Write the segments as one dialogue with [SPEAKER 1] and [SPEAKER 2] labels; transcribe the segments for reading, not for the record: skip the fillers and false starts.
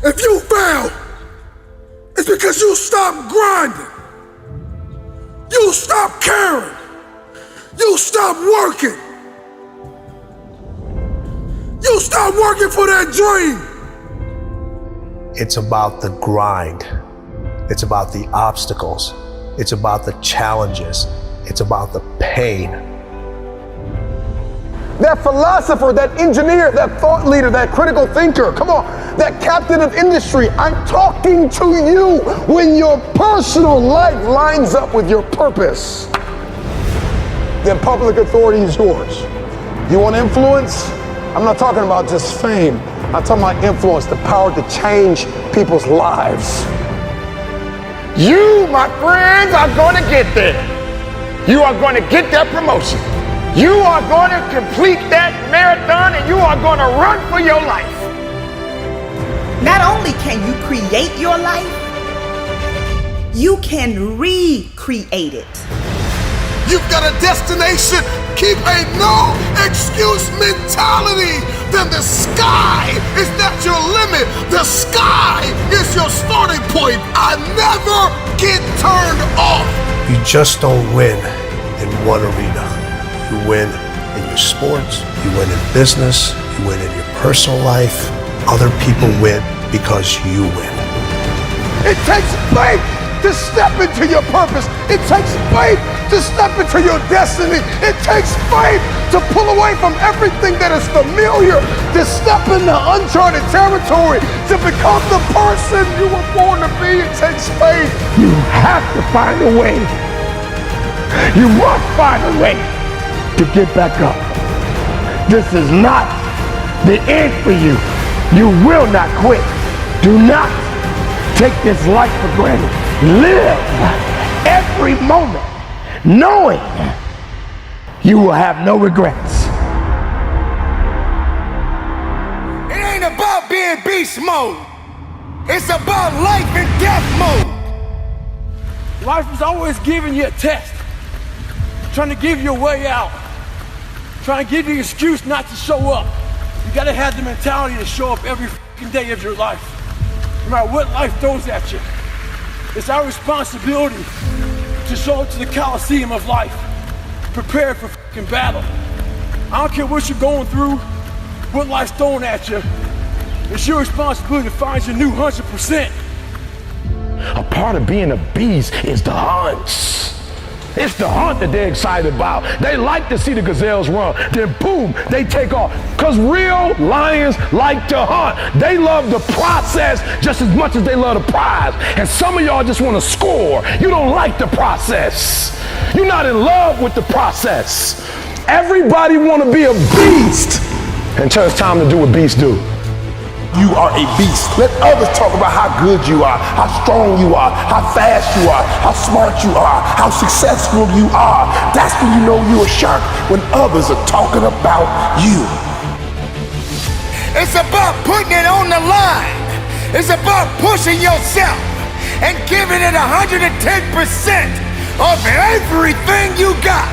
[SPEAKER 1] If you fail, it's because you stopped grinding. You stopped caring. You stopped working. You stopped working for that dream.
[SPEAKER 2] It's about the grind. It's about the obstacles. It's about the challenges. It's about the pain.
[SPEAKER 3] That philosopher, that engineer, that thought leader, that critical thinker, come on, that captain of industry, I'm talking to you when your personal life lines up with your purpose. Then public authority is yours. You want influence? I'm not talking about just fame. I'm talking about influence, the power to change people's lives.
[SPEAKER 4] You, my friends, are going to get there. You are going to get that promotion. You are going to complete that marathon and you are going to run for your life.
[SPEAKER 5] Not only can you create your life, you can recreate it.
[SPEAKER 1] You've got a destination. Keep a no excuse mentality. Then the sky is not your limit. The sky is your starting point. I never get turned off.
[SPEAKER 2] You just don't win in one arena. You win in your sports, you win in business, you win in your personal life. Other people win because you win.
[SPEAKER 3] It takes faith to step into your purpose. It takes faith to step into your destiny. It takes faith to pull away from everything that is familiar, to step into uncharted territory, to become the person you were born to be. It takes faith.
[SPEAKER 4] You have to find a way. You must find a way to get back up. This is not the end for you. You will not quit. Do not take this life for granted. Live every moment knowing you will have no regrets.
[SPEAKER 6] It ain't about being beast mode. It's about life and death mode.
[SPEAKER 7] Life is always giving you a test, trying to give you a way out, trying to give you an excuse not to show up. You gotta have the mentality to show up every fucking day of your life, no matter what life throws at you. It's our responsibility to show up to the Coliseum of life, prepared for fucking battle. I don't care what you're going through, what life's throwing at you. It's your responsibility to find your new 100%.
[SPEAKER 4] A part of being a beast is the hunts. It's the hunt that they're excited about. They like to see the gazelles run. Then boom, they take off. Because real lions like to hunt. They love the process just as much as they love the prize. And some of y'all just want to score. You don't like the process. You're not in love with the process. Everybody want to be a beast until it's time to do what beasts do.
[SPEAKER 3] You are a beast. Let others talk about how good you are, how strong you are, how fast you are, how smart you are, how successful you are. That's when you know you're a shark, when others are talking about you.
[SPEAKER 6] It's about putting it on the line. It's about pushing yourself and giving it 110% of everything you got.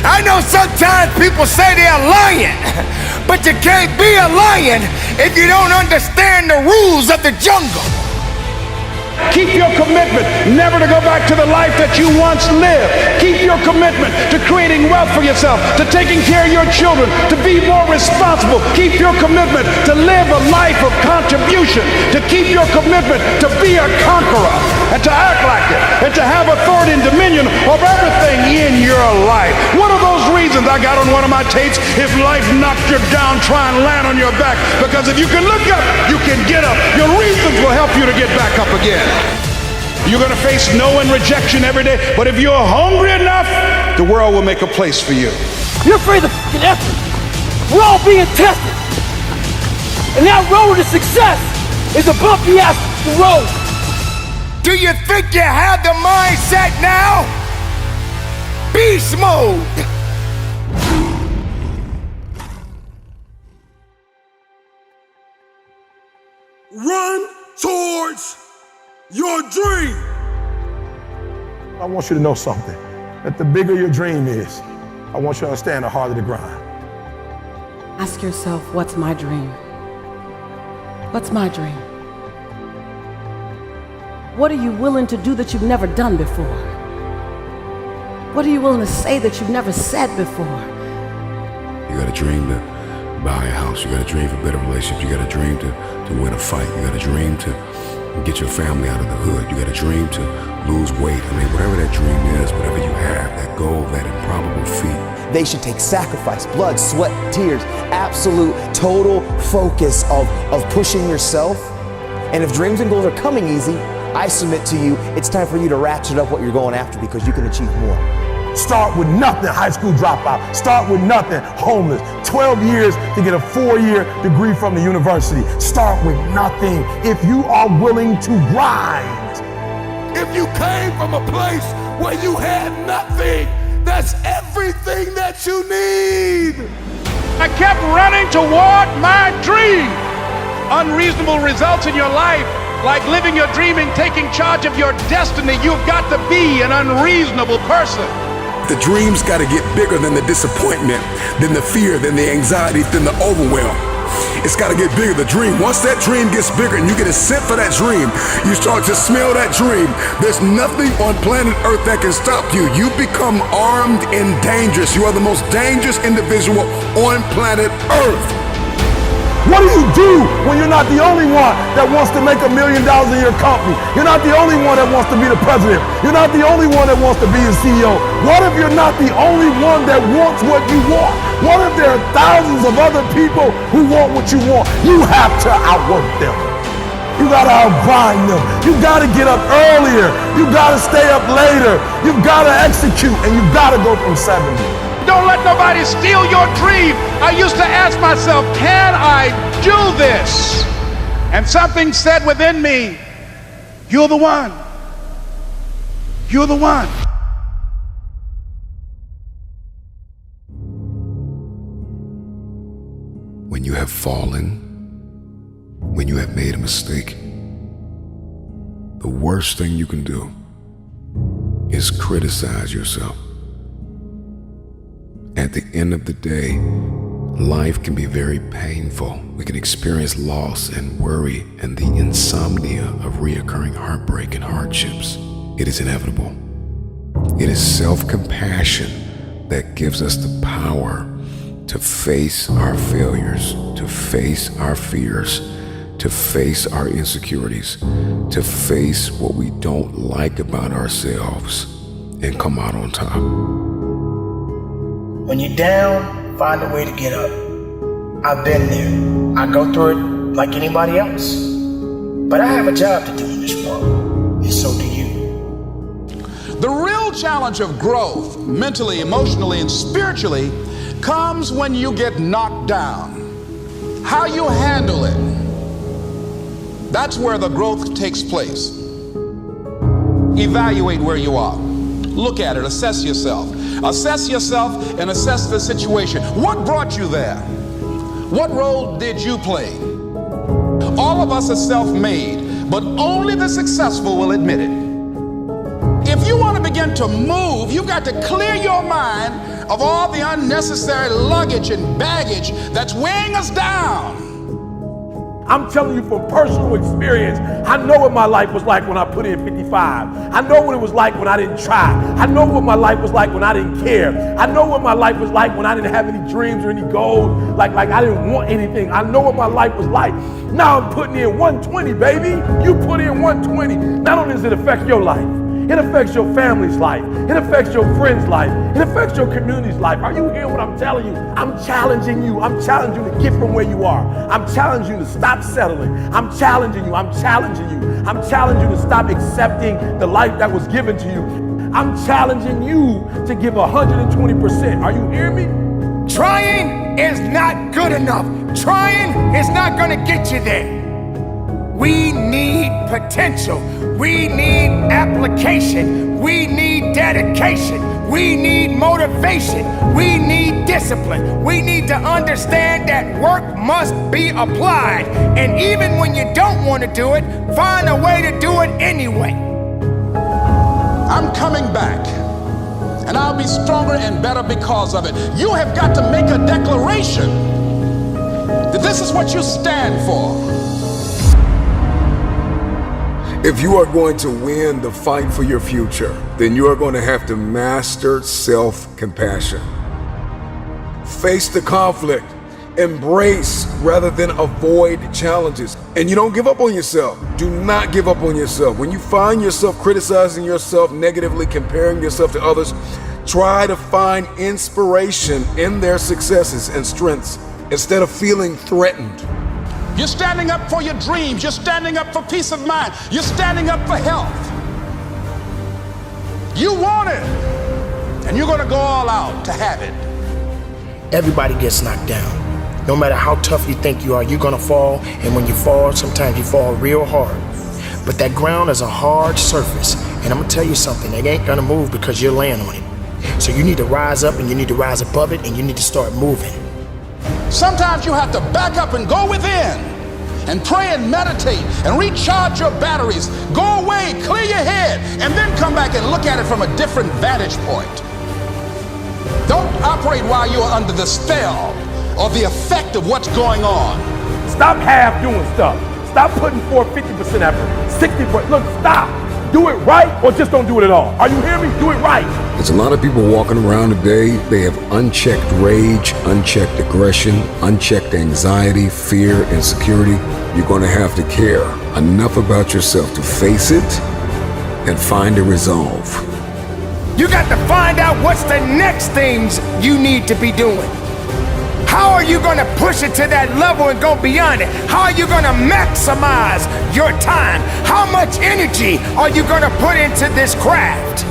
[SPEAKER 6] I know sometimes people say they're lying, but you can't be a lion if you don't understand the rules of the jungle.
[SPEAKER 4] Keep your commitment never to go back to the life that you once lived. Keep your commitment to creating wealth for yourself, to taking care of your children, to be more responsible. Keep your commitment to live a life of contribution, to keep your commitment to be a conqueror and to act like it and to have authority and dominion over everything in your life. One of those reasons I got on one of my tapes, if life knocked you down, try and land on your back, because if you can look up, you can get up. Your reasons will help you to get back up again. You're going to face no and rejection every day, but if you're hungry enough, the world will make a place for you.
[SPEAKER 7] You're afraid of fucking effort. We're all being tested. And that road to success is a bumpy ass road.
[SPEAKER 6] Do you think you have the mindset now? Beast mode.
[SPEAKER 1] Run towards your dream.
[SPEAKER 3] I want you to know something, that the bigger your dream is, I want you to understand the harder the grind.
[SPEAKER 8] Ask yourself, what's my dream? What's my dream? What are you willing to do that you've never done before? What are you willing to say that you've never said before?
[SPEAKER 9] You got a dream to buy a house. You got a dream for better relationships. You got a dream to win a fight. You got a dream to get your family out of the hood. You got a dream to lose weight. I mean, whatever that dream is, whatever you have, that goal, that improbable feat.
[SPEAKER 10] They should take sacrifice, blood, sweat, tears, absolute, total focus of pushing yourself. And if dreams and goals are coming easy, I submit to you, it's time for you to ratchet up what you're going after because you can achieve more.
[SPEAKER 3] Start with nothing, high school dropout. Start with nothing, homeless. 12 years to get a 4-year degree from the university. Start with nothing if you are willing to grind.
[SPEAKER 1] If you came from a place where you had nothing, that's everything that you need.
[SPEAKER 4] I kept running toward my dream. Unreasonable results in your life, like living your dream and taking charge of your destiny, you've got to be an unreasonable person.
[SPEAKER 9] The dream's got to get bigger than the disappointment, than the fear, than the anxiety, than the overwhelm. It's got to get bigger, the dream. Once that dream gets bigger and you get a scent for that dream, you start to smell that dream. There's nothing on planet Earth that can stop you. You become armed and dangerous. You are the most dangerous individual on planet Earth.
[SPEAKER 3] What do you do when you're not the only one that wants to make $1 million in your company? You're not the only one that wants to be the president. You're not the only one that wants to be the CEO. What if you're not the only one that wants what you want? What if there are thousands of other people who want what you want? You have to outwork them. You gotta outgrind them. You gotta get up earlier. You gotta stay up later. You gotta execute, and you gotta go from 70.
[SPEAKER 4] Don't let nobody steal your dream. I used to ask myself, can I do this? And something said within me, you're the one. You're the one.
[SPEAKER 9] When you have fallen, when you have made a mistake, the worst thing you can do is criticize yourself. At the end of the day, life can be very painful. We can experience loss and worry and the insomnia of reoccurring heartbreak and hardships. It is inevitable. It is self-compassion that gives us the power to face our failures, to face our fears, to face our insecurities, to face what we don't like about ourselves and come out on top.
[SPEAKER 11] When you're down, find a way to get up. I've been there. I go through it like anybody else. But I have a job to do in this world, and so do you.
[SPEAKER 4] The real challenge of growth, mentally, emotionally, and spiritually, comes when you get knocked down. How you handle it, that's where the growth takes place. Evaluate where you are. Look at it, assess yourself. Assess yourself and assess the situation. What brought you there? What role did you play? All of us are self-made, but only the successful will admit it. If you want to begin to move, you've got to clear your mind of all the unnecessary luggage and baggage that's weighing us down.
[SPEAKER 3] I'm telling you from personal experience, I know what my life was like when I put in 55. I know what it was like when I didn't try. I know what my life was like when I didn't care. I know what my life was like when I didn't have any dreams or any goals, like I didn't want anything. I know what my life was like. Now I'm putting in 120, baby. You put in 120. Not only does it affect your life, it affects your family's life. It affects your friend's life. It affects your community's life. Are you hearing what I'm telling you? I'm challenging you. I'm challenging you to get from where you are. I'm challenging you to stop settling. I'm challenging you. I'm challenging you. I'm challenging you to stop accepting the life that was given to you. I'm challenging you to give 120%. Are you hearing me?
[SPEAKER 6] Trying is not good enough. Trying is not going to get you there. We need potential. We need application. We need dedication. We need motivation. We need discipline. We need to understand that work must be applied. And even when you don't want to do it, find a way to do it anyway.
[SPEAKER 4] I'm coming back, and I'll be stronger and better because of it. You have got to make a declaration that this is what you stand for.
[SPEAKER 9] If you are going to win the fight for your future, then you are going to have to master self-compassion. Face the conflict, embrace rather than avoid challenges. And you don't give up on yourself. Do not give up on yourself. When you find yourself criticizing yourself negatively, comparing yourself to others, try to find inspiration in their successes and strengths instead of feeling threatened.
[SPEAKER 4] You're standing up for your dreams. You're standing up for peace of mind. You're standing up for health. You want it, and you're going to go all out to have it.
[SPEAKER 11] Everybody gets knocked down. No matter how tough you think you are, you're gonna fall, and when you fall, sometimes you fall real hard. But that ground is a hard surface, and I'm gonna tell you something, it ain't gonna move because you're laying on it. So you need to rise up, and you need to rise above it, and you need to start moving.
[SPEAKER 4] Sometimes you have to back up and go within and pray and meditate and recharge your batteries. Go away, clear your head, and then come back and look at it from a different vantage point. Don't operate while you're under the spell or the effect of what's going on.
[SPEAKER 7] Stop half doing stuff. Stop putting forth 50% effort, 60%. Look, stop. Do it right or just don't do it at all. Are you hearing me? Do it right.
[SPEAKER 9] There's a lot of people walking around today, they have unchecked rage, unchecked aggression, unchecked anxiety, fear, insecurity. You're going to have to care enough about yourself to face it and find a resolve.
[SPEAKER 6] You got to find out what's the next things you need to be doing. How are you going to push it to that level and go beyond it? How are you going to maximize your time? How much energy are you going to put into this craft?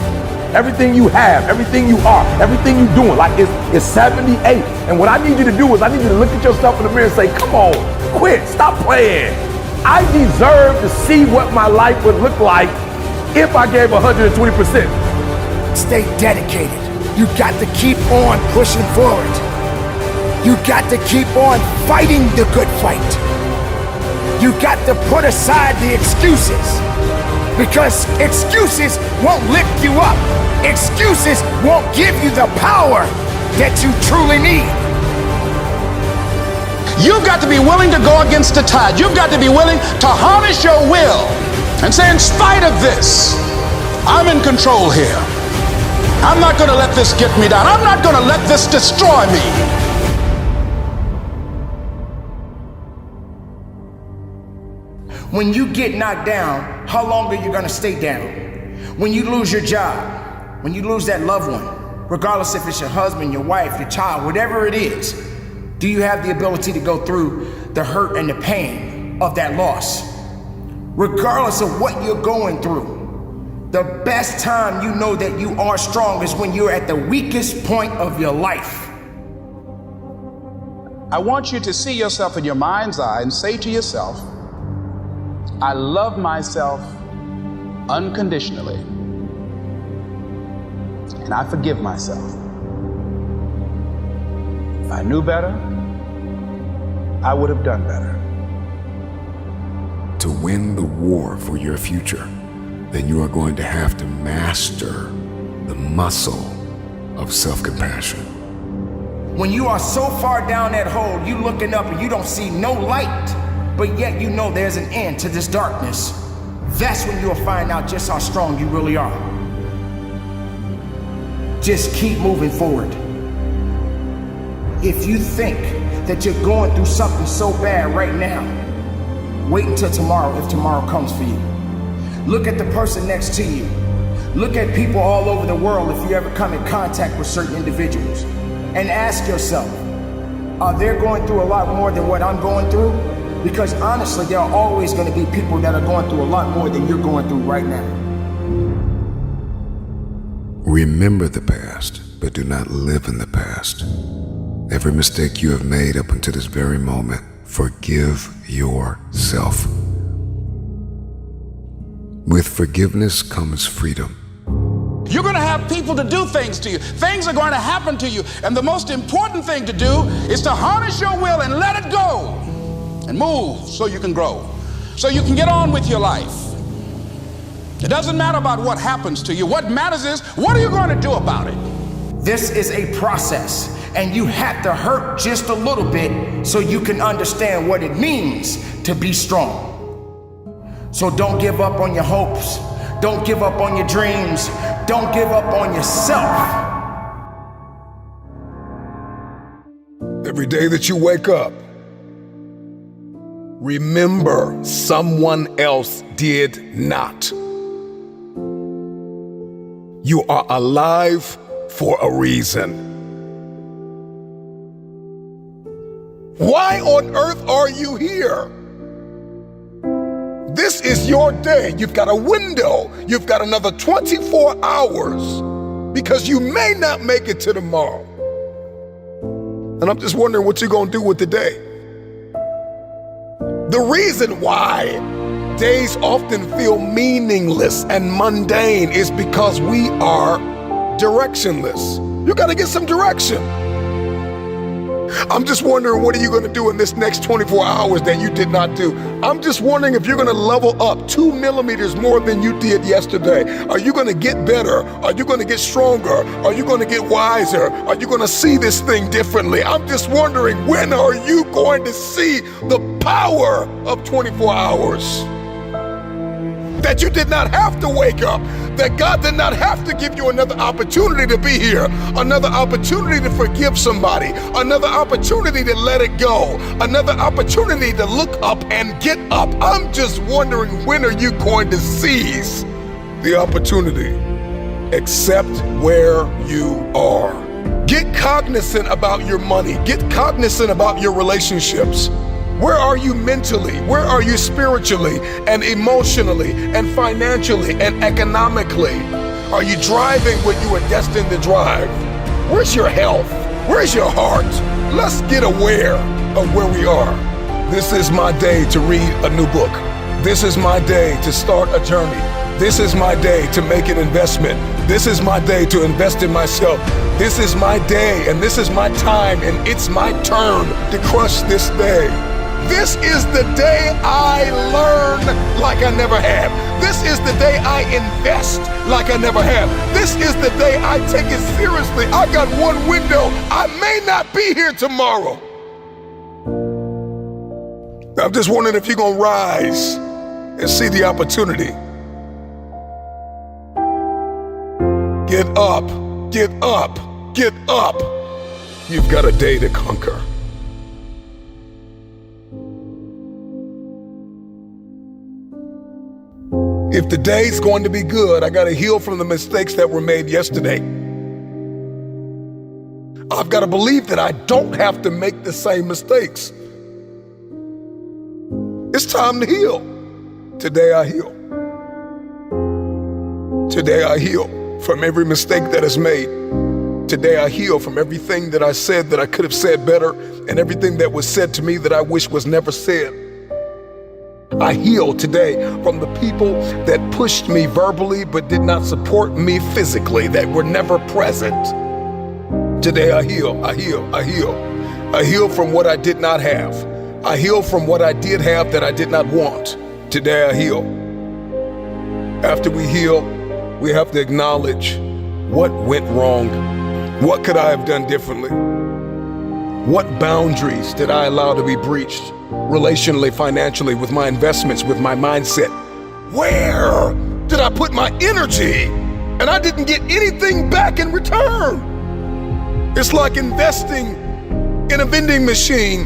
[SPEAKER 7] Everything you have, everything you are, everything you're doing, like it's 78. And what I need you to do is I need you to look at yourself in the mirror and say, come on, quit, stop playing. I deserve to see what my life would look like if I gave 120%.
[SPEAKER 6] Stay dedicated. You got to keep on pushing forward. You got to keep on fighting the good fight. You got to put aside the excuses, because excuses won't lift you up. Excuses won't give you the power that you truly need.
[SPEAKER 4] You've got to be willing to go against the tide. You've got to be willing to harness your will and say, in spite of this, I'm in control here. I'm not going to let this get me down. I'm not going to let this destroy me.
[SPEAKER 11] When you get knocked down, how long are you gonna stay down? When you lose your job, when you lose that loved one, regardless if it's your husband, your wife, your child, whatever it is, do you have the ability to go through the hurt and the pain of that loss? Regardless of what you're going through, the best time you know that you are strong is when you're at the weakest point of your life.
[SPEAKER 4] I want you to see yourself in your mind's eye and say to yourself, I love myself unconditionally, and I forgive myself. If I knew better, I would have done better.
[SPEAKER 9] To win the war for your future, then you are going to have to master the muscle of self-compassion.
[SPEAKER 11] When you are so far down that hole, you looking up and you don't see no light, but yet you know there's an end to this darkness. That's when you'll find out just how strong you really are. Just keep moving forward. If you think that you're going through something so bad right now, wait until tomorrow if tomorrow comes for you. Look at the person next to you. Look at people all over the world if you ever come in contact with certain individuals. And ask yourself, are they going through a lot more than what I'm going through? Because honestly, there are always going to be people that are going through a lot more than you're going through right now.
[SPEAKER 9] Remember the past, but do not live in the past. Every mistake you have made up until this very moment, forgive yourself. With forgiveness comes freedom.
[SPEAKER 4] You're going to have people to do things to you. Things are going to happen to you. And the most important thing to do is to harness your will and let it go and move so you can grow, so you can get on with your life. It doesn't matter about what happens to you. What matters is, what are you going to do about it?
[SPEAKER 11] This is a process, and you have to hurt just a little bit so you can understand what it means to be strong. So don't give up on your hopes. Don't give up on your dreams. Don't give up on yourself.
[SPEAKER 1] Every day that you wake up, remember someone else did not. You are alive for a reason. Why on earth are you here? This is your day. You've got a window. You've got another 24 hours because you may not make it to tomorrow. And I'm just wondering what you're going to do with the day. The reason why days often feel meaningless and mundane is because we are directionless. You got to get some direction. I'm just wondering, what are you going to do in this next 24 hours that you did not do? I'm just wondering if you're going to level up 2 millimeters more than you did yesterday. Are you going to get better? Are you going to get stronger? Are you going to get wiser? Are you going to see this thing differently? I'm just wondering, when are you going to see the power of 24 hours? That you did not have to wake up, that God did not have to give you another opportunity to be here, another opportunity to forgive somebody, another opportunity to let it go, another opportunity to look up and get up. I'm just wondering, when are you going to seize the opportunity? Accept where you are. Get cognizant about your money. Get cognizant about your relationships. Where are you mentally? Where are you spiritually and emotionally and financially and economically? Are you driving what you are destined to drive? Where's your health? Where's your heart? Let's get aware of where we are. This is my day to read a new book. This is my day to start a journey. This is my day to make an investment. This is my day to invest in myself. This is my day and this is my time and it's my turn to crush this day. This is the day I learn like I never have. This is the day I invest like I never have. This is the day I take it seriously. I got one window. I may not be here tomorrow. I'm just wondering if you're going to rise and see the opportunity. Get up, get up, get up. You've got a day to conquer. If the day's going to be good, I got to heal from the mistakes that were made yesterday. I've got to believe that I don't have to make the same mistakes. It's time to heal. Today I heal. Today I heal from every mistake that is made. Today I heal from everything that I said that I could have said better and everything that was said to me that I wish was never said. I heal today from the people that pushed me verbally but did not support me physically, that were never present. Today I heal, I heal, I heal. I heal from what I did not have. I heal from what I did have that I did not want. Today I heal. After we heal, we have to acknowledge what went wrong. What could I have done differently? What boundaries did I allow to be breached? Relationally, financially, with my investments, with my mindset. Where did I put my energy and I didn't get anything back in return? It's like investing in a vending machine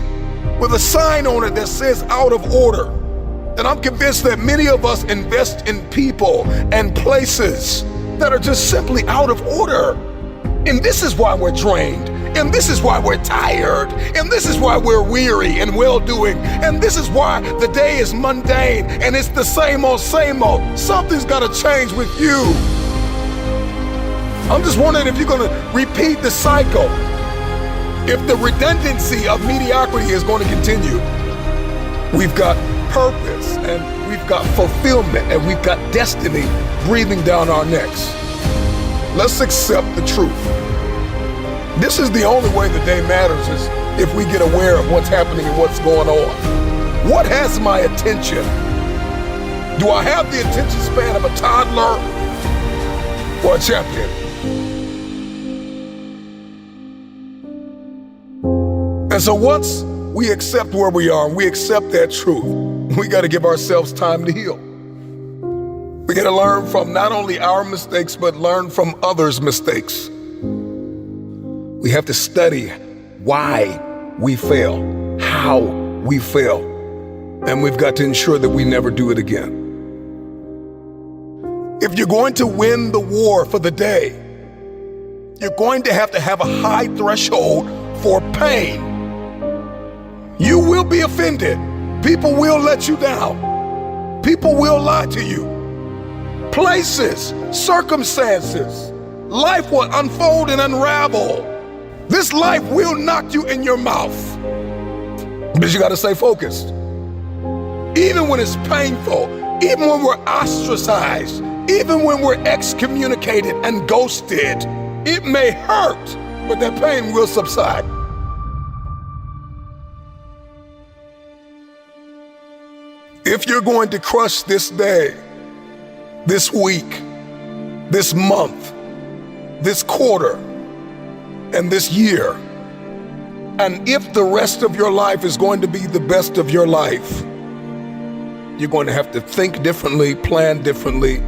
[SPEAKER 1] with a sign on it that says out of order. And I'm convinced that many of us invest in people and places that are just simply out of order. And this is why we're drained. And this is why we're tired. And this is why we're weary and well-doing. And this is why the day is mundane and it's the same old, same old. Something's got to change with you. I'm just wondering if you're going to repeat the cycle. If the redundancy of mediocrity is going to continue. We've got purpose and we've got fulfillment and we've got destiny breathing down our necks. Let's accept the truth. This is the only way the day matters, is if we get aware of what's happening and what's going on. What has my attention? Do I have the attention span of a toddler or a champion? And so once we accept where we are and we accept that truth, we got to give ourselves time to heal. We got to learn from not only our mistakes, but learn from others' mistakes. We have to study why we fail, how we fail, and we've got to ensure that we never do it again. If you're going to win the war for the day, you're going to have a high threshold for pain. You will be offended. People will let you down. People will lie to you. Places, circumstances, life will unfold and unravel. This life will knock you in your mouth. But you gotta stay focused. Even when it's painful, even when we're ostracized, even when we're excommunicated and ghosted, it may hurt, but that pain will subside. If you're going to crush this day, this week, this month, this quarter, and this year, and if the rest of your life is going to be the best of your life, you're going to have to think differently, plan differently,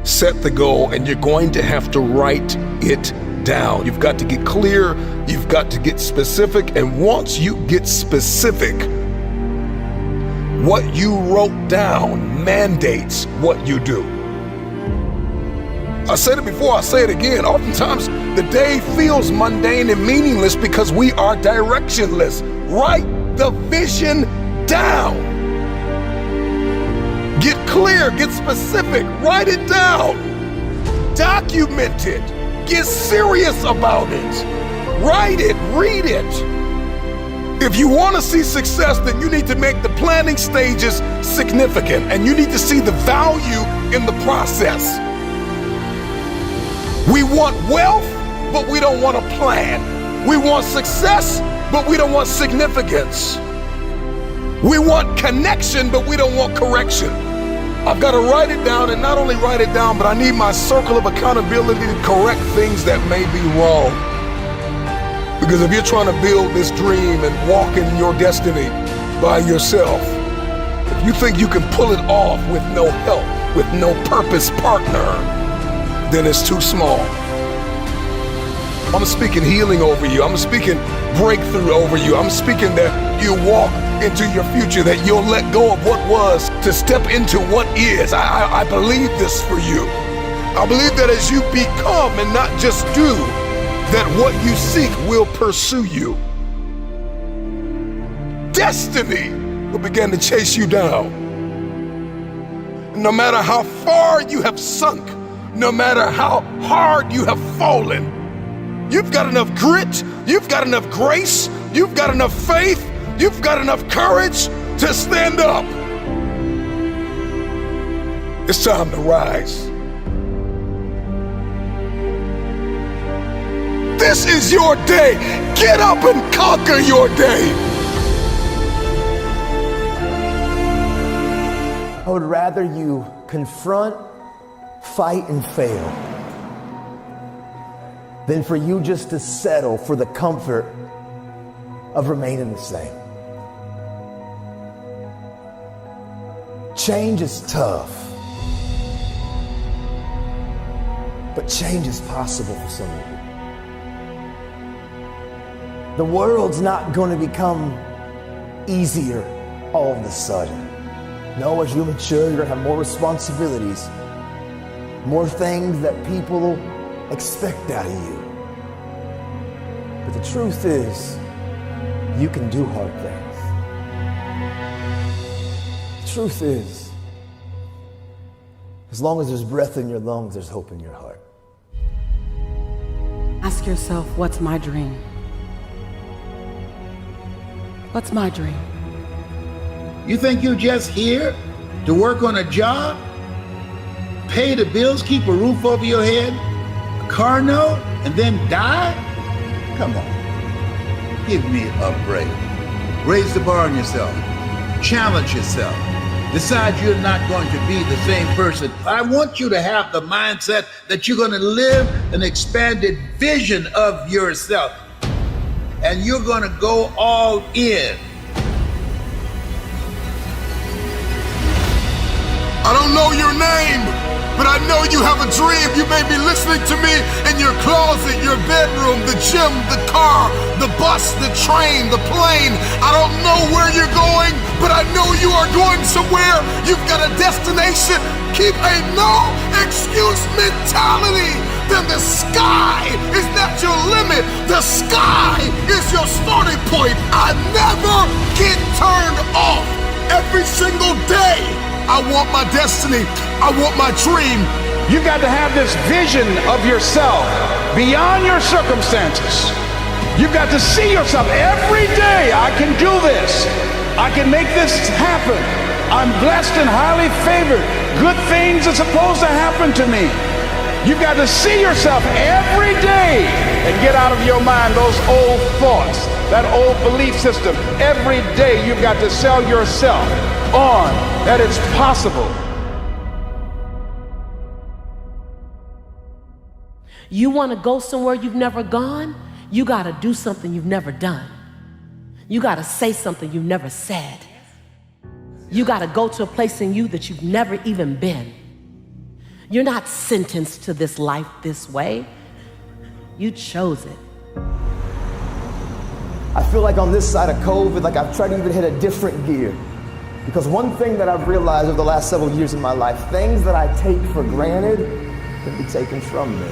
[SPEAKER 1] set the goal, and you're going to have to write it down. You've got to get clear, you've got to get specific, and once you get specific, what you wrote down mandates what you do. I said it before, I say it again. Oftentimes, the day feels mundane and meaningless because we are directionless. Write the vision down. Get clear, get specific, write it down. Document it. Get serious about it. Write it, read it. If you want to see success, then you need to make the planning stages significant, and you need to see the value in the process. We want wealth, but we don't want a plan. We want success, but we don't want significance. We want connection, but we don't want correction. I've got to write it down, and not only write it down, but I need my circle of accountability to correct things that may be wrong. Because if you're trying to build this dream and walk in your destiny by yourself, if you think you can pull it off with no help, with no purpose partner, then it's too small. I'm speaking healing over you. I'm speaking breakthrough over you. I'm speaking that you walk into your future, that you'll let go of what was to step into what is. I believe this for you. I believe that as you become and not just do, that what you seek will pursue you. Destiny will begin to chase you down. No matter how far you have sunk, no matter how hard you have fallen, you've got enough grit, you've got enough grace, you've got enough faith, you've got enough courage to stand up. It's time to rise. This is your day. Get up and conquer your day.
[SPEAKER 10] I would rather you confront, fight, and fail than for you just to settle for the comfort of remaining the same. Change is tough, but change is possible for some of you. The world's not going to become easier all of a sudden. No, as you mature, you're going to have more responsibilities, more things that people expect out of you. But the truth is, you can do hard things. The truth is, as long as there's breath in your lungs, there's hope in your heart.
[SPEAKER 8] Ask yourself, what's my dream? What's my dream?
[SPEAKER 12] You think you're just here to work on a job, pay the bills, keep a roof over your head, a car note, and then die? Come on, give me a break. Raise the bar on yourself. Challenge yourself. Decide you're not going to be the same person. I want you to have the mindset that you're going to live an expanded vision of yourself. And you're going to go all in.
[SPEAKER 1] I don't know your name, but I know you have a dream. You may be listening to me in your closet, your bedroom, the gym, the car, the bus, the train, the plane. I don't know where you're going, but I know you are going somewhere. You've got a destination. Keep a no excuse mentality. Then the sky is not your limit. The sky is your starting point. I never get turned off. Every single day, I want my destiny. I want my dream.
[SPEAKER 4] You got to have this vision of yourself beyond your circumstances. You've got to see yourself every day. I can do this. I can make this happen. I'm blessed and highly favored. Good things are supposed to happen to me. You've got to see yourself every day and get out of your mind those old thoughts, that old belief system. Every day you've got to sell yourself on that it's possible.
[SPEAKER 8] You want to go somewhere you've never gone? You got to do something you've never done. You got to say something you've never said. You got to go to a place in you that you've never even been. You're not sentenced to this life this way. You chose it.
[SPEAKER 10] I feel like on this side of COVID, like I've tried to even hit a different gear. Because one thing that I've realized over the last several years in my life, things that I take for granted can be taken from me.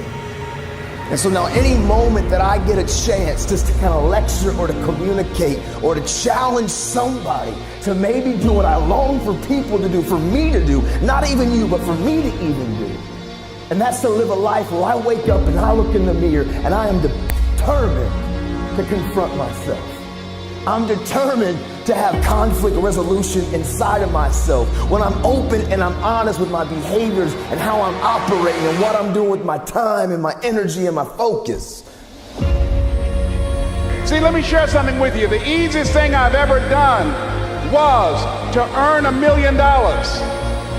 [SPEAKER 10] And so now any moment that I get a chance just to kind of lecture or to communicate or to challenge somebody to maybe do what I long for people to do, for me to do, not even you, but for me to even do. And that's to live a life where I wake up and I look in the mirror and I am determined to confront myself. I'm determined to have conflict resolution inside of myself. When I'm open and I'm honest with my behaviors and how I'm operating and what I'm doing with my time and my energy and my focus.
[SPEAKER 4] See, let me share something with you. The easiest thing I've ever done was to earn $1 million.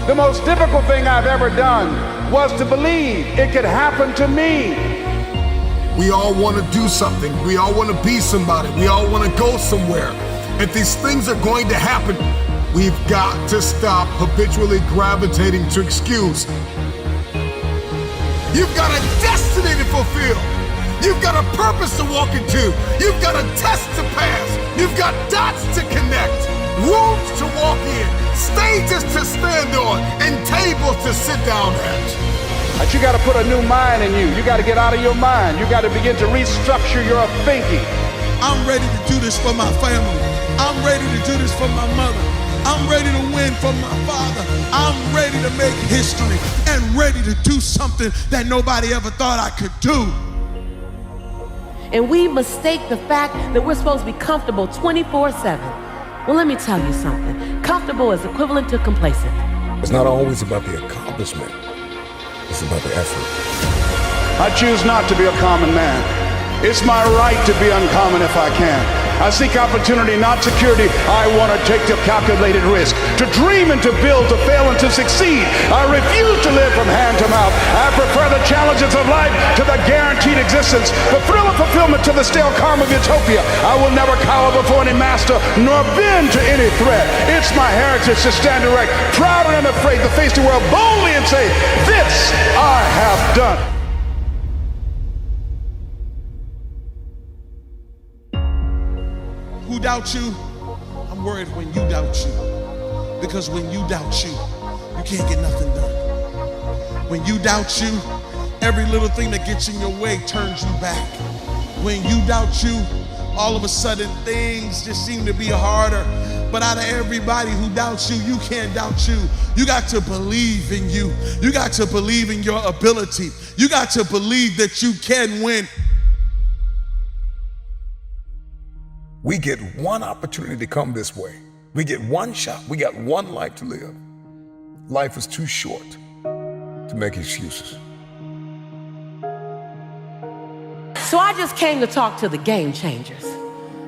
[SPEAKER 4] The most difficult thing I've ever done was to believe it could happen to me.
[SPEAKER 1] We all want to do something. We all want to be somebody. We all want to go somewhere. If these things are going to happen, we've got to stop habitually gravitating to excuse. You've got a destiny to fulfill. You've got a purpose to walk into. You've got a test to pass. You've got dots to connect, rooms to walk in, stages to stand on, and tables to sit down at.
[SPEAKER 4] But you got to put a new mind in you. You got to get out of your mind. You got to begin to restructure your thinking.
[SPEAKER 13] I'm ready to do this for my family. I'm ready to do this for my mother. I'm ready to win for my father. I'm ready to make history and ready to do something that nobody ever thought I could do.
[SPEAKER 8] And we mistake the fact that we're supposed to be comfortable 24/7. Well, let me tell you something. Comfortable is equivalent to complacent.
[SPEAKER 9] It's not always about the accomplishment. It's about the effort.
[SPEAKER 4] I choose not to be a common man. It's my right to be uncommon if I can. I seek opportunity, not security. I want to take the calculated risk, to dream and to build, to fail and to succeed. I refuse to live from hand to mouth. I prefer the challenges of life to the guaranteed existence, the thrill of fulfillment to the stale calm of utopia. I will never cower before any master, nor bend to any threat. It's my heritage to stand erect, proud and unafraid, to face the world boldly and say, this I have done.
[SPEAKER 13] Who doubts you? I'm worried when you doubt you. Because when you doubt you, you can't get nothing done. When you doubt you, every little thing that gets in your way turns you back. When you doubt you, all of a sudden things just seem to be harder. But out of everybody who doubts you, you can't doubt you. You got to believe in you. You got to believe in your ability. You got to believe that you can win.
[SPEAKER 9] We get one opportunity to come this way. We get one shot. We got one life to live. Life is too short to make excuses.
[SPEAKER 8] So I just came to talk to the game changers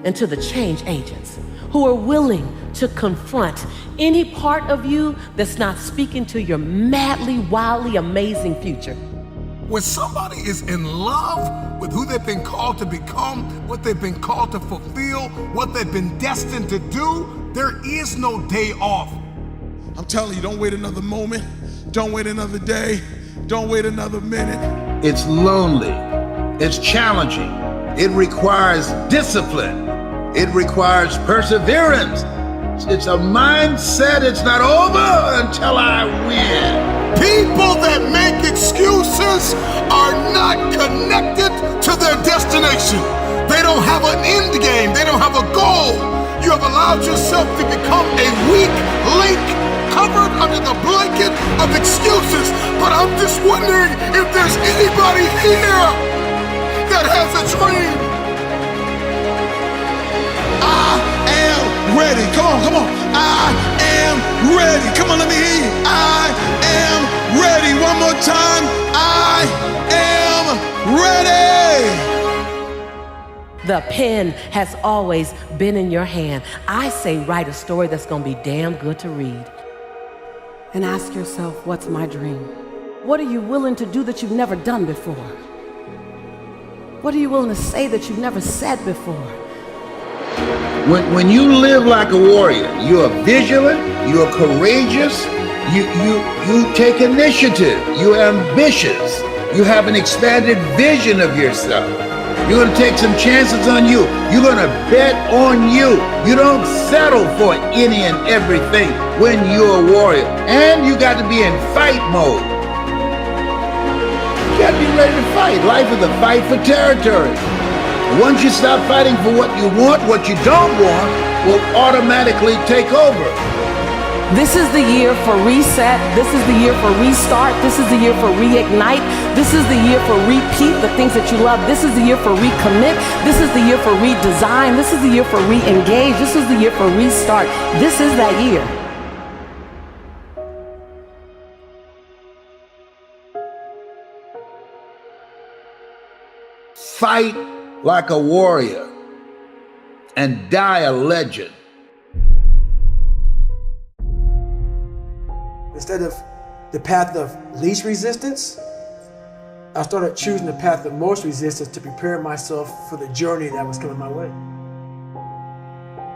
[SPEAKER 8] and to the change agents who are willing to confront any part of you that's not speaking to your madly, wildly amazing future.
[SPEAKER 1] When somebody is in love with who they've been called to become, what they've been called to fulfill, what they've been destined to do, there is no day off.
[SPEAKER 13] I'm telling you, don't wait another moment. Don't wait another day. Don't wait another minute.
[SPEAKER 12] It's lonely. It's challenging. It requires discipline. It requires perseverance. It's a mindset. It's not over until I win.
[SPEAKER 1] People that make excuses are not connected to their destination. They don't have an end game. They don't have a goal. You have allowed yourself to become a weak link covered under the blanket of excuses. But I'm just wondering if there's anybody here that has a dream.
[SPEAKER 13] I am ready. Come on, come on. I am ready. Come on, let me hear you. I am ready. One more time. I am ready.
[SPEAKER 8] The pen has always been in your hand. I say write a story that's gonna be damn good to read. And ask yourself, what's my dream? What are you willing to do that you've never done before? What are you willing to say that you've never said before?
[SPEAKER 12] When you live like a warrior, you are vigilant, you are courageous, you take initiative, you're ambitious, you have an expanded vision of yourself. You're gonna take some chances on you. You're gonna bet on you. You don't settle for any and everything when you're a warrior. And you got to be in fight mode. You gotta be ready to fight. Life is a fight for territory. Once you stop fighting for what you want, what you don't want will automatically take over.
[SPEAKER 8] This is the year for reset. This is the year for restart. This is the year for reignite. This is the year for repeat the things that you love. This is the year for recommit. This is the year for redesign. This is the year for re-engage. This is the year for restart. This is that year.
[SPEAKER 12] Fight like a warrior and die a legend.
[SPEAKER 14] Instead of the path of least resistance, I started choosing the path of most resistance to prepare myself for the journey that was coming my way.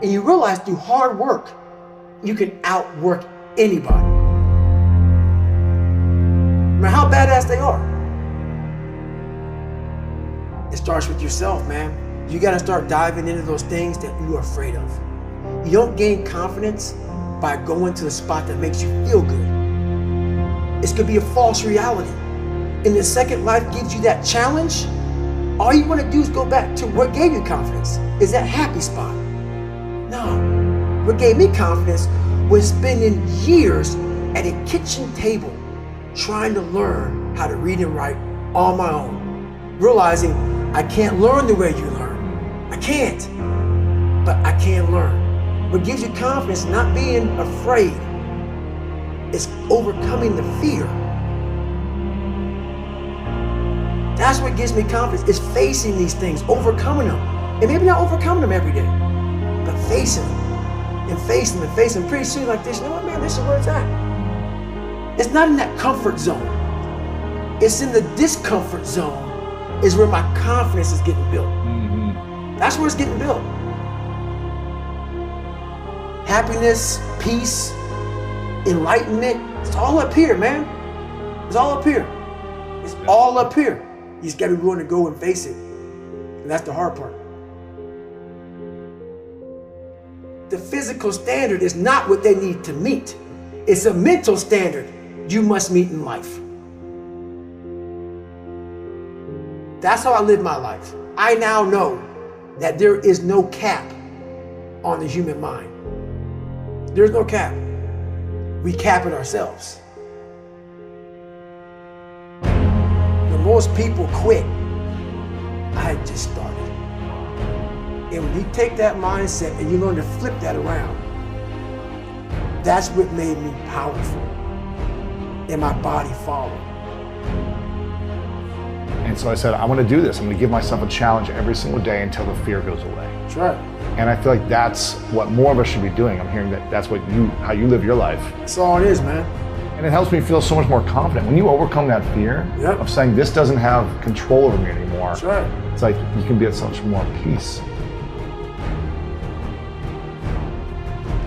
[SPEAKER 14] And you realize through hard work, you can outwork anybody. No matter how badass they are. It starts with yourself, man. You gotta start diving into those things that you are afraid of. You don't gain confidence by going to the spot that makes you feel good. It's gonna be a false reality. And the second life gives you that challenge, all you wanna do is go back to what gave you confidence, is that happy spot. No, what gave me confidence was spending years at a kitchen table trying to learn how to read and write on my own, realizing I can't learn the way you learn. I can't, but I can learn. What gives you confidence, not being afraid, is overcoming the fear. That's what gives me confidence, is facing these things, overcoming them. And maybe not overcoming them every day, but facing them and facing them and facing them. Pretty soon like this, you know what, man, this is where it's at. It's not in that comfort zone. It's in the discomfort zone is where my confidence is getting built. That's where it's getting built. Happiness, peace, enlightenment, it's all up here, man. It's all up here. It's all up here. You just gotta be willing to go and face it. And that's the hard part. The physical standard is not what they need to meet. It's a mental standard you must meet in life. That's how I live my life. I now know that there is no cap on the human mind. There's no cap. We cap it ourselves. When most people quit, I had just started. And when you take that mindset and you learn to flip that around, that's what made me powerful. And my body followed.
[SPEAKER 15] And so I said, I want to do this. I'm going to give myself a challenge every single day until the fear goes away.
[SPEAKER 14] That's right.
[SPEAKER 15] And I feel like that's what more of us should be doing. I'm hearing that that's what how you live your life.
[SPEAKER 14] That's all it is, man.
[SPEAKER 15] And it helps me feel so much more confident. When you overcome that fear of saying this doesn't have control over me anymore,
[SPEAKER 14] that's right.
[SPEAKER 15] It's like you can be at such more peace.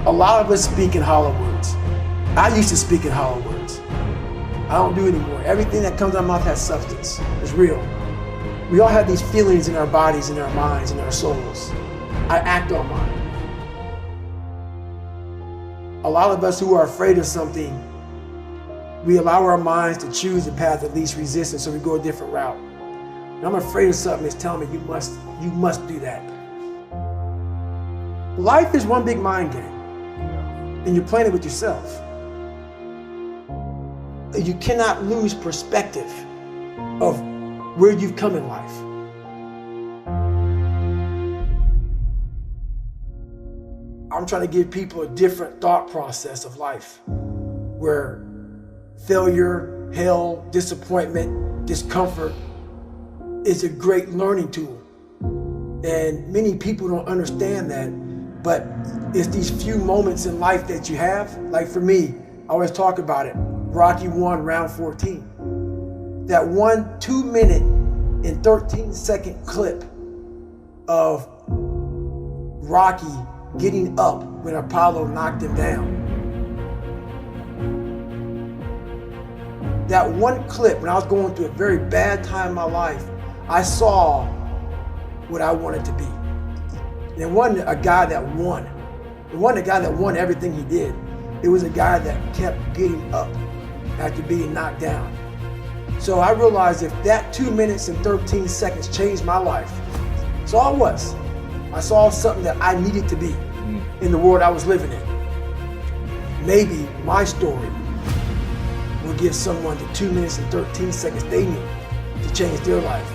[SPEAKER 14] A lot of us speak in hollow words. I used to speak in hollow words. I don't do it anymore. Everything that comes out of my mouth has substance. It's real. We all have these feelings in our bodies, in our minds, in our souls. I act on mine. A lot of us who are afraid of something, we allow our minds to choose the path of least resistance, so we go a different route. When I'm afraid of something, it's telling me you must do that. Life is one big mind game, and you're playing it with yourself. You cannot lose perspective of where you've come in life. I'm trying to give people a different thought process of life, where failure, hell, disappointment, discomfort is a great learning tool. And many people don't understand that, but it's these few moments in life that you have. Like for me, I always talk about it. Rocky 1, round 14. That 1 2-minute and 13-second clip of Rocky getting up when Apollo knocked him down. That one clip, when I was going through a very bad time in my life, I saw what I wanted to be. And it wasn't a guy that won. It wasn't a guy that won everything he did. It was a guy that kept getting up after being knocked down. So I realized if that 2 minutes and 13 seconds changed my life, that's all it was. I saw something that I needed to be in the world I was living in. Maybe my story will give someone the 2 minutes and 13 seconds they need to change their life.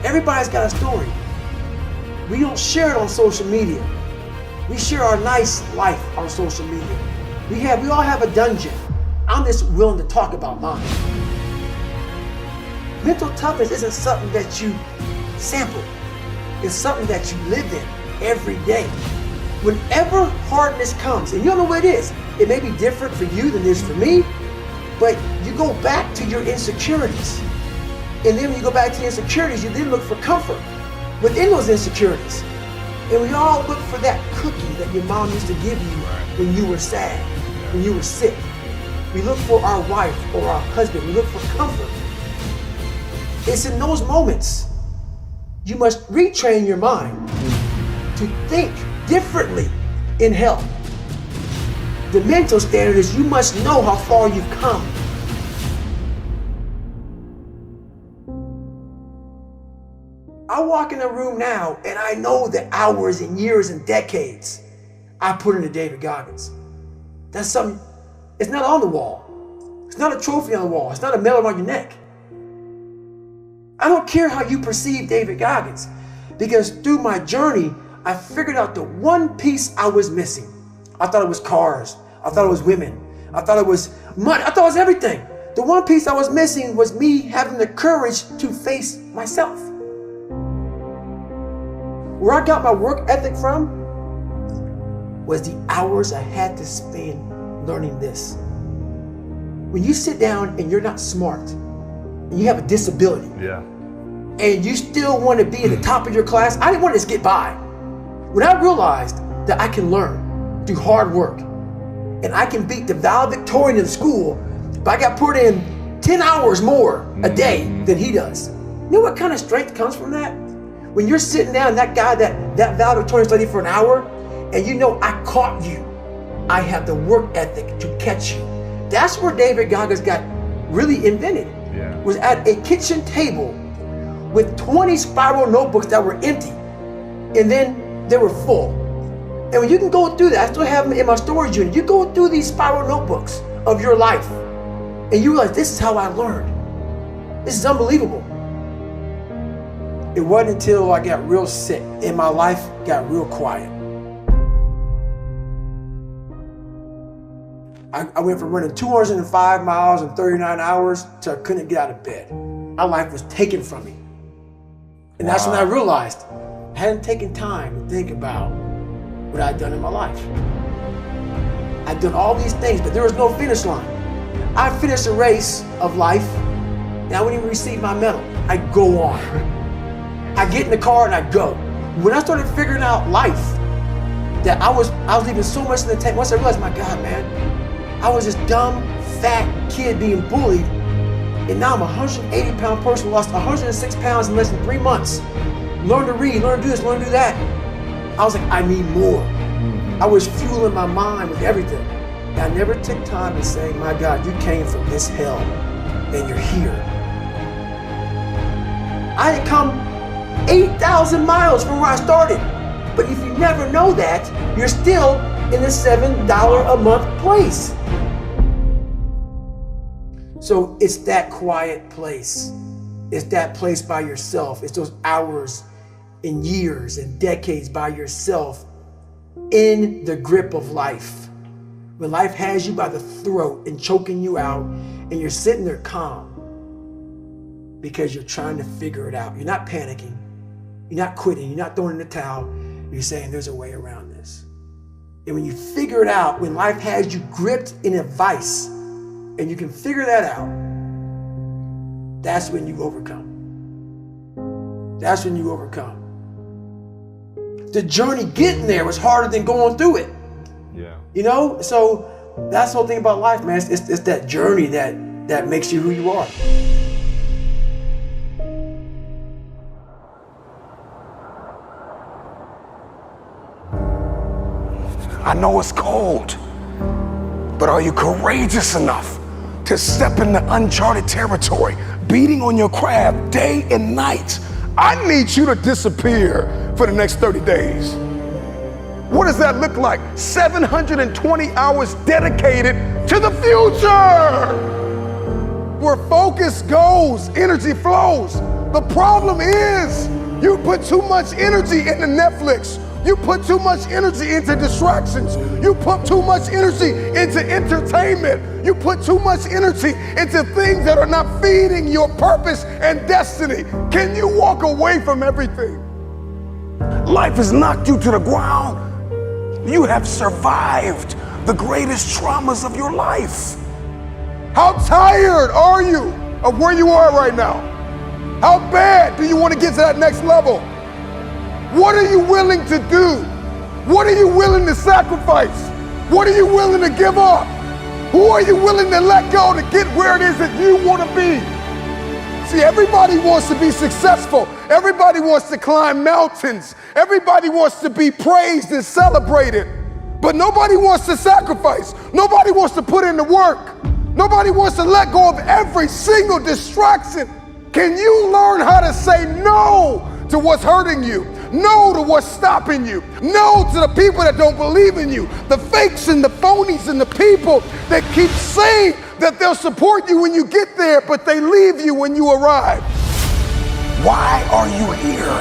[SPEAKER 14] Everybody's got a story. We don't share it on social media. We share our nice life on social media. We all have a dungeon. I'm just willing to talk about mine. Mental toughness isn't something that you sample. It's something that you live in every day. Whenever hardness comes, and you don't know what it is, it may be different for you than it is for me, but you go back to your insecurities. And then when you go back to your insecurities, you then look for comfort within those insecurities. And we all look for that cookie that your mom used to give you when you were sad, when you were sick. We look for our wife or our husband. We look for comfort. It's in those moments you must retrain your mind to think differently in health. The mental standard is you must know how far you've come. I walk in a room now and I know the hours and years and decades I put into David Goggins. That's something, it's not on the wall. It's not a trophy on the wall. It's not a medal around your neck. I don't care how you perceive David Goggins, because through my journey, I figured out the one piece I was missing. I thought it was cars. I thought it was women. I thought it was money. I thought it was everything. The one piece I was missing was me having the courage to face myself. Where I got my work ethic from was the hours I had to spend learning this. When you sit down and you're not smart, and you have a disability, and you still want to be at the top of your class, I didn't want to just get by. When I realized that I can learn through hard work, and I can beat the valedictorian in the school, but I got put in 10 hours more a day than he does. You know what kind of strength comes from that? When you're sitting down, that guy that valedictorian studied for an hour, and you know I caught you. I have the work ethic to catch you. That's where David Goggins got really invented. Was at a kitchen table with 20 spiral notebooks that were empty, and then they were full. And when you can go through that, I still have them in my storage unit. You go through these spiral notebooks of your life, and you realize this is how I learned. This is unbelievable. It wasn't until I got real sick and my life got real quiet. I went from running 205 miles in 39 hours to I couldn't get out of bed. My life was taken from me. And that's when I realized I hadn't taken time to think about what I'd done in my life. I'd done all these things, but there was no finish line. I finished a race of life, and I wouldn't even receive my medal. I go on. I get in the car and I go. When I started figuring out life, that I was leaving so much in the tank. Once I realized, my God, man, I was this dumb, fat kid being bullied, and now I'm a 180-pound person, lost 106 pounds in less than 3 months. Learn to read, learn to do this, learn to do that. I was like, I need more. I was fueling my mind with everything. And I never took time to say, my God, you came from this hell, and you're here. I had come 8,000 miles from where I started. But if you never know that, you're still in the $7 a month place. So it's that quiet place. It's that place by yourself. It's those hours and years and decades by yourself in the grip of life. When life has you by the throat and choking you out, and you're sitting there calm because you're trying to figure it out. You're not panicking. You're not quitting. You're not throwing in the towel. You're saying there's a way around this. And when you figure it out, when life has you gripped in a vice, and you can figure that out, that's when you overcome. That's when you overcome. The journey getting there was harder than going through it.
[SPEAKER 15] Yeah.
[SPEAKER 14] You know? So that's the whole thing about life, man. It's that journey that makes you who you are.
[SPEAKER 6] I know it's cold, but are you courageous enough to step into uncharted territory, beating on your craft day and night?
[SPEAKER 3] I need you to disappear for the next 30 days. What does that look like? 720 hours dedicated to the future. Where focus goes, energy flows. The problem is you put too much energy into Netflix. You put too much energy into distractions. You put too much energy into entertainment. You put too much energy into things that are not feeding your purpose and destiny. Can you walk away from everything?
[SPEAKER 6] Life has knocked you to the ground. You have survived the greatest traumas of your life.
[SPEAKER 3] How tired are you of where you are right now? How bad do you want to get to that next level? What are you willing to do? What are you willing to sacrifice? What are you willing to give up? Who are you willing to let go to get where it is that you want to be? See, everybody wants to be successful. Everybody wants to climb mountains. Everybody wants to be praised and celebrated. But nobody wants to sacrifice. Nobody wants to put in the work. Nobody wants to let go of every single distraction. Can you learn how to say no to what's hurting you? No to what's stopping you. No to the people that don't believe in you. The fakes and the phonies and the people that keep saying that they'll support you when you get there, but they leave you when you arrive.
[SPEAKER 6] Why are you here?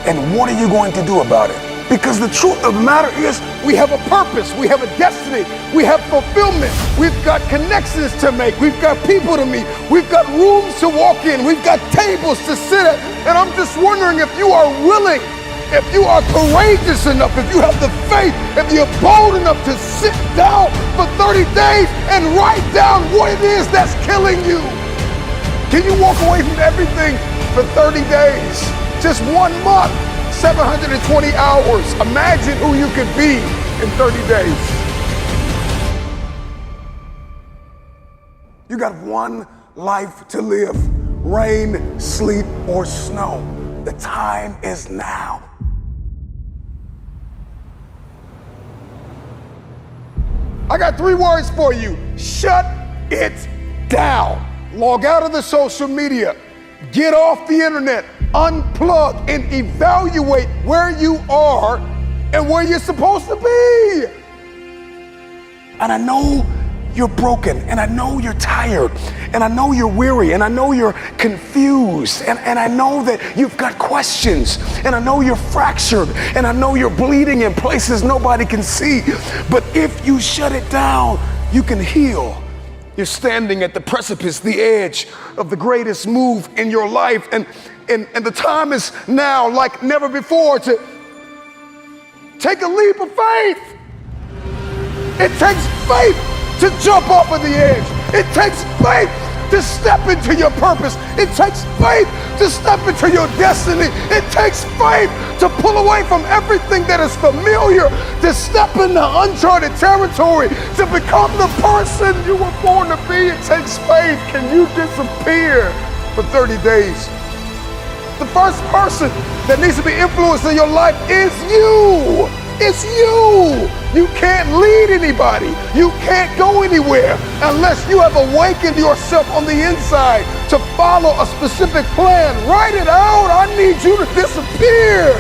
[SPEAKER 6] And what are you going to do about it? Because the truth of the matter is,
[SPEAKER 3] we have a purpose, we have a destiny, we have fulfillment, we've got connections to make, we've got people to meet, we've got rooms to walk in, we've got tables to sit at, and I'm just wondering if you are willing, if you are courageous enough, if you have the faith, if you're bold enough to sit down for 30 days and write down what it is that's killing you. Can you walk away from everything for 30 days? Just 1 month. 720 hours. Imagine who you could be in 30 days.
[SPEAKER 6] you got one life to live. Rain, sleet, or snow. The time is now.
[SPEAKER 3] I got 3 words for you. Shut it down. Log out of the social media. Get off the internet. Unplug and evaluate where you are and where you're supposed to be.
[SPEAKER 6] And I know you're broken, and I know you're tired, and I know you're weary, and I know you're confused, and I know that you've got questions, and I know you're fractured, and I know you're bleeding in places nobody can see. But if you shut it down, you can heal. You're standing at the precipice, the edge of the greatest move in your life, and the time is now like never before to take a leap of faith. It takes faith to jump off of the edge. It takes faith
[SPEAKER 3] to step into your purpose. It takes faith to step into your destiny. It takes faith to pull away from everything that is familiar, to step into uncharted territory, to become the person you were born to be. It takes faith. Can you disappear for 30 days? The first person that needs to be influenced in your life is you. It's you. You can't lead anybody. You can't go anywhere unless you have awakened yourself on the inside to follow a specific plan. Write it out. I need you to disappear.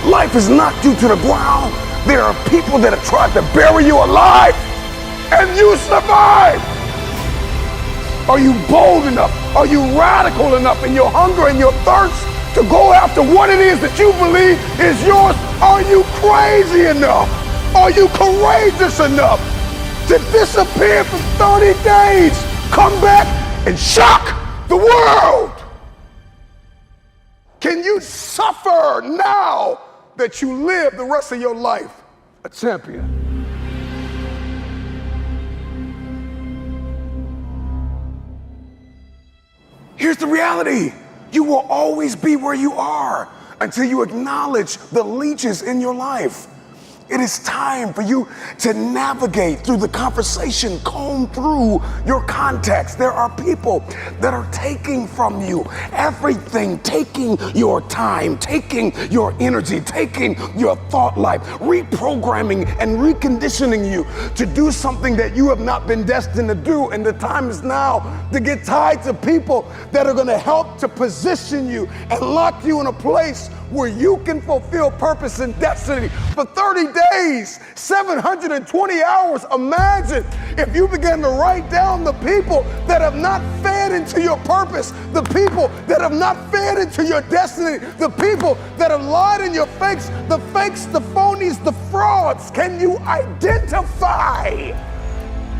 [SPEAKER 3] Life has knocked you to the ground. There are people that have tried to bury you alive, and you survived. Are you bold enough? Are you radical enough in your hunger and your thirst to go after what it is that you believe is yours? Are you crazy enough? Are you courageous enough to disappear for 30 days? Come back and shock the world. Can you suffer now that you live the rest of your life a champion? Here's the reality. You will always be where you are until you acknowledge the leeches in your life. It is time for you to navigate through the conversation, comb through your context. There are people that are taking from you everything, taking your time, taking your energy, taking your thought life, reprogramming and reconditioning you to do something that you have not been destined to do. And the time is now to get tied to people that are going to help to position you and lock you in a place where you can fulfill purpose and destiny for 30 days, 720 hours. Imagine if you began to write down the people that have not fed into your purpose, the people that have not fed into your destiny, the people that have lied in your face, the phonies, the frauds. Can you identify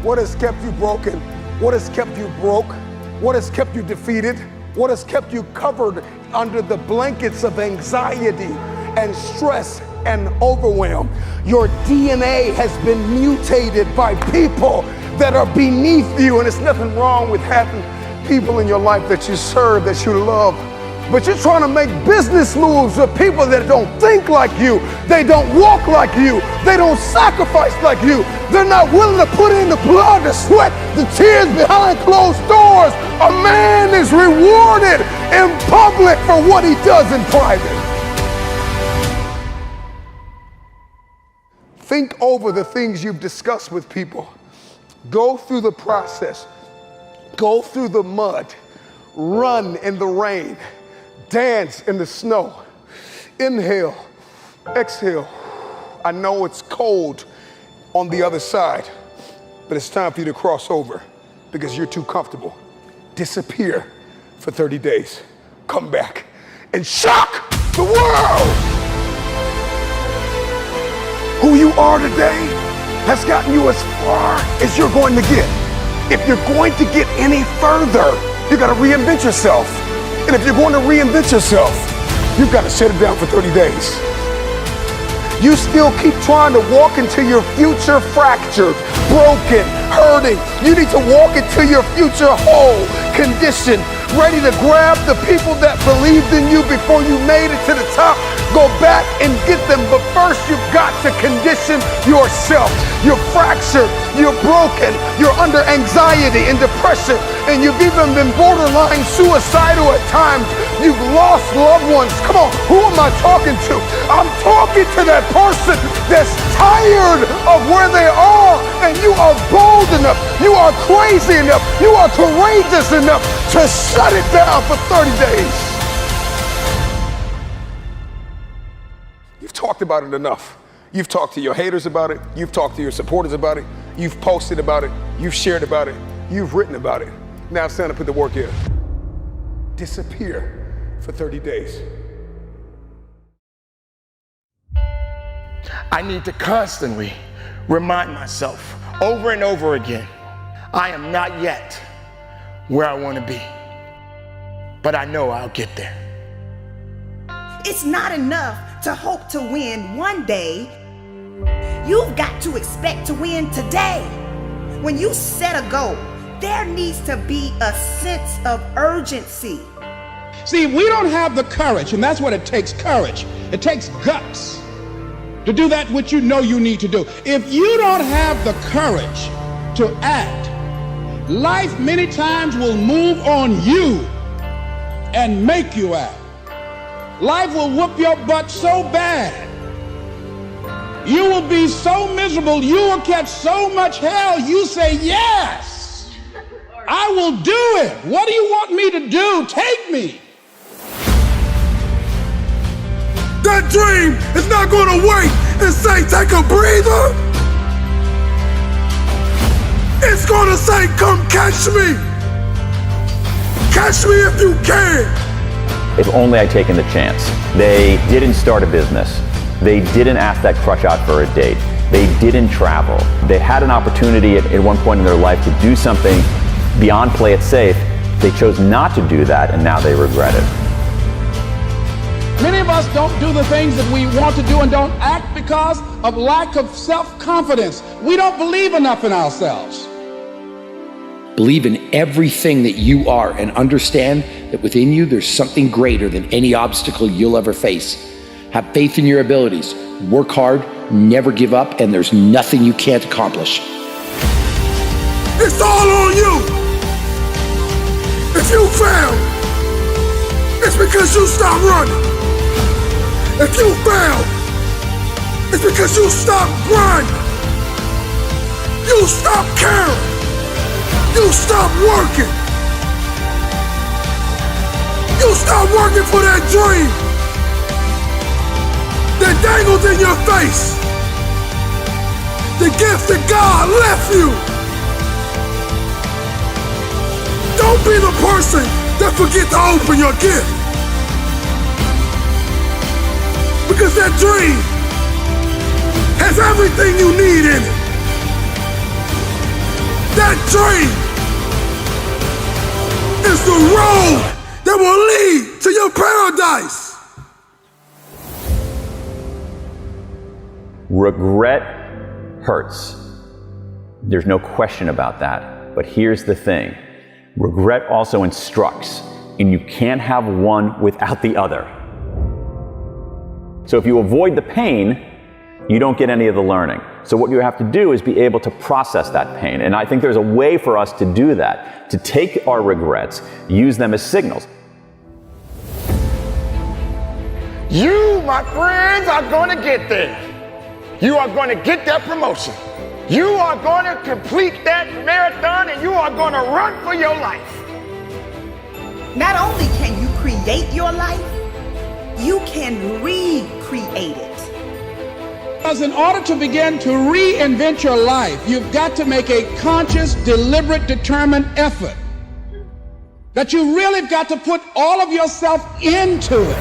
[SPEAKER 3] what has kept you broken? What has kept you broke? What has kept you defeated? What has kept you covered under the blankets of anxiety and stress and overwhelm? Your DNA has been mutated by people that are beneath you, and there's nothing wrong with having people in your life that you serve, that you love. But you're trying to make business moves with people that don't think like you. They don't walk like you. They don't sacrifice like you. They're not willing to put in the blood, the sweat, the tears behind closed doors. A man is rewarded in public for what he does in private. Think over the things you've discussed with people. Go through the process. Go through the mud. Run in the rain. Dance in the snow. Inhale, exhale. I know it's cold on the other side, but it's time for you to cross over because you're too comfortable. Disappear for 30 days. Come back and shock the world. Who you are today has gotten you as far as you're going to get. If you're going to get any further, you got to reinvent yourself. And if you're going to reinvent yourself, you've got to shut it down for 30 days. You still keep trying to walk into your future fractured, broken, hurting. You need to walk into your future whole, conditioned, ready to grab the people that believed in you before you made it to the top. Go back and get them, but first you've got to condition yourself. You're fractured, you're broken, you're under anxiety and depression, and you've even been borderline suicidal at times. You've lost loved ones. Come on, who am I talking to? I'm talking to that person that's tired of where they are, and you are bold enough, you are crazy enough, you are courageous enough to shut it down for 30 days. You've talked about it enough. You've talked to your haters about it. You've talked to your supporters about it. You've posted about it. You've shared about it. You've written about it. Now it's time to put the work in. Disappear for 30 days.
[SPEAKER 11] I need to constantly remind myself over and over again, I am not yet where I want to be, but I know I'll get there.
[SPEAKER 5] It's not enough to hope to win one day. You've got to expect to win today. When you set a goal, there needs to be a sense of urgency.
[SPEAKER 4] See, we don't have the courage, and that's what it takes, courage. It takes guts to do that which you know you need to do. If you don't have the courage to act, life many times will move on you and make you act. Life will whoop your butt so bad. You will be so miserable, you will catch so much hell, you say, yes, I will do it. What do you want me to do? Take me.
[SPEAKER 1] That dream is not gonna wait and say, take a breather. It's gonna say, come catch me. Catch me if you can.
[SPEAKER 16] If only I'd taken the chance. They didn't start a business. They didn't ask that crush out for a date. They didn't travel. They had an opportunity at one point in their life to do something beyond play it safe. They chose not to do that, and now they regret it.
[SPEAKER 4] Many of us don't do the things that we want to do and don't act because of lack of self-confidence. We don't believe enough in ourselves.
[SPEAKER 17] Believe in everything that you are and understand that within you there's something greater than any obstacle you'll ever face. Have faith in your abilities. Work hard, never give up, and there's nothing you can't accomplish.
[SPEAKER 1] It's all on you. If you fail, it's because you stopped running. If you fail, it's because you stopped grinding. You stopped caring. You stopped working. You stopped working for that dream that dangles in your face. The gift that God left you. Don't be the person that forget to open your gift. Because that dream has everything you need in it. That dream is the road that will lead to your paradise.
[SPEAKER 16] Regret hurts. There's no question about that. But here's the thing. Regret also instructs, and you can't have one without the other. So if you avoid the pain, you don't get any of the learning. So what you have to do is be able to process that pain. And I think there's a way for us to do that, to take our regrets, use them as signals.
[SPEAKER 6] You, my friends, are going to get there. You are going to get that promotion. You are going to complete that marathon, and you are going to run for your life.
[SPEAKER 5] Not only can you create your life, you can recreate it.
[SPEAKER 4] Because in order to begin to reinvent your life, you've got to make a conscious, deliberate, determined effort. That you really have got to put all of yourself into it.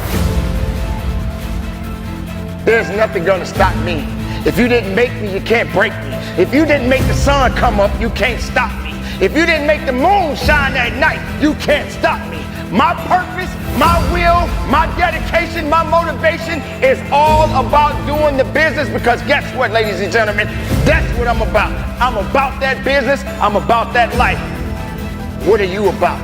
[SPEAKER 6] There's nothing going to stop me. If you didn't make me, you can't break me. If you didn't make the sun come up, you can't stop me. If you didn't make the moon shine at night, you can't stop me. My purpose, my will, my dedication, my motivation is all about doing the business, because guess what, ladies and gentlemen? That's what I'm about. I'm about that business. I'm about that life. What are you about?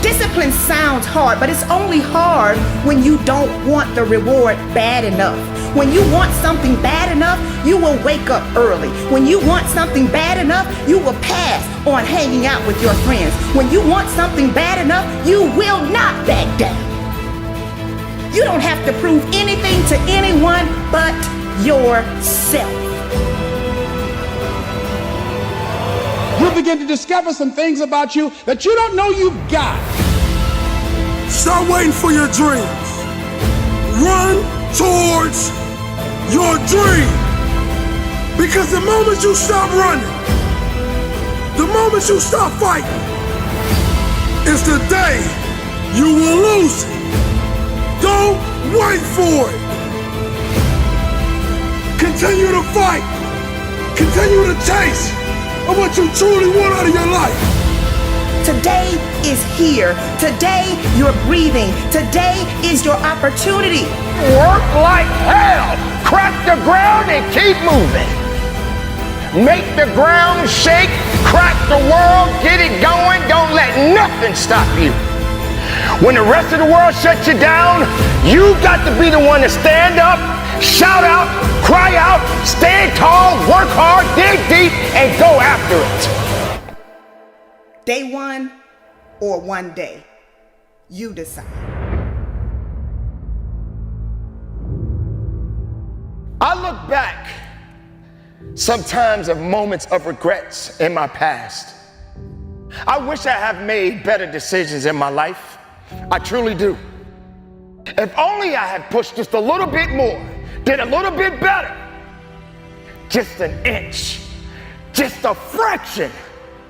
[SPEAKER 5] Discipline sounds hard, but it's only hard when you don't want the reward bad enough. When you want something bad enough, you will wake up early. When you want something bad enough, you will pass on hanging out with your friends. When you want something bad enough, you will not back down. You don't have to prove anything to anyone but yourself.
[SPEAKER 4] You begin to discover some things about you that you don't know you've got.
[SPEAKER 1] Start waiting for your dreams. Run towards your dream. Because the moment you stop running, the moment you stop fighting, is the day you will lose it. Don't wait for it. Continue to fight. Continue to chase of what you truly want out of your life.
[SPEAKER 5] Today is here. Today you're breathing. Today is your opportunity.
[SPEAKER 6] Work like hell. Crack the ground and keep moving. make the ground shake, crack the world, get it going, don't let nothing stop you. When the rest of the world shuts you down, you got to be the one to stand up, shout out, cry out, stand tall, work hard, dig deep, and go after it.
[SPEAKER 5] Day one or one day, you decide.
[SPEAKER 6] I look back sometimes at moments of regrets in my past. I wish I had made better decisions in my life. I truly do. If only I had pushed just a little bit more, did a little bit better. Just an inch, just a fraction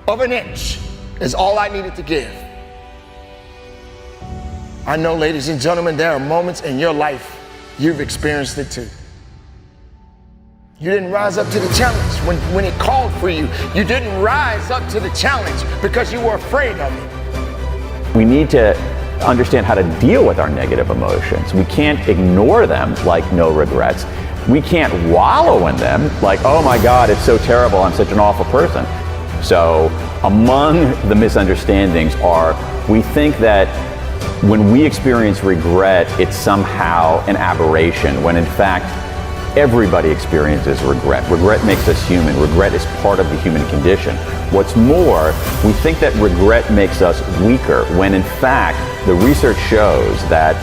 [SPEAKER 6] of an inch is all I needed to give. I know, ladies and gentlemen, there are moments in your life you've experienced it too. You didn't rise up to the challenge when it called for you. You didn't rise up to the challenge because you were afraid of it.
[SPEAKER 16] We need to understand how to deal with our negative emotions. We can't ignore them like no regrets. We can't wallow in them like, oh my God, it's so terrible, I'm such an awful person. So among the misunderstandings are, we think that when we experience regret, it's somehow an aberration, when in fact, everybody experiences regret. Regret makes us human. Regret is part of the human condition. What's more, we think that regret makes us weaker, when in fact, the research shows that,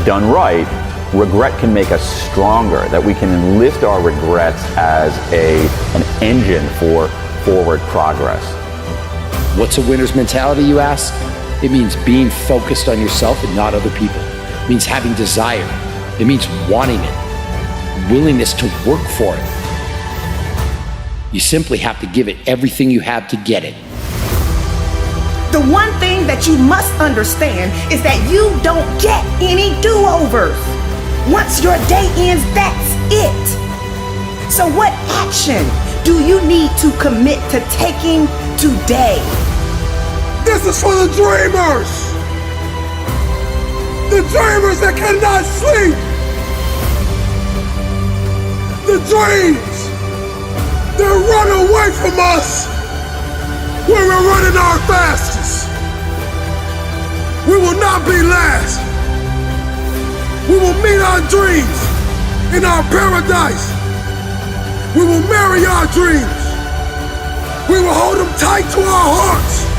[SPEAKER 16] done right, regret can make us stronger, that we can enlist our regrets as an engine for forward progress.
[SPEAKER 17] What's a winner's mentality, you ask? It means being focused on yourself and not other people. It means having desire. It means wanting it, willingness to work for it. You simply have to give it everything you have to get it.
[SPEAKER 5] The one thing that you must understand is that you don't get any do-overs. Once your day ends, that's it. So what action do you need to commit to taking today?
[SPEAKER 1] This is for the dreamers. The dreamers that cannot sleep. The dreams that run away from us when we're running our fastest. We will not be last. We will meet our dreams in our paradise. We will marry our dreams. We will hold them tight to our hearts.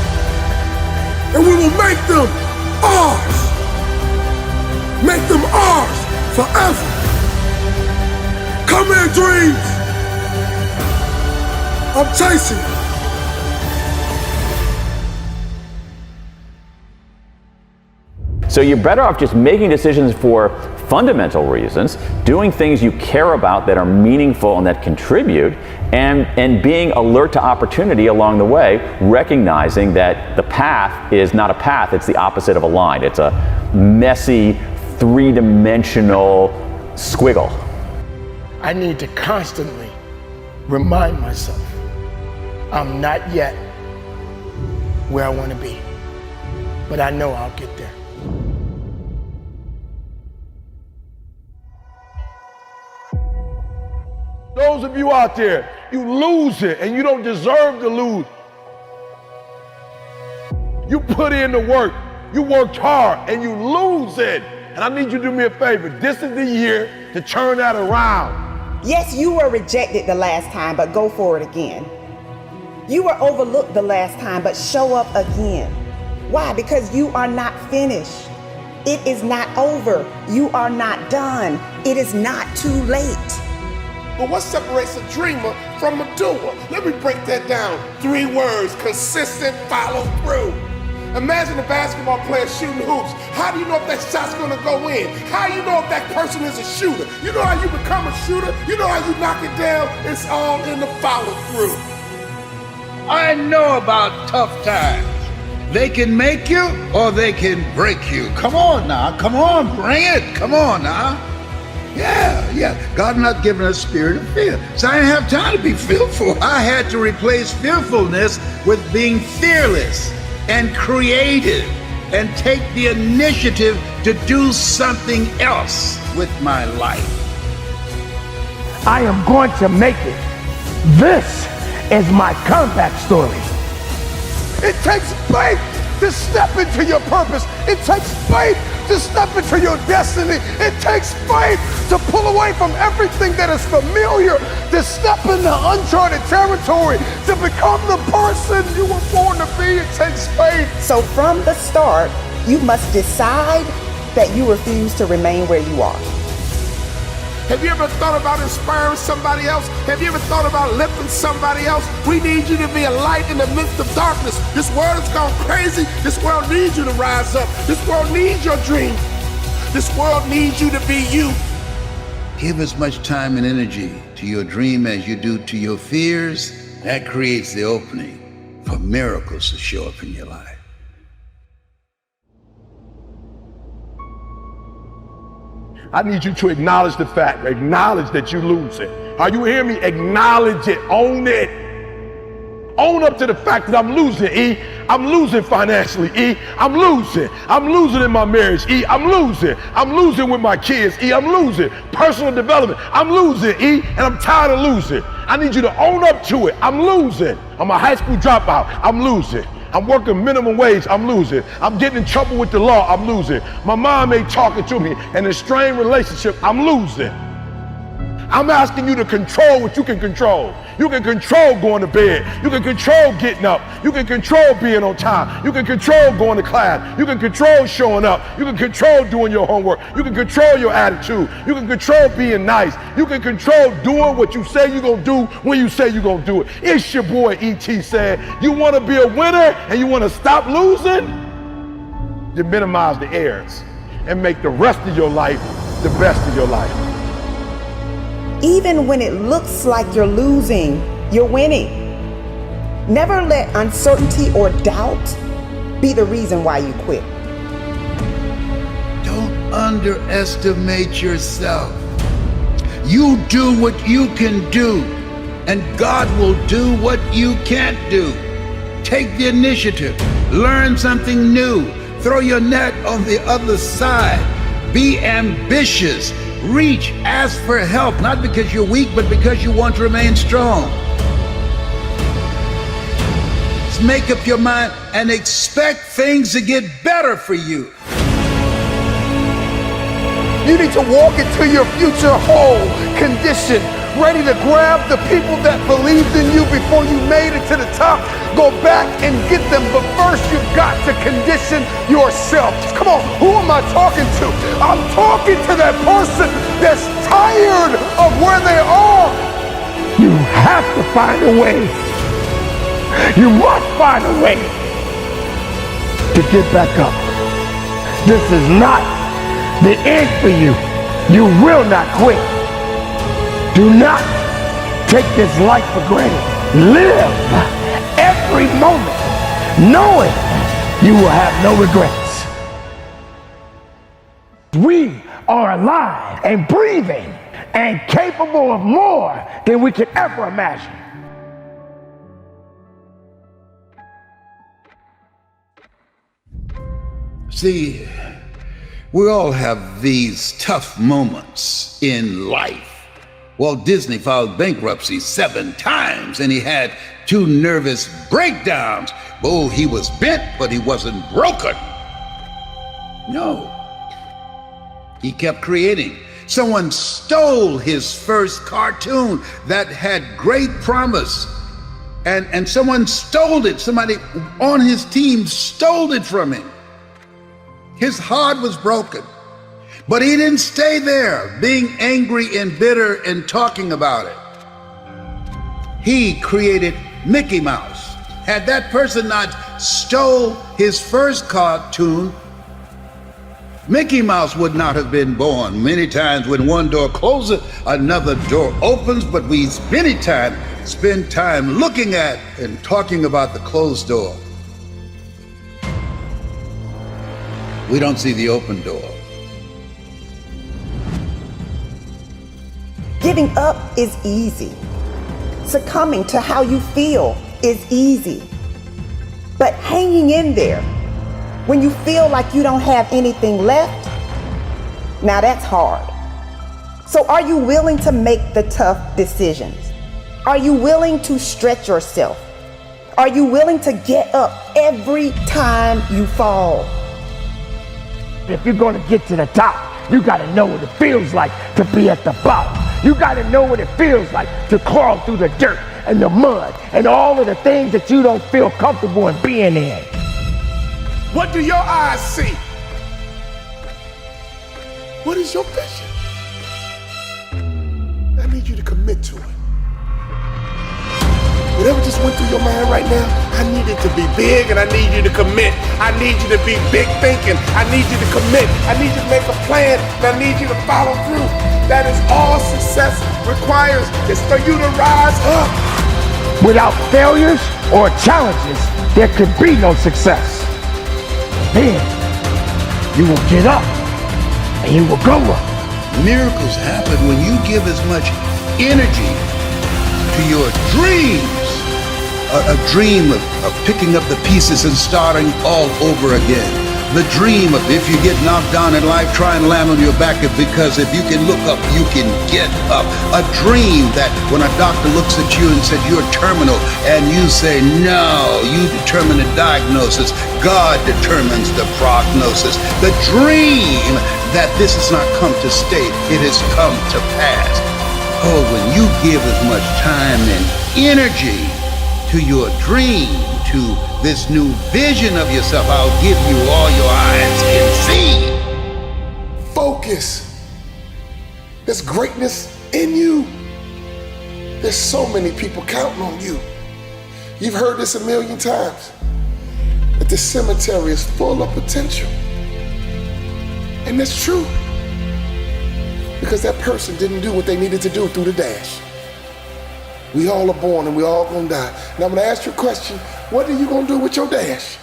[SPEAKER 1] And we will make them ours. Make them ours forever. Come here, dreams. I'm chasing you.
[SPEAKER 16] So you're better off just making decisions for fundamental reasons, doing things you care about that are meaningful and that contribute, and being alert to opportunity along the way, recognizing that the path is not a path, it's the opposite of a line. It's a messy, three-dimensional squiggle.
[SPEAKER 6] I need to constantly remind myself I'm not yet where I want to be, but I know I'll get there.
[SPEAKER 4] Those of you out there, you lose it and you don't deserve to lose. You put in the work, you worked hard and you lose it. And I need you to do me a favor. This is the year to turn that around.
[SPEAKER 5] Yes, you were rejected the last time, but go for it again. You were overlooked the last time, but show up again. Why? Because you are not finished. It is not over. You are not done. It is not too late.
[SPEAKER 1] But what separates a dreamer from a doer? Let me break that down. 3 words: consistent follow through. Imagine a basketball player shooting hoops. How do you know if that shot's gonna go in? How do you know if that person is a shooter? You know how you become a shooter? You know how you knock it down? It's all in the follow through.
[SPEAKER 12] I know about tough times. They can make you or they can break you. Come on now, come on, bring it. Come on now. Yeah. God not given us a spirit of fear. So I didn't have time to be fearful. I had to replace fearfulness with being fearless and creative and take the initiative to do something else with my life.
[SPEAKER 4] I am going to make it. This
[SPEAKER 18] is my comeback story.
[SPEAKER 3] It takes faith to step into your purpose. It takes faith to step into your destiny. It takes faith to pull away from everything that is familiar, to step into uncharted territory, to become the person you were born to be. It takes faith.
[SPEAKER 5] So from the start, you must decide that you refuse to remain where you are.
[SPEAKER 1] Have you ever thought about inspiring somebody else? Have you ever thought about lifting somebody else? We need you to be a light in the midst of darkness. This world has gone crazy. This world needs you to rise up. This world needs your dream. This world needs you to be you.
[SPEAKER 12] Give as much time and energy to your dream as you do to your fears. That creates the opening for miracles to show up in your life.
[SPEAKER 18] I need you to acknowledge the fact, acknowledge that you're losing. Are you hearing me? Acknowledge it, own it. Own up to the fact that I'm losing, E. I'm losing financially, E. I'm losing in my marriage, E. I'm losing with my kids, E. I'm losing personal development. I'm losing, E, and I'm tired of losing. I need you to own up to it. I'm losing. I'm a high school dropout. I'm losing. I'm working minimum wage, I'm losing. I'm getting in trouble with the law, I'm losing. My mom ain't talking to me, and in a strained relationship, I'm losing. I'm asking you to control what you can control. You can control going to bed. You can control getting up. You can control being on time. You can control going to class. You can control showing up. You can control doing your homework. You can control your attitude. You can control being nice. You can control doing what you say you're going to do when you say you're going to do it. It's your boy E.T. saying, you want to be a winner and you want to stop losing? You minimize the errors and make the rest of your life the best of your life.
[SPEAKER 5] Even when it looks like you're losing, you're winning. Never let uncertainty or doubt be the reason why you quit.
[SPEAKER 12] Don't underestimate yourself. You do what you can do, and God will do what you can't do. Take the initiative. Learn something new. Throw your net on the other side. Be ambitious. Reach, ask for help, not because you're weak, but because you want to remain strong. Just make up your mind and expect things to get better for you.
[SPEAKER 3] You need to walk into your future whole, conditioned, ready to grab the people that believed in you before you made it to the top. Go back and get them, but first you've got to condition yourself. Come on, who am I talking to? I'm talking to that person that's tired of where they are.
[SPEAKER 18] You have to find a way. You must find a way to get back up. This is not the end for you. You will not quit. Do not take this life for granted. Live every moment knowing you will have no regrets. We are alive and breathing and capable of more than we could ever imagine.
[SPEAKER 12] See, we all have these tough moments in life. Walt Disney filed bankruptcy 7 times and he had 2 nervous breakdowns. Oh, he was bent, but he wasn't broken. No. He kept creating. Someone stole his first cartoon that had great promise. And someone stole it. Somebody on his team stole it from him. His heart was broken. But he didn't stay there, being angry and bitter and talking about it. He created Mickey Mouse. Had that person not stole his first cartoon, Mickey Mouse would not have been born. Many times when one door closes, another door opens, but we many times spend time looking at and talking about the closed door. We don't see the open door.
[SPEAKER 5] Giving up is easy. Succumbing to how you feel is easy. But hanging in there when you feel like you don't have anything left, now that's hard. So are you willing to make the tough decisions? Are you willing to stretch yourself? Are you willing to get up every time you fall?
[SPEAKER 19] If you're going to get to the top, you got to know what it feels like to be at the bottom. You got to know what it feels like to crawl through the dirt and the mud and all of the things that you don't feel comfortable in being in.
[SPEAKER 18] What do your eyes see? What is your vision? I need you to commit to it. Whatever just went through your mind right now, I need it to be big and I need you to commit. I need you to be big thinking. I need you to commit. I need you to make a plan and I need you to follow through. That is all success requires, is for you to rise up.
[SPEAKER 19] Without failures or challenges, there could be no success. Then you will get up and you will go up.
[SPEAKER 12] Miracles happen when you give as much energy to your dreams. A dream of picking up the pieces and starting all over again. The dream of if you get knocked down in life, try and land on your back, because if you can look up, you can get up. A dream that when a doctor looks at you and said you're terminal and you say no, you determine the diagnosis, God determines the prognosis. The dream that this has not come to stay, it has come to pass. Oh, when you give as much time and energy to your dream, to this new vision of yourself, I'll give you all your eyes can see.
[SPEAKER 18] Focus. There's greatness in you. There's so many people counting on you. You've heard this a million times, that the cemetery is full of potential. And that's true. Because that person didn't do what they needed to do through the dash. We all are born and we all gonna die. Now I'm gonna ask you a question. What are you gonna do with your dash?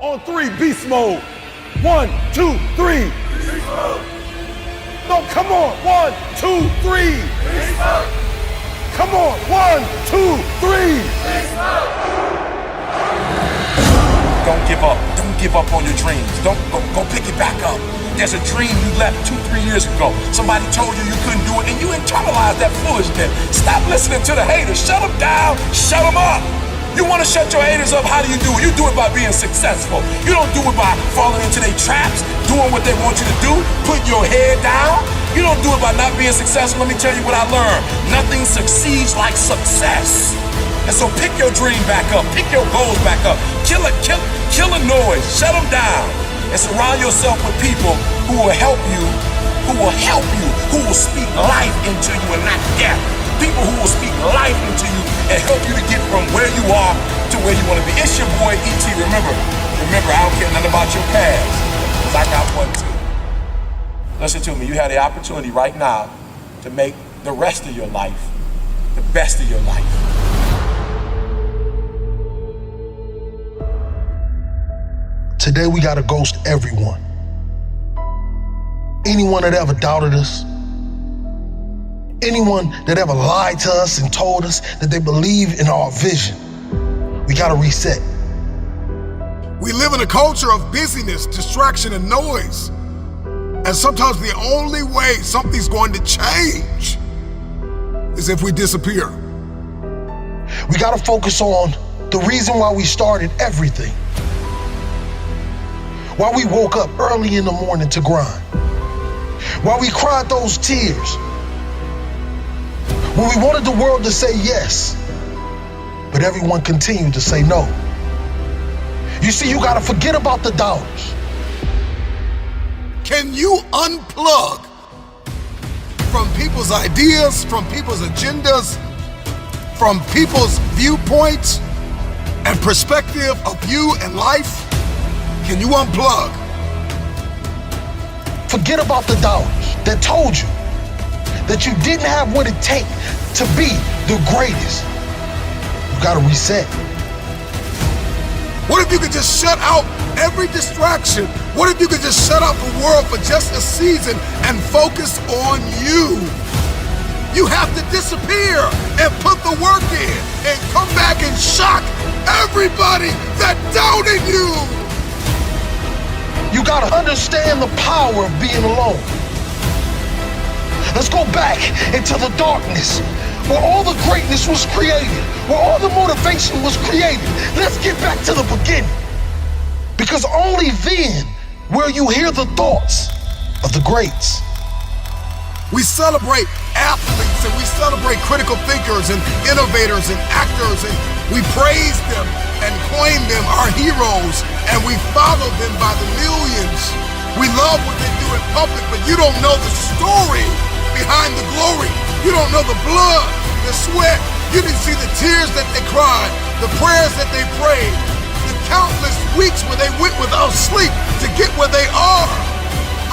[SPEAKER 18] On three, beast mode. 1, 2, 3. Beast mode. No, come on. 1, 2, 3. Beast mode. Come on. 1, 2, 3. Beast mode.
[SPEAKER 20] Don't give up. Don't give up on your dreams. Don't go pick it back up. There's a dream you left 2-3 years ago. Somebody told you you couldn't do it and you internalized that foolishness. Stop listening to the haters. Shut them down. Shut them up. You want to shut your haters up? How do you do it? You do it by being successful. You don't do it by falling into their traps, doing what they want you to do, putting your head down. You don't do it by not being successful. Let me tell you what I learned. Nothing succeeds like success. And so pick your dream back up. Pick your goals back up. Kill a noise. Shut them down. And surround yourself with people who will help you, who will speak life into you and not death. People who will speak life into you and help you to get from where you are to where you want to be. It's your boy E.T. Remember, I don't care nothing about your past, because I got one too. Listen to me, you have the opportunity right now to make the rest of your life the best of your life.
[SPEAKER 1] Today we gotta ghost everyone. Anyone that ever doubted us, anyone that ever lied to us and told us that they believe in our vision, we gotta reset.
[SPEAKER 6] We live in a culture of busyness, distraction, and noise. And sometimes the only way something's going to change is if we disappear.
[SPEAKER 1] We gotta focus on the reason why we started everything. Why we woke up early in the morning to grind. Why we cried those tears. When we wanted the world to say yes, but everyone continued to say no. You see, you gotta forget about the doubters.
[SPEAKER 6] Can you unplug from people's ideas, from people's agendas, from people's viewpoints and perspective of you and life? Can you unplug?
[SPEAKER 1] Forget about the doubters that told you that you didn't have what it takes to be the greatest. You gotta reset.
[SPEAKER 6] What if you could just shut out every distraction? What if you could just shut out the world for just a season and focus on you? You have to disappear and put the work in and come back and shock everybody that doubted you.
[SPEAKER 1] You gotta understand the power of being alone.
[SPEAKER 21] Let's go back into the darkness where all the greatness was created, where all the motivation was created. Let's get back to the beginning. Because only then will you hear the thoughts of the greats.
[SPEAKER 1] We celebrate athletes and we celebrate critical thinkers and innovators and actors, and we praise them and claim them our heroes, and we follow them by the millions. We love what they do in public, but you don't know the story behind the glory. You don't know the blood, the sweat. You didn't see the tears that they cried, the prayers that they prayed, the countless weeks where they went without sleep to get where they are.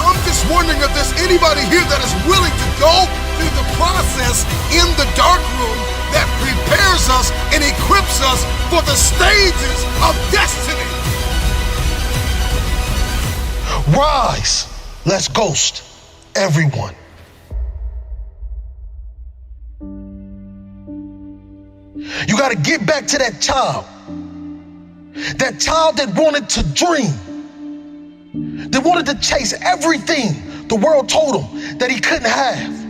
[SPEAKER 1] I'm just wondering if there's anybody here that is willing to go through the process in the dark room that prepares us and equips us for the stages of destiny.
[SPEAKER 21] Rise, let's ghost everyone. You got to get back to that child that wanted to dream, that wanted to chase everything the world told him that he couldn't have.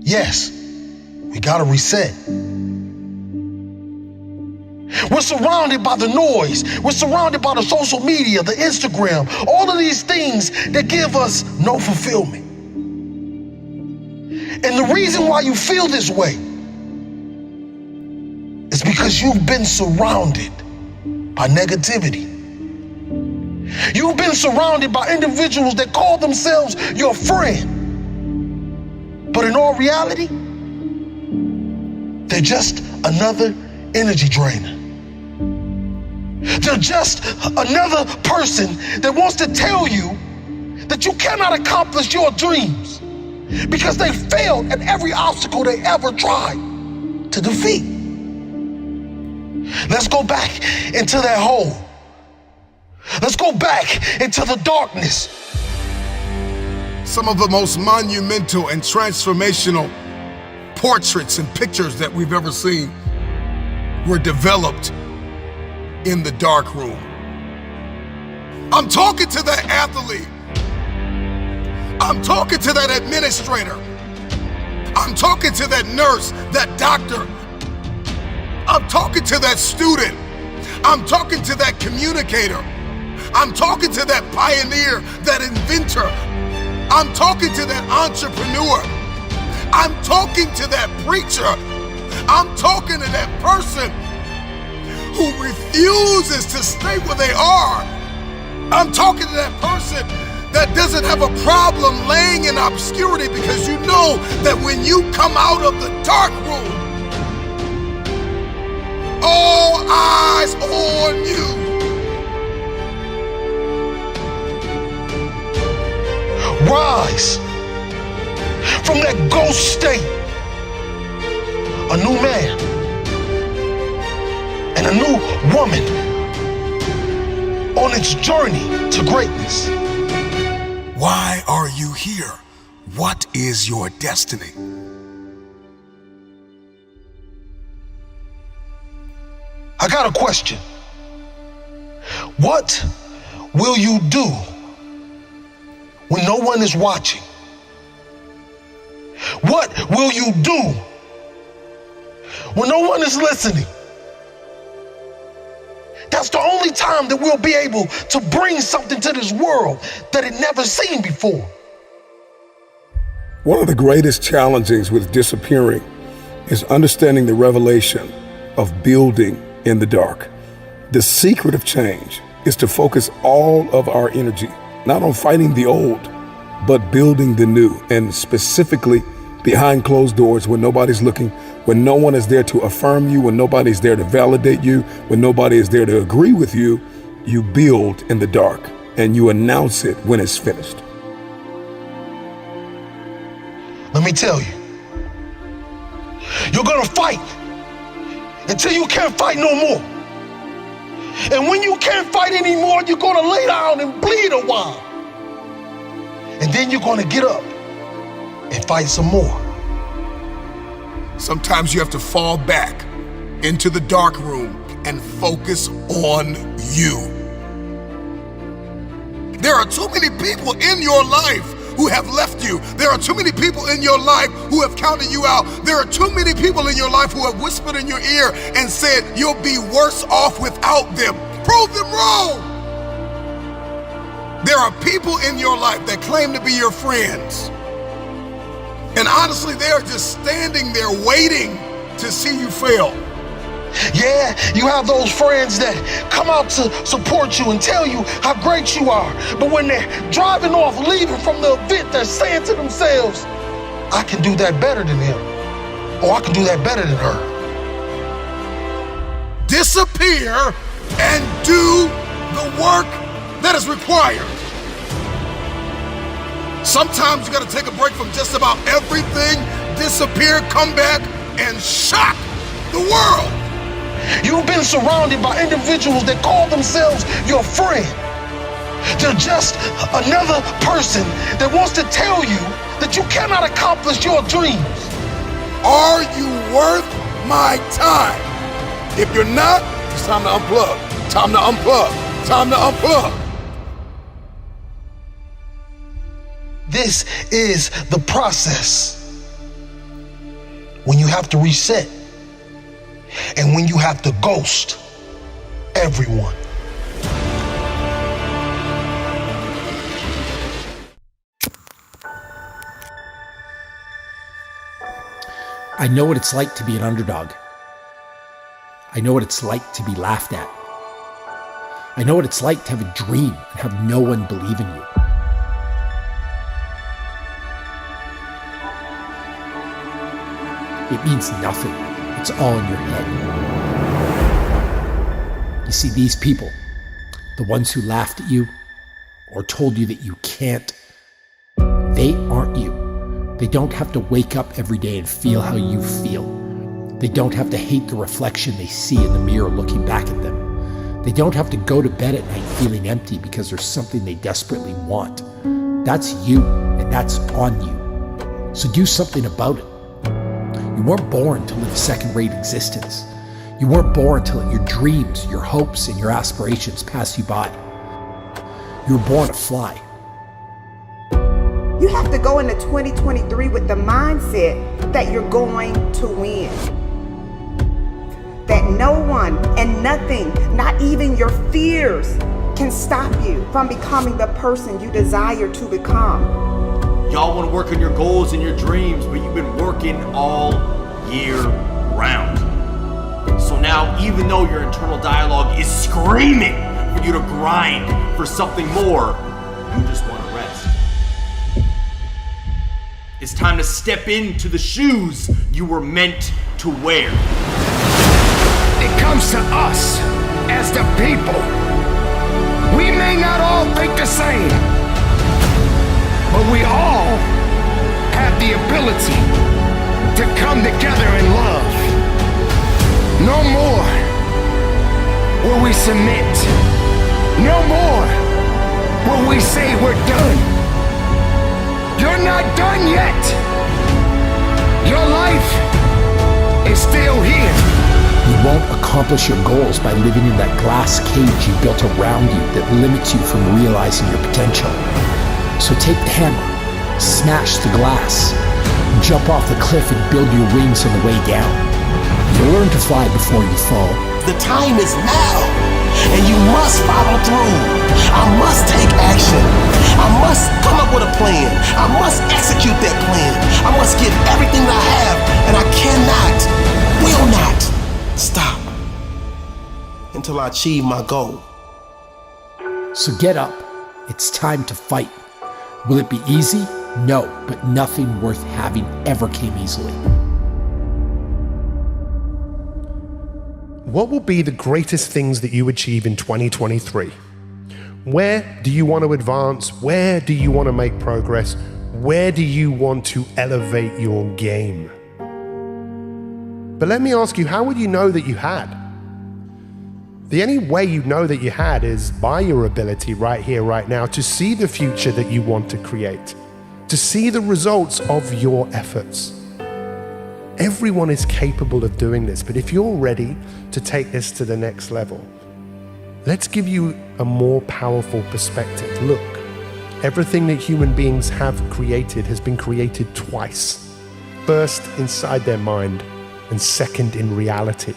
[SPEAKER 21] Yes, we got to reset. We're surrounded by the noise. We're surrounded by the social media, the Instagram, all of these things that give us no fulfillment. And the reason why you feel this way is because you've been surrounded by negativity. You've been surrounded by individuals that call themselves your friend. But in all reality, they're just another energy drainer. They're just another person that wants to tell you that you cannot accomplish your dreams because they failed at every obstacle they ever tried to defeat. Let's go back into that hole. Let's go back into the darkness.
[SPEAKER 1] Some of the most monumental and transformational portraits and pictures that we've ever seen were developed in the dark room. I'm talking to that athlete. I'm talking to that administrator. I'm talking to that nurse, that doctor. I'm talking to that student. I'm talking to that communicator. I'm talking to that pioneer, that inventor. I'm talking to that entrepreneur. I'm talking to that preacher. I'm talking to that person who refuses to stay where they are. I'm talking to that person that doesn't have a problem laying in obscurity because you know that when you come out of the dark room, all eyes on you.
[SPEAKER 21] Rise from that ghost state, a new man and a new woman on its journey to greatness.
[SPEAKER 1] Why are you here? What is your destiny?
[SPEAKER 21] I got a question. What will you do when no one is watching? What will you do when no one is listening? That's the only time that we'll be able to bring something to this world that it never seen before.
[SPEAKER 18] One of the greatest challenges with disappearing is understanding the revelation of building in the dark. The secret of change is to focus all of our energy, not on fighting the old, but building the new, and specifically behind closed doors when nobody's looking, when no one is there to affirm you, when nobody's there to validate you, when nobody is there to agree with you, you build in the dark and you announce it when it's finished.
[SPEAKER 21] Let me tell you, you're gonna fight until you can't fight no more. And when you can't fight anymore, you're gonna lay down and bleed a while. And then you're gonna get up and fight some more.
[SPEAKER 1] Sometimes you have to fall back into the dark room and focus on you. There are too many people in your life who have left you. There are too many people in your life who have counted you out. There are too many people in your life who have whispered in your ear and said, you'll be worse off without them. Prove them wrong. There are people in your life that claim to be your friends. And honestly, they are just standing there waiting to see you fail.
[SPEAKER 21] Yeah, you have those friends that come out to support you and tell you how great you are. But when they're driving off, leaving from the event, they're saying to themselves, I can do that better than him. Or I can do that better than her.
[SPEAKER 1] Disappear and do the work that is required. Sometimes you gotta take a break from just about everything, disappear, come back, and shock the world.
[SPEAKER 21] You've been surrounded by individuals that call themselves your friend. They're just another person that wants to tell you that you cannot accomplish your dreams.
[SPEAKER 1] Are you worth my time? If you're not, it's time to unplug. Time to unplug. Time to unplug.
[SPEAKER 21] This is the process. When you have to reset and when you have to ghost everyone.
[SPEAKER 17] I know what it's like to be an underdog. I know what it's like to be laughed at. I know what it's like to have a dream and have no one believe in you. It means nothing. It's all in your head. You see, these people, the ones who laughed at you or told you that you can't, they aren't you. They don't have to wake up every day and feel how you feel. They don't have to hate the reflection they see in the mirror looking back at them. They don't have to go to bed at night feeling empty because there's something they desperately want. That's you, and that's on you. So do something about it. You weren't born to live a second-rate existence. You weren't born to let your dreams, your hopes, and your aspirations pass you by. You were born to fly.
[SPEAKER 5] You have to go into 2023 with the mindset that you're going to win. That no one and nothing, not even your fears, can stop you from becoming the person you desire to become.
[SPEAKER 2] Y'all want to work on your goals and your dreams, but you've been working all year round. So now, even though your internal dialogue is screaming for you to grind for something more, you just want to rest. It's time to step into the shoes you were meant to wear.
[SPEAKER 19] It comes to us as the people. We may not all think the same, but we all have the ability to come together in love. No more will we submit. No more will we say we're done. You're not done yet. Your life is still here.
[SPEAKER 17] You won't accomplish your goals by living in that glass cage you built around you that limits you from realizing your potential. So take the hammer, smash the glass, jump off the cliff and build your wings on the way down. You'll learn to fly before you fall.
[SPEAKER 21] The time is now, and you must follow through. I must take action. I must come up with a plan. I must execute that plan. I must give everything I have, and I cannot, will not stop until I achieve my goal.
[SPEAKER 17] So get up. It's time to fight. Will it be easy? No, but nothing worth having ever came easily.
[SPEAKER 22] What will be the greatest things that you achieve in 2023? Where do you want to advance? Where do you want to make progress? Where do you want to elevate your game? But let me ask you, how would you know that you had? The only way you know that you had is by your ability right here, right now, to see the future that you want to create, to see the results of your efforts. Everyone is capable of doing this, but if you're ready to take this to the next level, let's give you a more powerful perspective. Look, Everything that human beings have created has been created twice. First inside their mind, and second in reality.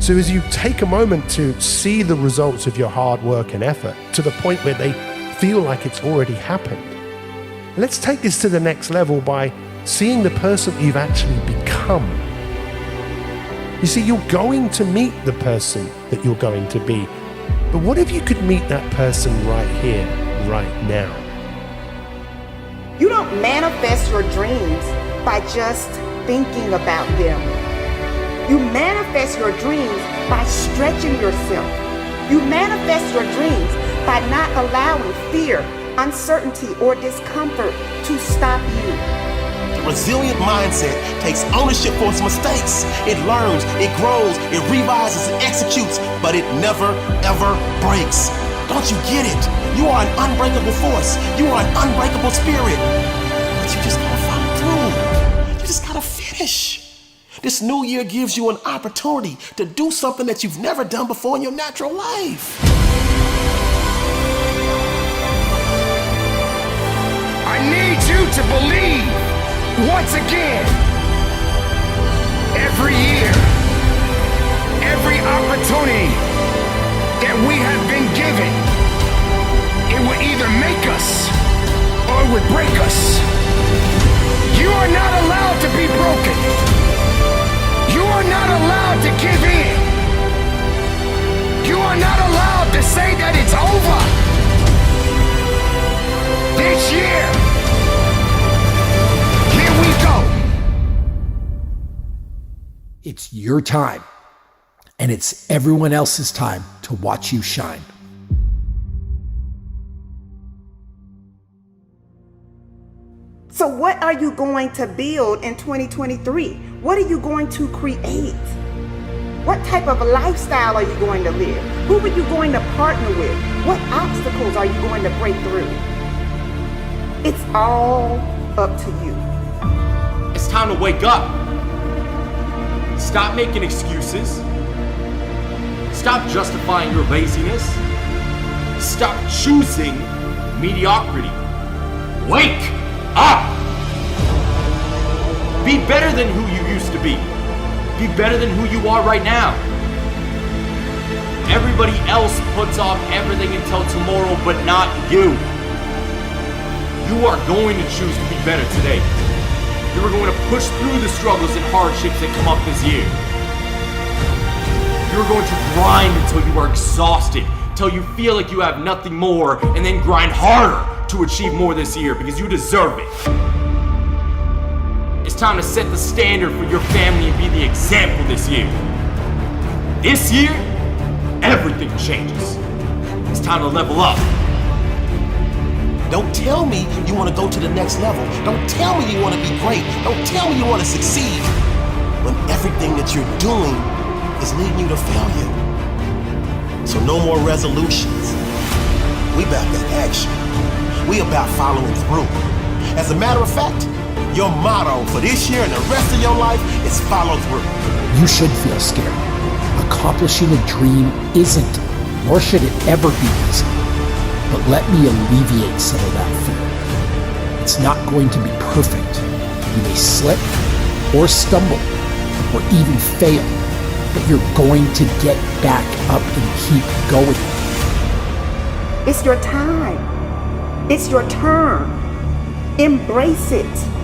[SPEAKER 22] So as you take a moment to see the results of your hard work and effort to the point where they feel like it's already happened, let's take this to the next level by seeing the person you've actually become. You see, you're going to meet the person that you're going to be, but what if you could meet that person right here, right now?
[SPEAKER 5] You don't manifest your dreams by just thinking about them. You manifest your dreams by stretching yourself. You manifest your dreams by not allowing fear, uncertainty, or discomfort to stop you.
[SPEAKER 21] A resilient mindset takes ownership for its mistakes. It learns, it grows, it revises, it executes, but it never, ever breaks. Don't you get it? You are an unbreakable force. You are an unbreakable spirit. But you just gotta follow through. You just gotta finish. This new year gives you an opportunity to do something that you've never done before in your natural life.
[SPEAKER 6] I need you to believe once again. Every year, every opportunity that we have been given, it will either make us or it would break us. You are not allowed to be broken. You are not allowed to give in. You are not allowed to say that it's over. This year, here we go.
[SPEAKER 17] It's your time, and it's everyone else's time to watch you shine.
[SPEAKER 5] So what are you going to build in 2023? What are you going to create? What type of a lifestyle are you going to live? Who are you going to partner with? What obstacles are you going to break through? It's all up to you.
[SPEAKER 2] It's time to wake up. Stop making excuses. Stop justifying your laziness. Stop choosing mediocrity. Wake up! Be better than who you used to be. Be better than who you are right now. Everybody else puts off everything until tomorrow, but not you. You are going to choose to be better today. You are going to push through the struggles and hardships that come up this year. You're going to grind until you are exhausted, until you feel like you have nothing more, and then grind harder to achieve more this year because you deserve it. It's time to set the standard for your family and be the example this year. This year, everything changes. It's time to level up.
[SPEAKER 21] Don't tell me you want to go to the next level. Don't tell me you want to be great. Don't tell me you want to succeed when everything that you're doing is leading you to failure. So no more resolutions. We about that action. We about following through. As a matter of fact, your motto for this year and the rest of your life is follow through.
[SPEAKER 17] You should feel scared. Accomplishing a dream isn't, nor should it ever be easy. But let me alleviate some of that fear. It's not going to be perfect. You may slip or stumble or even fail, but you're going to get back up and keep going.
[SPEAKER 5] It's your time. It's your turn. Embrace it.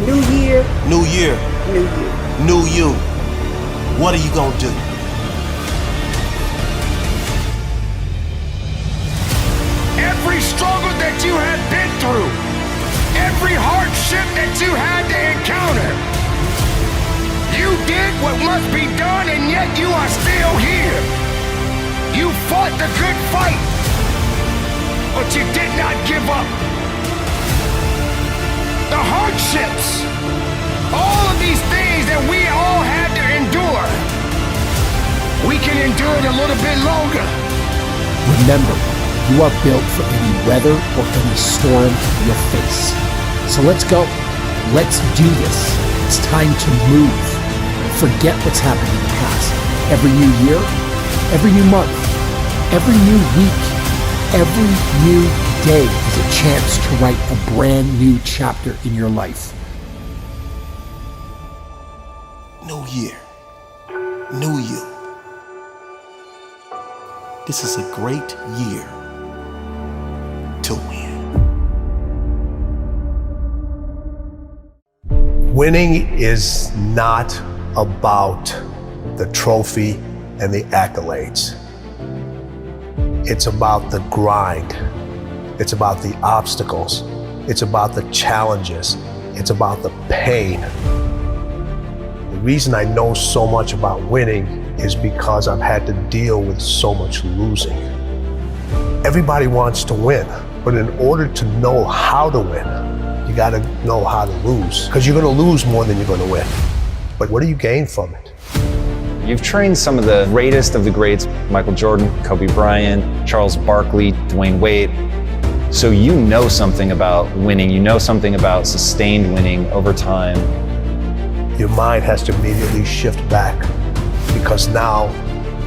[SPEAKER 5] New year.
[SPEAKER 21] New year.
[SPEAKER 5] New you.
[SPEAKER 21] New you. What are you gonna do?
[SPEAKER 6] Every struggle that you had been through, every hardship that you had to encounter, you did what must be done, and yet you are still here. You fought the good fight, but you did not give up. The hardships, all of these things that we all had to endure, we can endure it a little bit longer.
[SPEAKER 17] Remember, you are built for any weather or any storm you'll face. So let's go. Let's do this. It's time to move. Forget what's happened in the past. Every new year, every new month, every new week, every new day is a chance to write a brand new chapter in your life.
[SPEAKER 21] New year, new you. This is a great year to win.
[SPEAKER 7] Winning is not about the trophy and the accolades. It's about the grind. It's about the obstacles. It's about the challenges. It's about the pain. The reason I know so much about winning is because I've had to deal with so much losing. Everybody wants to win, but in order to know how to win, you gotta know how to lose, because you're gonna lose more than you're gonna win. But what do you gain from it?
[SPEAKER 10] You've trained some of the greatest of the greats, Michael Jordan, Kobe Bryant, Charles Barkley, Dwayne Wade. So you know something about winning, you know something about sustained winning over time.
[SPEAKER 7] Your mind has to immediately shift back, because now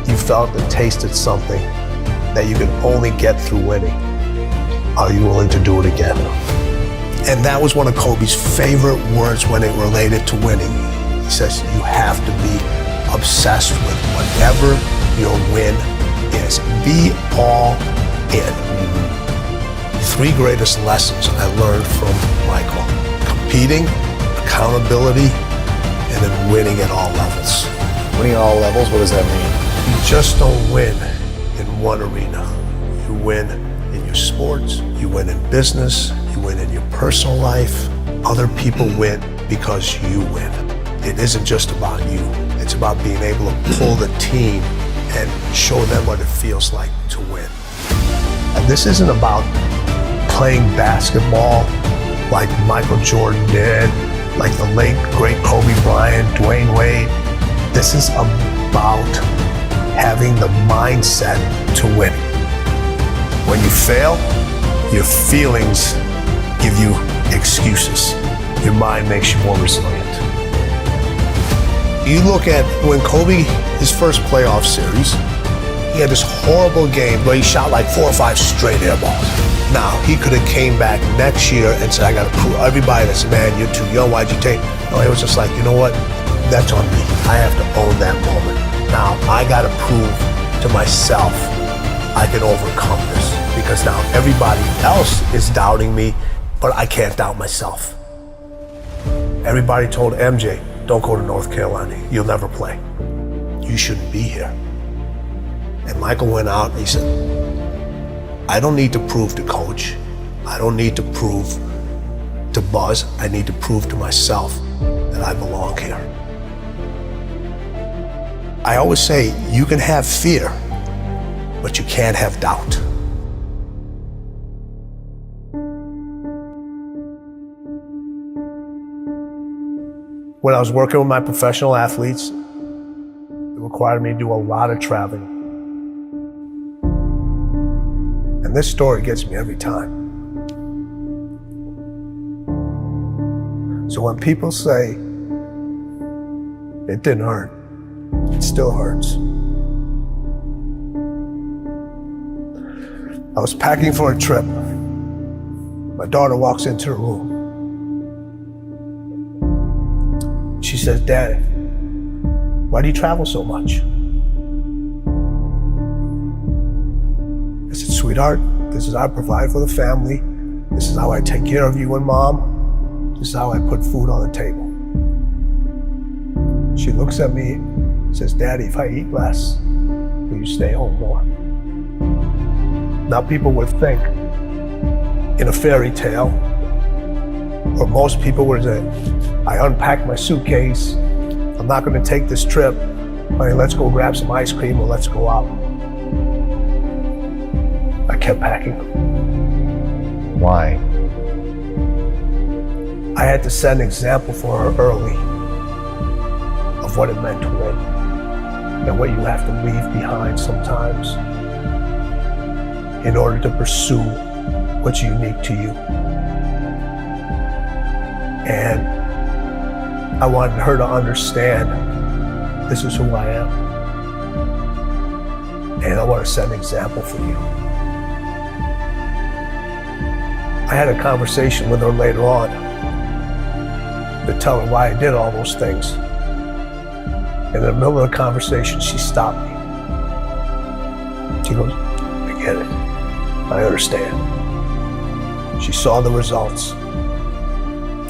[SPEAKER 7] you felt and tasted something that you can only get through winning. Are you willing to do it again? And that was one of Kobe's favorite words when it related to winning. He says, you have to be obsessed with whatever your win is. Be all in. Three greatest lessons I learned from Michael: competing, accountability, and then winning at all levels.
[SPEAKER 15] Winning at all levels, what does that mean?
[SPEAKER 7] You just don't win in one arena. You win in your sports, you win in business, you win in your personal life. Other people win because you win. It isn't just about you. It's about being able to pull the team and show them what it feels like to win. And this isn't about playing basketball like Michael Jordan did, like the late, great Kobe Bryant, Dwayne Wade. This is about having the mindset to win. When you fail, your feelings give you excuses. Your mind makes you more resilient. You look at when Kobe, his first playoff series, he had this horrible game where he shot like 4 or 5 straight air balls. Now, he could have came back next year and said, I got to prove everybody that's, man, you're too young, why'd you take? No, it was just like, you know what? That's on me. I have to own that moment. Now, I got to prove to myself I can overcome this, because now everybody else is doubting me, but I can't doubt myself. Everybody told MJ, don't go to North Carolina. You'll never play. You shouldn't be here. And Michael went out and he said, I don't need to prove to coach. I don't need to prove to Buzz. I need to prove to myself that I belong here. I always say, you can have fear, but you can't have doubt. When I was working with my professional athletes, it required me to do a lot of traveling. And this story gets me every time. So when people say, it didn't hurt, it still hurts. I was packing for a trip. My daughter walks into the room. She says, Daddy, why do you travel so much? I said, sweetheart, this is how I provide for the family. This is how I take care of you and Mom. This is how I put food on the table. She looks at me and says, Daddy, if I eat less, will you stay home more? Now people would think in a fairy tale, or most people would say, I unpacked my suitcase, I'm not gonna take this trip, honey, let's go grab some ice cream or let's go out. I kept packing.
[SPEAKER 15] Why?
[SPEAKER 7] I had to set an example for her early of what it meant to win and what you have to leave behind sometimes in order to pursue what's unique to you. And I wanted her to understand this is who I am. And I want to set an example for you. I had a conversation with her later on to tell her why I did all those things. And in the middle of the conversation, she stopped me. She goes, I get it. I understand. She saw the results.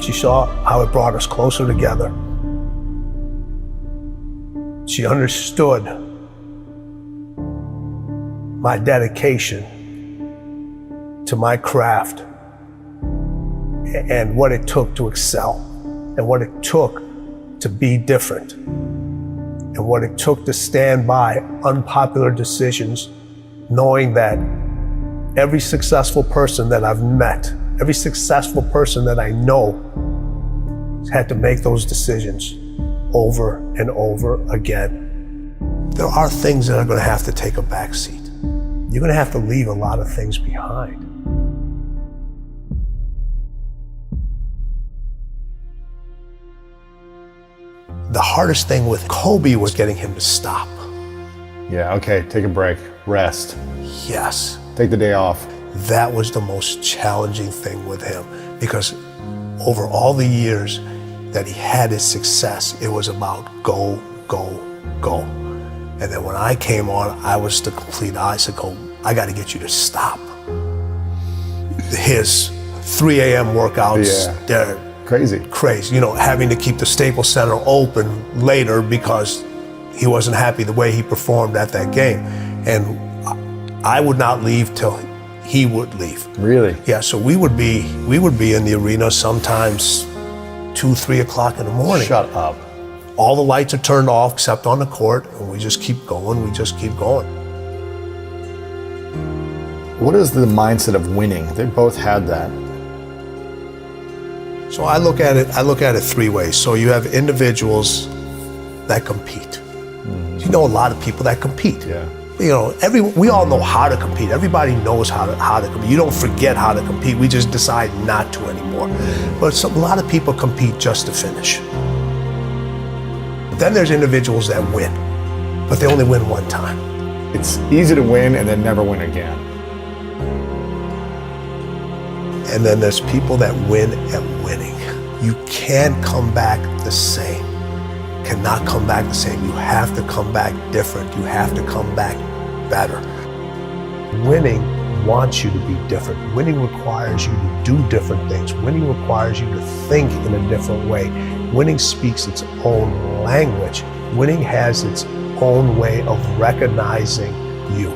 [SPEAKER 7] She saw how it brought us closer together. She understood my dedication to my craft and what it took to excel and what it took to be different and what it took to stand by unpopular decisions, knowing that every successful person that I've met, every successful person that I know had to make those decisions over and over again. There are things that are going to have to take a back seat. You're going to have to leave a lot of things behind. The hardest thing with Kobe was getting him to stop.
[SPEAKER 15] Yeah, okay, take a break, rest.
[SPEAKER 7] Yes.
[SPEAKER 15] Take the day off.
[SPEAKER 7] That was the most challenging thing with him, because over all the years that he had his success, it was about go, go, go. And then when I came on, I was the complete opposite. I got to get you to stop. His 3 a.m. workouts, they're
[SPEAKER 15] crazy.
[SPEAKER 7] You know, having to keep the Staples Center open later because he wasn't happy the way he performed at that game. And I would not leave till he would leave.
[SPEAKER 15] Really?
[SPEAKER 7] Yeah, so we would be in the arena sometimes 2, 3 o'clock in the morning.
[SPEAKER 15] Shut up.
[SPEAKER 7] All the lights are turned off except on the court, and we just keep going,
[SPEAKER 15] What is the mindset of winning? They both had that.
[SPEAKER 7] So I look at it 3 ways. So you have individuals that compete. You know a lot of people that compete.
[SPEAKER 15] Yeah.
[SPEAKER 7] You know, we all know how to compete. Everybody knows how to compete. You don't forget how to compete. We just decide not to anymore. But a lot of people compete just to finish. But then there's individuals that win, but they only win one time.
[SPEAKER 15] It's easy to win and then never win again.
[SPEAKER 7] And then there's people that win at winning. You can't come back the same. Cannot come back the same. You have to come back different. You have to come back better. Winning wants you to be different. Winning requires you to do different things. Winning requires you to think in a different way. Winning speaks its own language. Winning has its own way of recognizing you.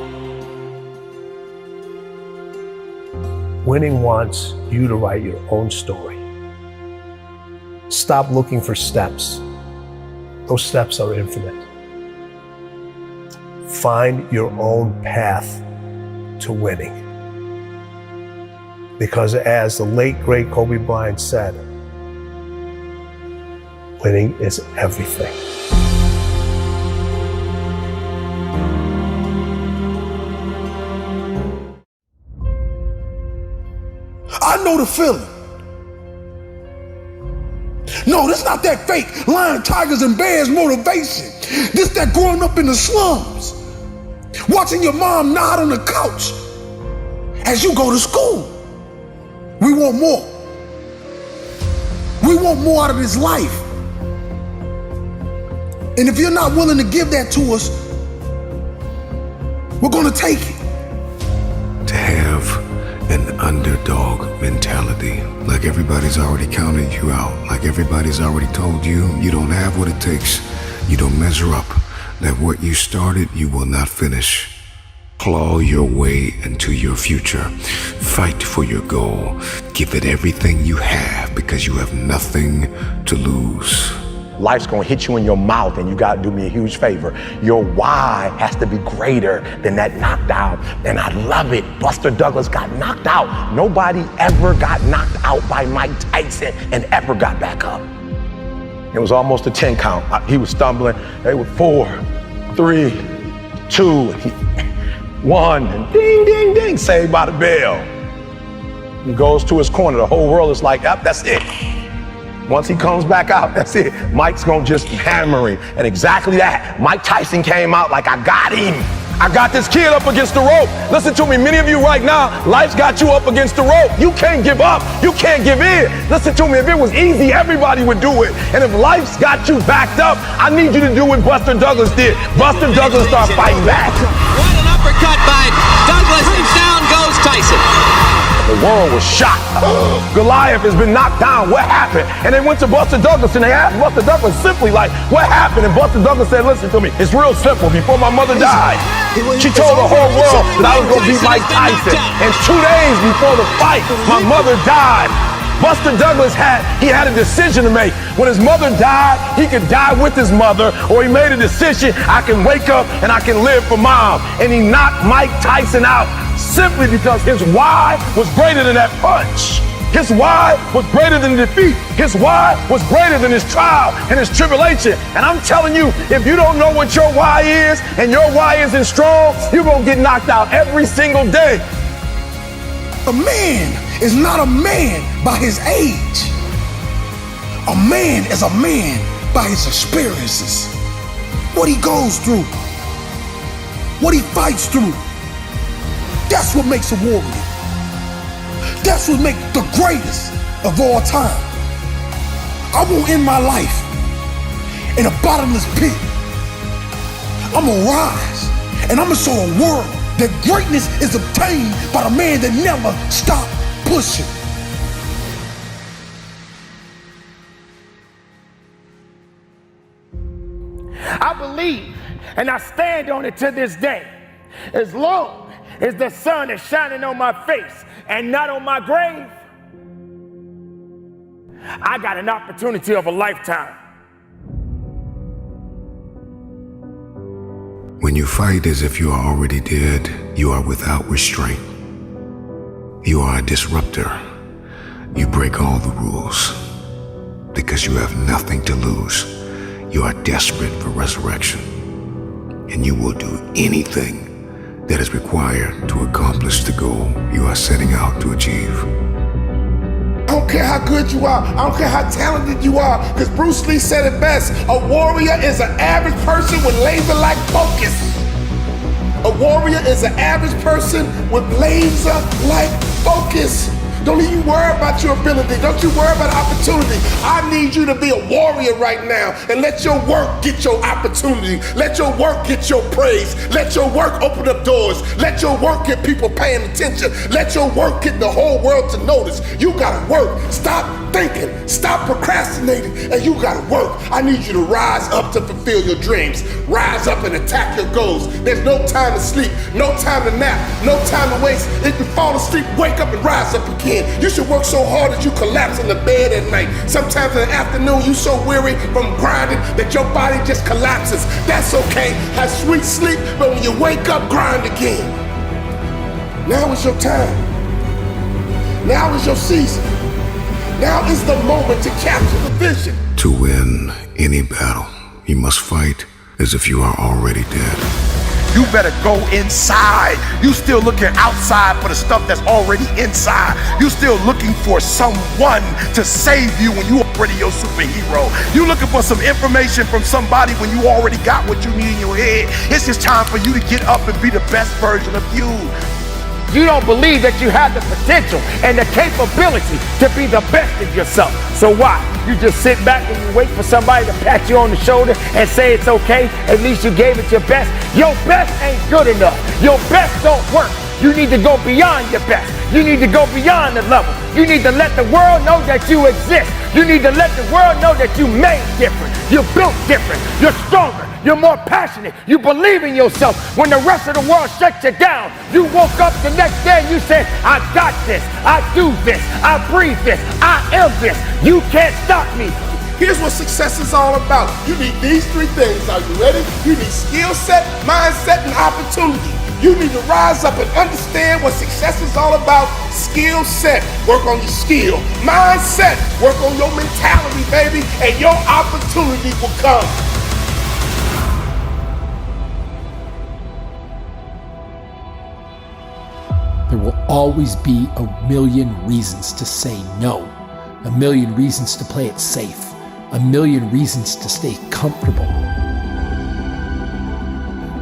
[SPEAKER 7] Winning wants you to write your own story. Stop looking for steps. Those steps are infinite. Find your own path to winning. Because as the late, great Kobe Bryant said, winning is everything.
[SPEAKER 21] I know the feeling. No, this not that fake lion, tigers, and bears motivation. This that growing up in the slums, watching your mom nod on the couch as you go to school. We want more. We want more out of this life. And if you're not willing to give that to us, we're gonna take it.
[SPEAKER 9] To have an underdog mentality, like everybody's already counted you out, like everybody's already told you you don't have what it takes, you don't measure up, that what you started you will not finish. Claw your way into your future. Fight for your goal. Give it everything you have because you have nothing to lose.
[SPEAKER 13] Life's gonna hit you in your mouth and you gotta do me a huge favor. Your why has to be greater than that knockdown. And I love it. Buster Douglas got knocked out. Nobody ever got knocked out by Mike Tyson and ever got back up. It was almost a 10 count. He was stumbling. They were 4, 3, 2, 1, and ding, ding, ding, saved by the bell. He goes to his corner. The whole world is like, yep, that's it. Once he comes back out, that's it. Mike's gonna just hammer him. And exactly that. Mike Tyson came out like, I got him.
[SPEAKER 18] I got this kid up against the rope. Listen to me, many of you right now, life's got you up against the rope. You can't give up. You can't give in. Listen to me, if it was easy, everybody would do it. And if life's got you backed up, I need you to do what Buster Douglas did. Buster Douglas started fighting back.
[SPEAKER 8] What an uppercut by Douglas, and down goes Tyson.
[SPEAKER 18] The world was shocked. Goliath has been knocked down. What happened? And they went to Buster Douglas and they asked Buster Douglas simply like, what happened? And Buster Douglas said, listen to me, it's real simple. Before my mother died, she told the whole world that I was going to beat Mike Tyson. And 2 days before the fight, my mother died. Buster Douglas had a decision to make. When his mother died, he could die with his mother, or he made a decision, I can wake up and I can live for mom. And he knocked Mike Tyson out simply because his why was greater than that punch. His why was greater than defeat. His why was greater than his trial and his tribulation. And I'm telling you, if you don't know what your why is and your why isn't strong, you're going to get knocked out every single day.
[SPEAKER 6] A man is not a man by his age. A man is a man by his experiences. What he goes through. What he fights through. That's what makes a warrior. That's what makes the greatest of all time. I won't end my life in a bottomless pit. I'm gonna rise and I'm gonna show the world that greatness is obtained by the man that never stopped pushing.
[SPEAKER 19] I believe, and I stand on it to this day, as long as the sun is shining on my face and not on my grave, I got an opportunity of a lifetime.
[SPEAKER 9] When you fight as if you are already dead, you are without restraint. You are a disruptor. You break all the rules because you have nothing to lose. You are desperate for resurrection, and you will do anything that is required to accomplish the goal you are setting out to achieve.
[SPEAKER 6] I don't care how good you are. I don't care how talented you are. Because Bruce Lee said it best. A warrior is an average person with laser-like focus. A warrior is an average person with laser-like focus. Don't even worry about your ability. Don't you worry about opportunity. I need you to be a warrior right now and let your work get your opportunity. Let your work get your praise. Let your work open up doors. Let your work get people paying attention. Let your work get the whole world to notice. You gotta work. Stop thinking. Stop procrastinating. And you gotta work. I need you to rise up to fulfill your dreams. Rise up and attack your goals. There's no time to sleep. No time to nap. No time to waste. If you fall asleep, wake up and rise up again. You should work so hard that you collapse in the bed at night. Sometimes in the afternoon, you're so weary from grinding that your body just collapses. That's okay. Have sweet sleep, but when you wake up, grind again. Now is your time. Now is your season. Now is the moment to capture the vision.
[SPEAKER 9] To win any battle, you must fight as if you are already dead.
[SPEAKER 18] You better go inside. You still looking outside for the stuff that's already inside. You still looking for someone to save you when you already your superhero. You looking for some information from somebody when you already got what you need in your head. It's just time for you to get up and be the best version of you.
[SPEAKER 19] You don't believe that you have the potential and the capability to be the best of yourself. So why? You just sit back and you wait for somebody to pat you on the shoulder and say it's okay. At least you gave it your best. Your best ain't good enough. Your best don't work. You need to go beyond your best. You need to go beyond the level. You need to let the world know that you exist. You need to let the world know that you made different. You're built different. You're stronger. You're more passionate. You believe in yourself. When the rest of the world shuts you down, you woke up the next day and you said, I got this. I do this. I breathe this. I am this. You can't stop me.
[SPEAKER 6] Here's what success is all about. You need these three things. Are you ready? You need skill set, mindset, and opportunity. You need to rise up and understand what success is all about. Skill set, work on your skill. Mindset, work on your mentality, baby, and your opportunity will come.
[SPEAKER 17] There will always be a million reasons to say no, a million reasons to play it safe, a million reasons to stay comfortable.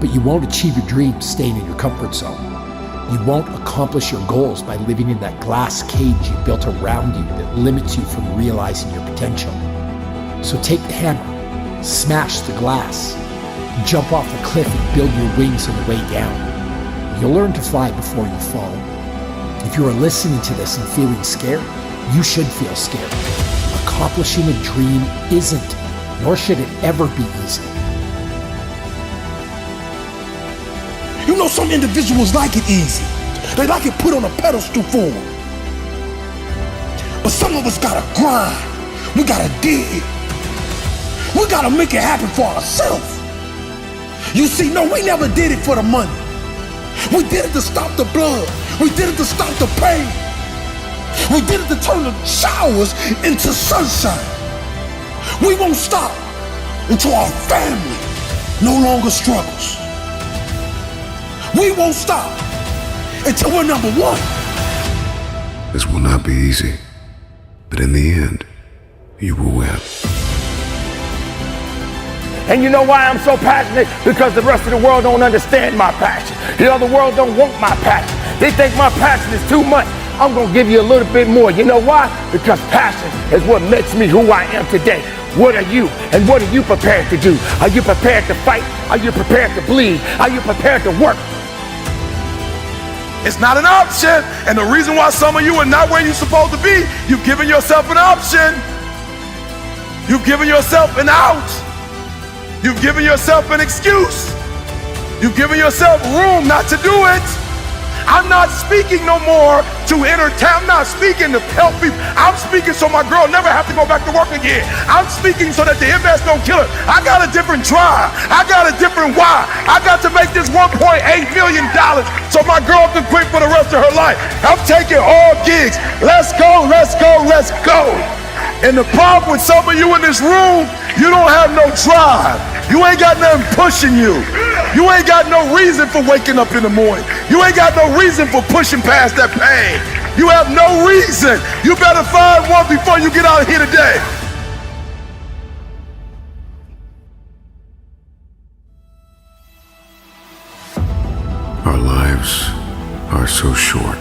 [SPEAKER 17] But you won't achieve your dreams staying in your comfort zone. You won't accomplish your goals by living in that glass cage you built around you that limits you from realizing your potential. So take the hammer, smash the glass, jump off the cliff and build your wings on the way down. You'll learn to fly before you fall. If you are listening to this and feeling scared, you should feel scared. Accomplishing a dream isn't, nor should it ever be easy.
[SPEAKER 21] You know, some individuals like it easy. They like it put on a pedestal form. But some of us gotta grind. We gotta dig. We gotta make it happen for ourselves. You see, no, we never did it for the money. We did it to stop the blood. We did it to stop the pain. We did it to turn the showers into sunshine. We won't stop until our family no longer struggles. We won't stop until we're number one.
[SPEAKER 9] This will not be easy, but in the end, you will win.
[SPEAKER 19] And you know why I'm so passionate? Because the rest of the world don't understand my passion. The other world don't want my passion. They think my passion is too much. I'm gonna give you a little bit more. You know why? Because passion is what makes me who I am today. What are you? And what are you prepared to do? Are you prepared to fight? Are you prepared to bleed? Are you prepared to work?
[SPEAKER 18] It's not an option. And the reason why some of you are not where you're supposed to be, you've given yourself an option. You've given yourself an out. You've given yourself an excuse. You've given yourself room not to do it. I'm not speaking no more to entertain. I'm not speaking to help people. I'm speaking so my girl never have to go back to work again. I'm speaking so that the MS don't kill her. I got a different drive. I got a different why. I got to make this $1.8 million so my girl can quit for the rest of her life. I'm taking all gigs. Let's go, let's go, let's go. And the problem with some of you in this room, you don't have no drive. You ain't got nothing pushing you. You ain't got no reason for waking up in the morning. You ain't got no reason for pushing past that pain. You have no reason. You better find one before you get out of here today.
[SPEAKER 9] Our lives are so short.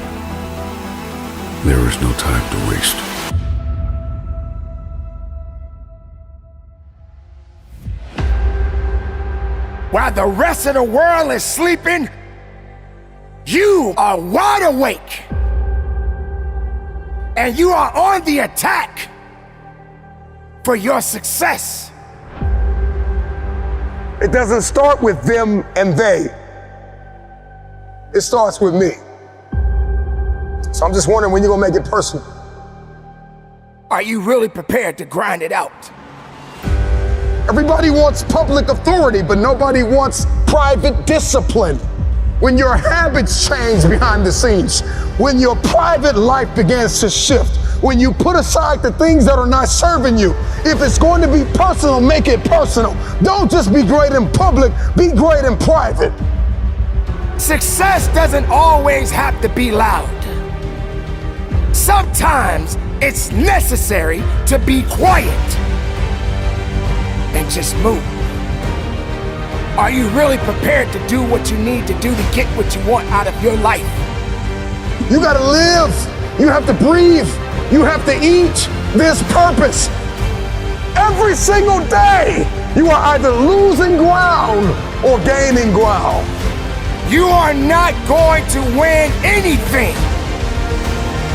[SPEAKER 9] There is no time to waste.
[SPEAKER 19] While the rest of the world is sleeping, you are wide awake. And you are on the attack for your success.
[SPEAKER 3] It doesn't start with them and they. It starts with me. So I'm just wondering when you're gonna make it personal.
[SPEAKER 19] Are you really prepared to grind it out?
[SPEAKER 3] Everybody wants public authority, but nobody wants private discipline. When your habits change behind the scenes, when your private life begins to shift, when you put aside the things that are not serving you, if it's going to be personal, make it personal. Don't just be great in public, be great in private.
[SPEAKER 19] Success doesn't always have to be loud. Sometimes it's necessary to be quiet and just move. Are you really prepared to do what you need to do to get what you want out of your life?
[SPEAKER 3] You gotta live. You have to breathe. You have to eat. There's purpose. Every single day, you are either losing ground or gaining ground.
[SPEAKER 19] You are not going to win anything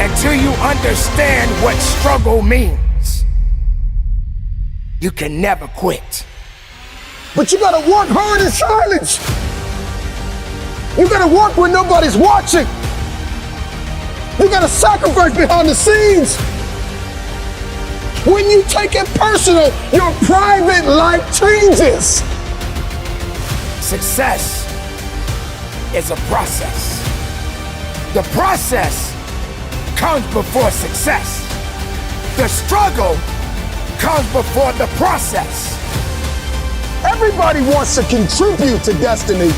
[SPEAKER 19] until you understand what struggle means. You can never quit.
[SPEAKER 3] But you gotta work hard in silence. You gotta work when nobody's watching. You gotta sacrifice behind the scenes. When you take it personal, your private life changes.
[SPEAKER 19] Success is a process. The process comes before success. The struggle comes before the process.
[SPEAKER 3] Everybody wants to contribute to destiny,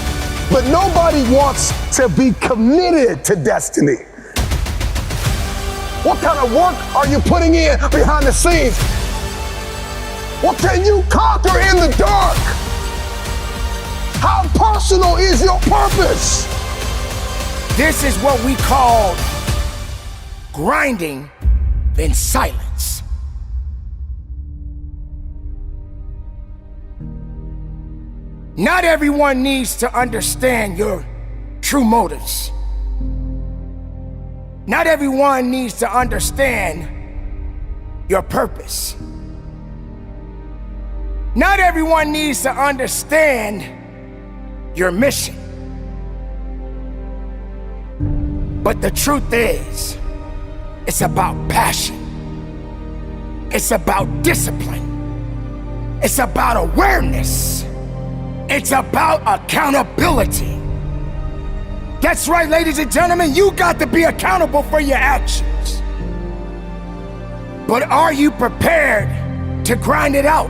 [SPEAKER 3] but nobody wants to be committed to destiny. What kind of work are you putting in behind the scenes? What can you conquer in the dark? How personal is your purpose?
[SPEAKER 6] This is what we call grinding in silence. Not everyone needs to understand your true motives. Not everyone needs to understand your purpose. Not everyone needs to understand your mission. But the truth is, it's about passion. It's about discipline. It's about awareness. It's about accountability. That's right, ladies and gentlemen, you got to be accountable for your actions. But are you prepared to grind it out?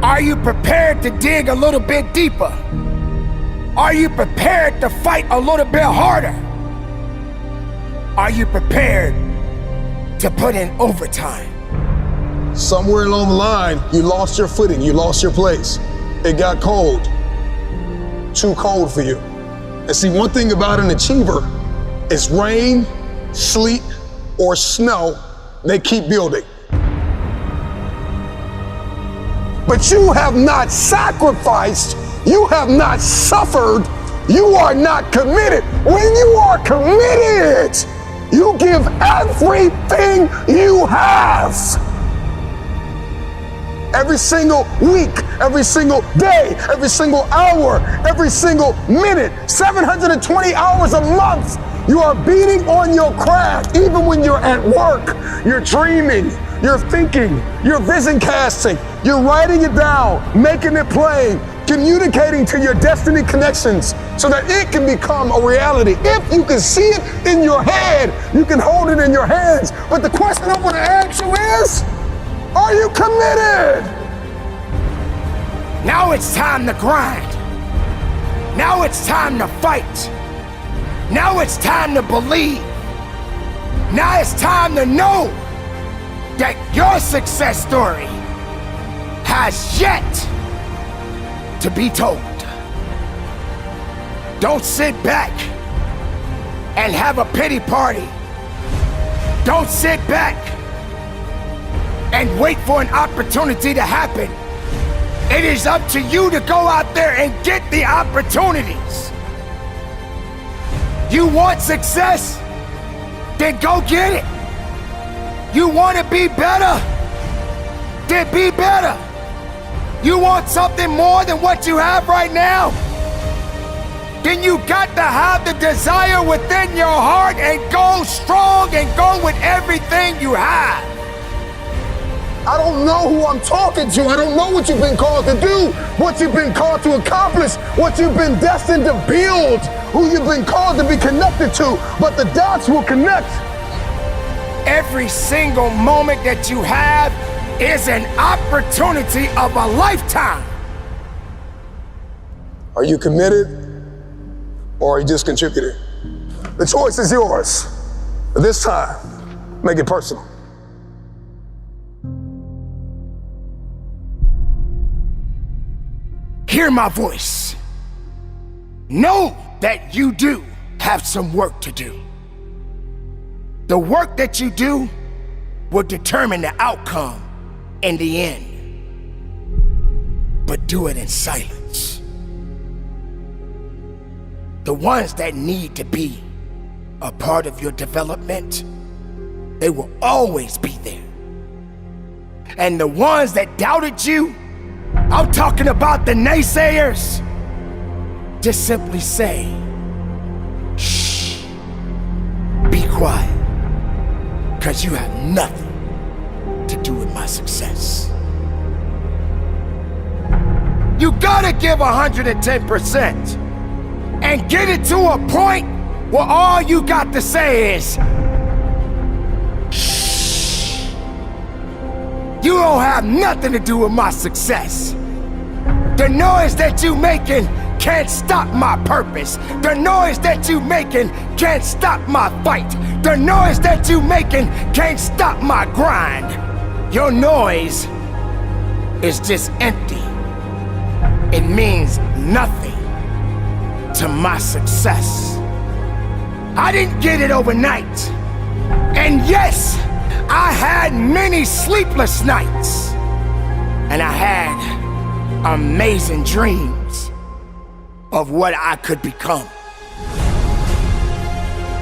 [SPEAKER 6] Are you prepared to dig a little bit deeper? Are you prepared to fight a little bit harder? Are you prepared to put in overtime?
[SPEAKER 3] Somewhere along the line, you lost your footing, you lost your place. It got cold, too cold for you. And see, one thing about an achiever is rain, sleet, or snow, they keep building. But you have not sacrificed, you have not suffered, you are not committed. When you are committed, you give everything you have. Every single week, every single day, every single hour, every single minute, 720 hours a month, you are beating on your craft. Even when you're at work, you're dreaming, you're thinking, you're vision casting, you're writing it down, making it plain, communicating to your destiny connections so that it can become a reality. If you can see it in your head, you can hold it in your hands. But the question I want to ask you is, are you committed?
[SPEAKER 6] Now it's time to grind. Now it's time to fight. Now it's time to believe. Now it's time to know that your success story has yet to be told. Don't sit back and have a pity party. Don't sit back and wait for an opportunity to happen. It is up to you to go out there and get the opportunities. You want success? Then go get it. You want to be better? Then be better. You want something more than what you have right now? Then you got to have the desire within your heart and go strong and go with everything you have.
[SPEAKER 3] I don't know who I'm talking to. I don't know what you've been called to do, what you've been called to accomplish, what you've been destined to build, who you've been called to be connected to, but the dots will connect.
[SPEAKER 6] Every single moment that you have is an opportunity of a lifetime.
[SPEAKER 3] Are you committed or are you just contributing? The choice is yours. But this time, make it personal.
[SPEAKER 6] Hear my voice. Know that you do have some work to do. The work that you do will determine the outcome in the end. But do it in silence. The ones that need to be a part of your development, they will always be there. And the ones that doubted you, I'm talking about the naysayers, just simply say, shh, be quiet, because you have nothing to do with my success. You gotta give 110% and get it to a point where all you got to say is, shh. You don't have nothing to do with my success. The noise that you making can't stop my purpose. The noise that you making can't stop my fight. The noise that you making can't stop my grind. Your noise is just empty. it means nothing to my success. I didn't get it overnight. And yes, I had many sleepless nights. And I had amazing dreams of what I could become.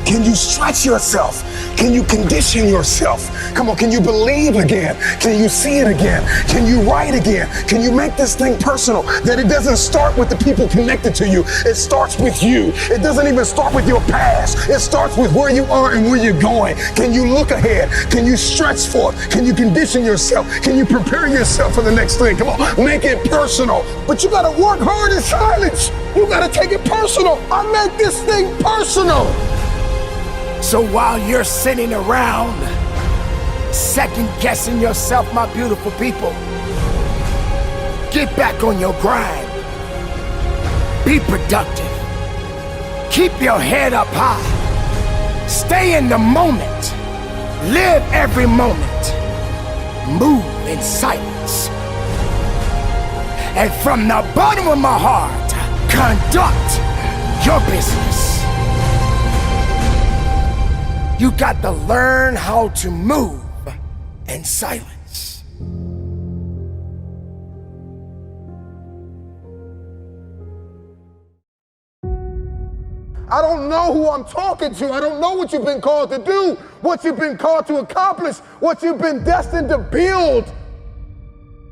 [SPEAKER 3] Can you stretch yourself? Can you condition yourself? Come on, can you believe again? Can you see it again? Can you write again? Can you make this thing personal? That it doesn't start with the people connected to you. It starts with you. It doesn't even start with your past. It starts with where you are and where you're going. Can you look ahead? Can you stretch for it? Can you condition yourself? Can you prepare yourself for the next thing? Come on, make it personal. But you gotta work hard in silence. You gotta take it personal. I make this thing personal.
[SPEAKER 6] So while you're sitting around second guessing yourself, my beautiful people, get back on your grind. Be productive. Keep your head up high. Stay in the moment. Live every moment. Move in silence. And from the bottom of my heart, conduct your business. You got to learn how to move in silence.
[SPEAKER 3] I don't know who I'm talking to. I don't know what you've been called to do, what you've been called to accomplish, what you've been destined to build.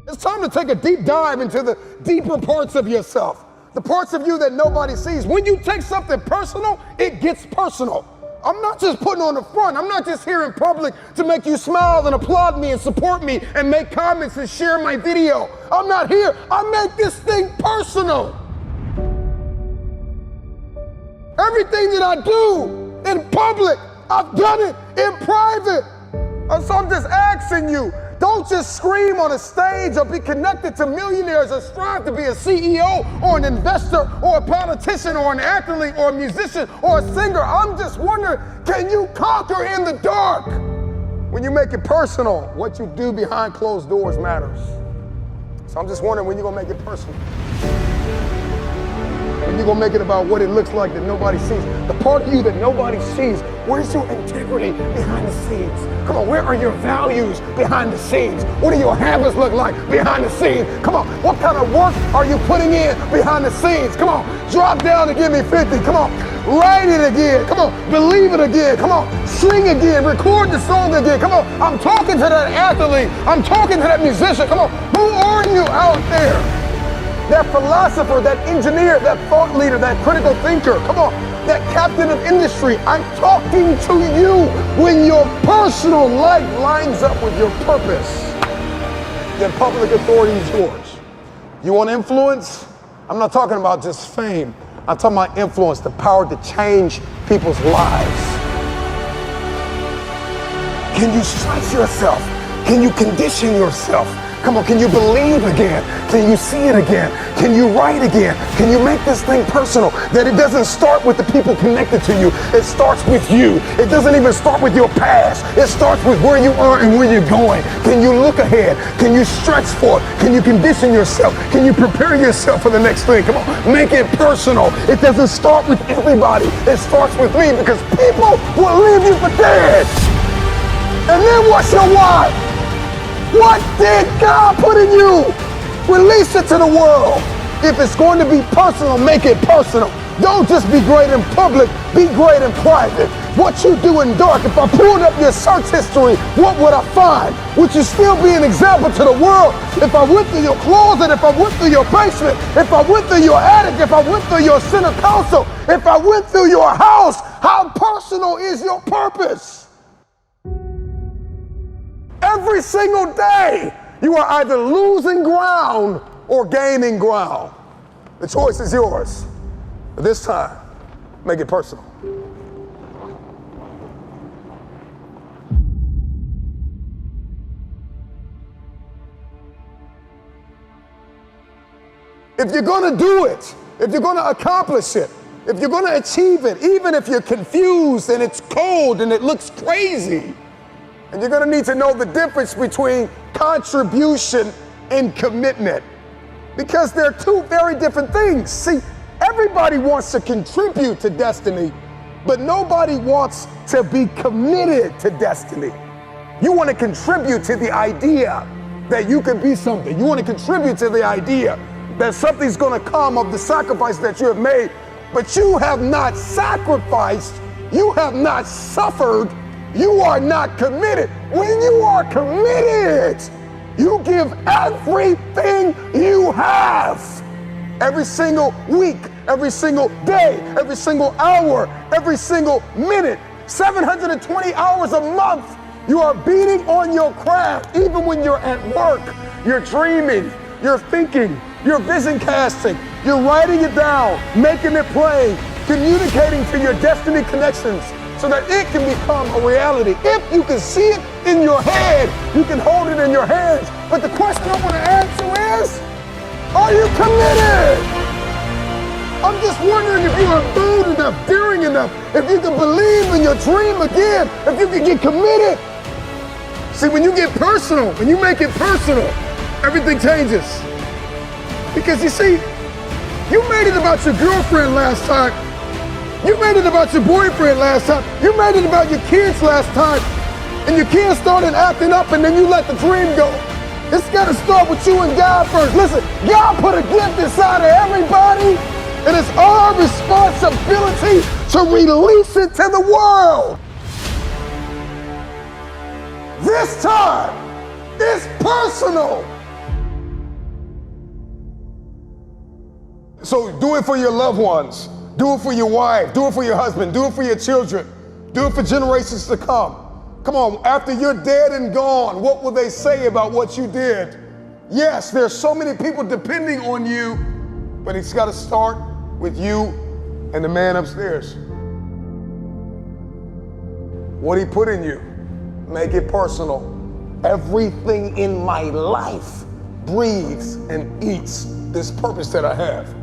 [SPEAKER 3] It's time to take a deep dive into the deeper parts of yourself, the parts of you that nobody sees. When you take something personal, it gets personal. I'm not just putting on the front. I'm not just here in public to make you smile and applaud me and support me and make comments and share my video. I'm not here. I make this thing personal. Everything that I do in public, I've done it in private. And so I'm just asking you, don't just scream on a stage or be connected to millionaires or strive to be a CEO or an investor or a politician or an athlete or a musician or a singer. I'm just wondering, can you conquer in the dark? When you make it personal, what you do behind closed doors matters. So I'm just wondering when you're gonna make it personal. When you're gonna make it about what it looks like that nobody sees. The part of you that nobody sees. Where's your integrity behind the scenes? Come on, where are your values behind the scenes? What do your habits look like behind the scenes? Come on, what kind of work are you putting in behind the scenes? Come on, drop down and give me 50. Come on, write it again. Come on, believe it again. Come on, sing again, record the song again. Come on, I'm talking to that athlete. I'm talking to that musician. Come on, who are you out there? That philosopher, that engineer, that thought leader, that critical thinker, come on, that captain of industry. I'm talking to you. When your personal life lines up with your purpose, then public authority is yours. You want influence? I'm not talking about just fame. I'm talking about influence, the power to change people's lives. Can you stretch yourself? Can you condition yourself? Come on, can you believe again? Can you see it again? Can you write again? Can you make this thing personal? That it doesn't start with the people connected to you. It starts with you. It doesn't even start with your past. It starts with where you are and where you're going. Can you look ahead? Can you stretch for it? Can you condition yourself? Can you prepare yourself for the next thing? Come on, make it personal. It doesn't start with everybody. It starts with me because people will leave you for dead. And then what's your why? What did God put in you? Release it to the world. If it's going to be personal, make it personal. Don't just be great in public, be great in private. What you do in dark, if I pulled up your search history, what would I find? Would you still be an example to the world? If I went through your closet, if I went through your basement, if I went through your attic, if I went through your center console, if I went through your house, how personal is your purpose? Every single day, you are either losing ground or gaining ground. The choice is yours. But this time, make it personal. If you're gonna do it, if you're gonna accomplish it, if you're gonna achieve it, even if you're confused and it's cold and it looks crazy, and you're gonna need to know the difference between contribution and commitment. because they're two very different things. See, everybody wants to contribute to destiny, but nobody wants to be committed to destiny. You want to contribute to the idea that you can be something. You want to contribute to the idea that something's going to come of the sacrifice that you have made, but you have not sacrificed, you have not suffered, you are not committed. When you are committed, you give everything you have. Every single week, every single day, every single hour, every single minute, 720 hours a month, you are beating on your craft. Even when you're at work, you're dreaming, you're thinking, you're vision casting, you're writing it down, making it plain, communicating to your destiny connections so that it can become a reality. If you can see it in your head, you can hold it in your hands. But the question I want to answer is, are you committed? I'm just wondering if you are bold enough, daring enough, if you can believe in your dream again, if you can get committed. See, when you get personal, when you make it personal, everything changes. Because you see, you made it about your girlfriend last time. You made it about your boyfriend last time. You made it about your kids last time. And your kids started acting up and then you let the dream go. It's gotta start with you and God first. Listen, God put a gift inside of everybody, and it's our responsibility to release it to the world. This time is personal. So do it for your loved ones. Do it for your wife. Do it for your husband. Do it for your children. Do it for generations to come. Come on, after you're dead and gone, what will they say about what you did? Yes, there's so many people depending on you, but it's got to start with you and the man upstairs. What he put in you, make it personal. Everything in my life breathes and eats this purpose that I have.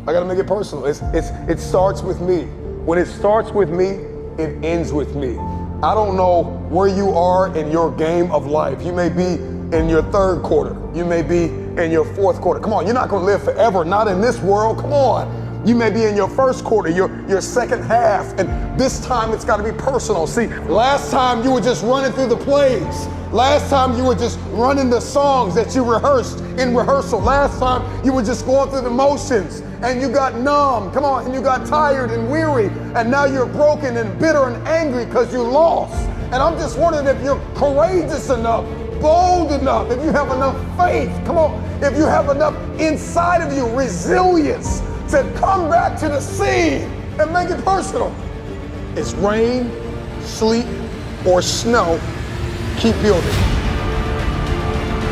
[SPEAKER 3] I gotta make it personal. It starts with me. When it starts with me, it ends with me. I don't know where you are in your game of life. You may be in your third quarter. You may be in your fourth quarter. Come on, you're not gonna live forever, not in this world, come on. You may be in your first quarter, your second half, and this time it's gotta be personal. See, last time you were just running through the plays. Last time you were just running the songs that you rehearsed in rehearsal. Last time you were just going through the motions and you got numb, come on, and you got tired and weary, and now you're broken and bitter and angry because you lost. And I'm just wondering if you're courageous enough, bold enough, if you have enough faith, come on, if you have enough inside of you, resilience, to come back to the scene and make it personal. It's rain, sleet, or snow, keep building.